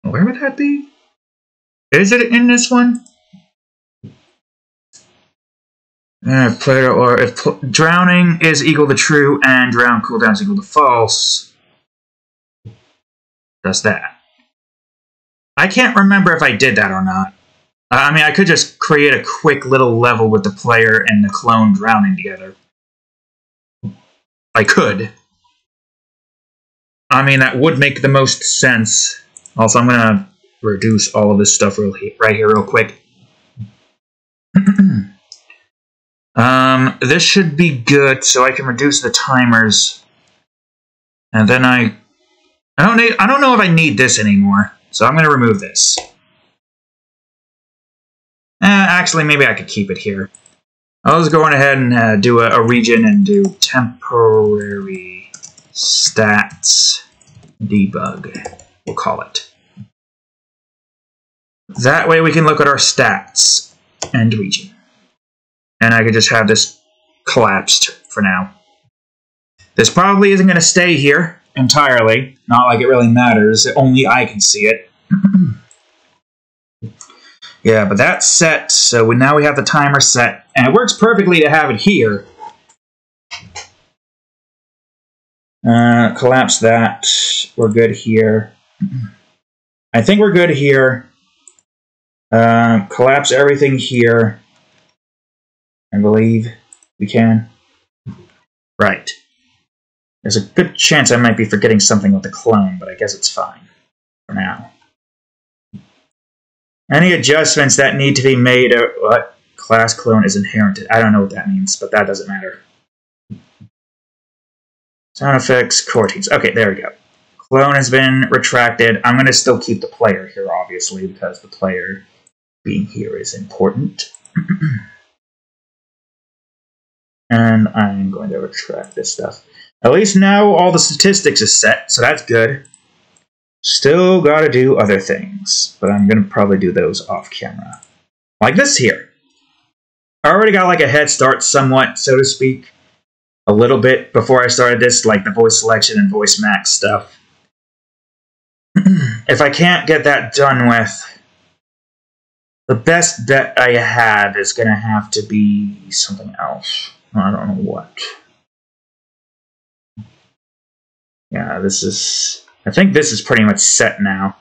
Where would that be? Is it in this one? Player or if drowning is equal to true and drown cooldown is equal to false. Does that. I can't remember if I did that or not. I mean, I could just create a quick little level with the player and the clone drowning together. I could. I mean, that would make the most sense. Also, I'm going to reduce all of this stuff right here real quick. This should be good, so I can reduce the timers. And then I don't know if I need this anymore, so I'm going to remove this. Actually, maybe I could keep it here. I was going ahead and do a region and do temporary stats debug, we'll call it. That way we can look at our stats and region. And I could just have this collapsed for now. This probably isn't going to stay here entirely. Not like it really matters. Only I can see it. Yeah, but that's set, so now we have the timer set. And it works perfectly to have it here. Collapse that. We're good here. I think we're good here. Collapse everything here. I believe we can. Right. There's a good chance I might be forgetting something with the clone, but I guess it's fine for now. Any adjustments that need to be made are what? Class clone is inherited. I don't know what that means, but that doesn't matter. Sound effects, core teams. Okay, there we go. Clone has been retracted. I'm going to still keep the player here, obviously, because the player being here is important. And I'm going to retract this stuff. At least now all the statistics is set, so that's good. Still gotta do other things, but I'm gonna probably do those off camera. Like this here. I already got like a head start somewhat, so to speak. A little bit before I started this, like the voice selection and voice max stuff. If I can't get that done with, the best bet I have is gonna have to be something else. I don't know what. Yeah, this is... I think this is pretty much set now.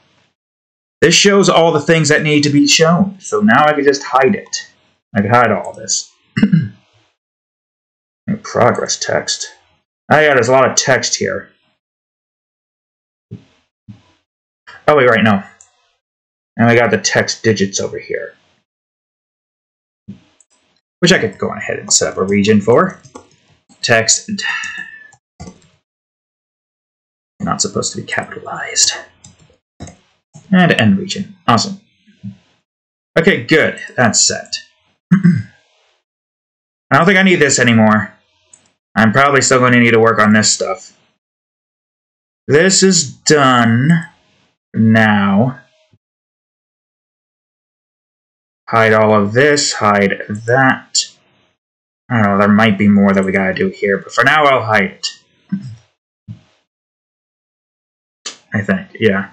This shows all the things that need to be shown, so now I can just hide it. I can hide all this. Progress text. Oh yeah, there's a lot of text here. Oh wait, right, no. And we got the text digits over here. Which I could go on ahead and set up a region for. Text. Not supposed to be capitalized. And end region. Awesome. Okay, good. That's set. I don't think I need this anymore. I'm probably still going to need to work on this stuff. This is done now. Hide all of this, hide that. I don't know, there might be more that we gotta do here, but for now I'll hide it. I think, yeah.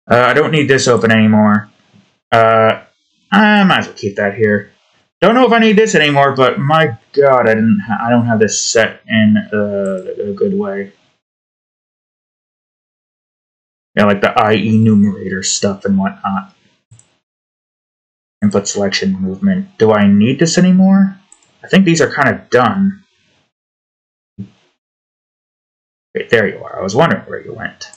I don't need this open anymore. I might as well keep that here. Don't know if I need this anymore, but my god, I don't have this set in a good way. Yeah, like the IE numerator stuff and whatnot. Input selection movement. Do I need this anymore? I think these are kind of done. Okay, there you are. I was wondering where you went.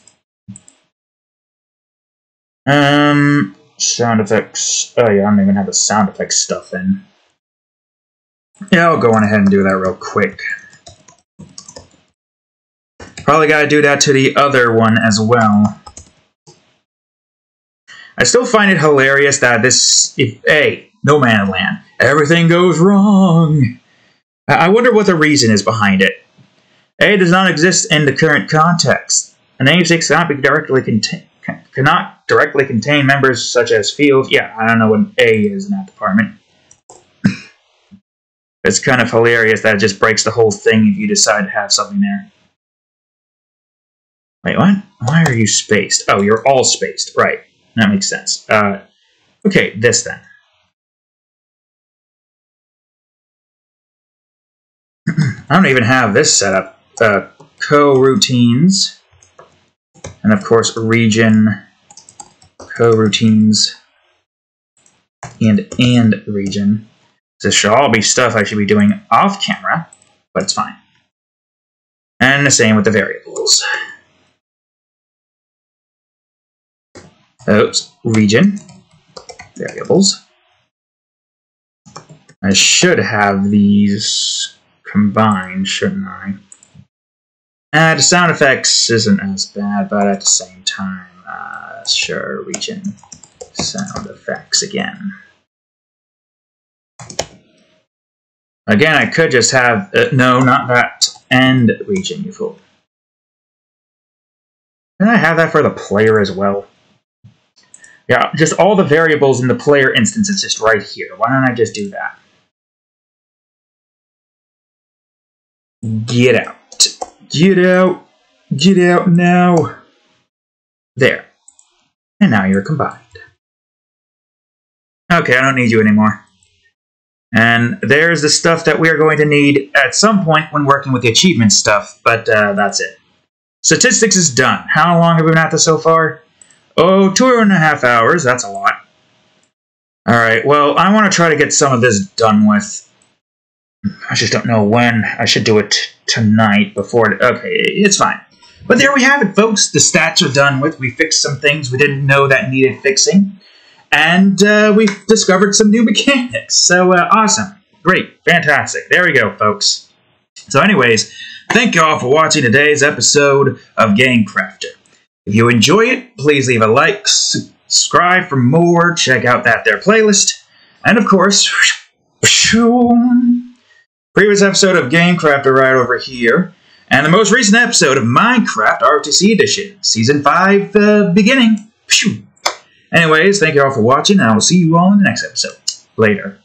Sound effects. Oh yeah, I don't even have the sound effects stuff in. Yeah, I'll go on ahead and do that real quick. Probably gotta do that to the other one as well. I still find it hilarious that No Man's Land, everything goes wrong. I wonder what the reason is behind it. A does not exist in the current context. A namesake cannot directly contain members such as fields. Yeah, I don't know what A is in that department. It's kind of hilarious that it just breaks the whole thing if you decide to have something there. Wait, what? Why are you spaced? Oh, you're all spaced. Right. That makes sense. Okay, this then. I don't even have this set up. Co-routines. And of course, region, co-routines, and region. This should all be stuff I should be doing off camera, but it's fine. And the same with the variables. Oops, region, variables. I should have these combined, shouldn't I? The sound effects isn't as bad, but at the same time, sure, region, sound effects again. Again, I could just have, no, not that, and region, you fool. Can I have that for the player as well? Yeah, just all the variables in the player instance is just right here. Why don't I just do that? Get out. Get out. Get out now. There. And now you're combined. Okay, I don't need you anymore. And there's the stuff that we are going to need at some point when working with the achievement stuff, but that's it. Statistics is done. How long have we been at this so far? Oh, 2.5 hours. That's a lot. Alright, well, I want to try to get some of this done with. I just don't know when. I should do it tonight before okay, it's fine. But there we have it, folks. The stats are done with. We fixed some things we didn't know that needed fixing. And we've discovered some new mechanics. So, awesome. Great. Fantastic. There we go, folks. So anyways, thank you all for watching today's episode of GameCrafter. If you enjoy it, please leave a like, subscribe for more, check out that there playlist, and of course, previous episode of GameCrafter right over here, and the most recent episode of Minecraft RTC Edition, Season 5 beginning. Anyways, thank you all for watching, and I will see you all in the next episode. Later.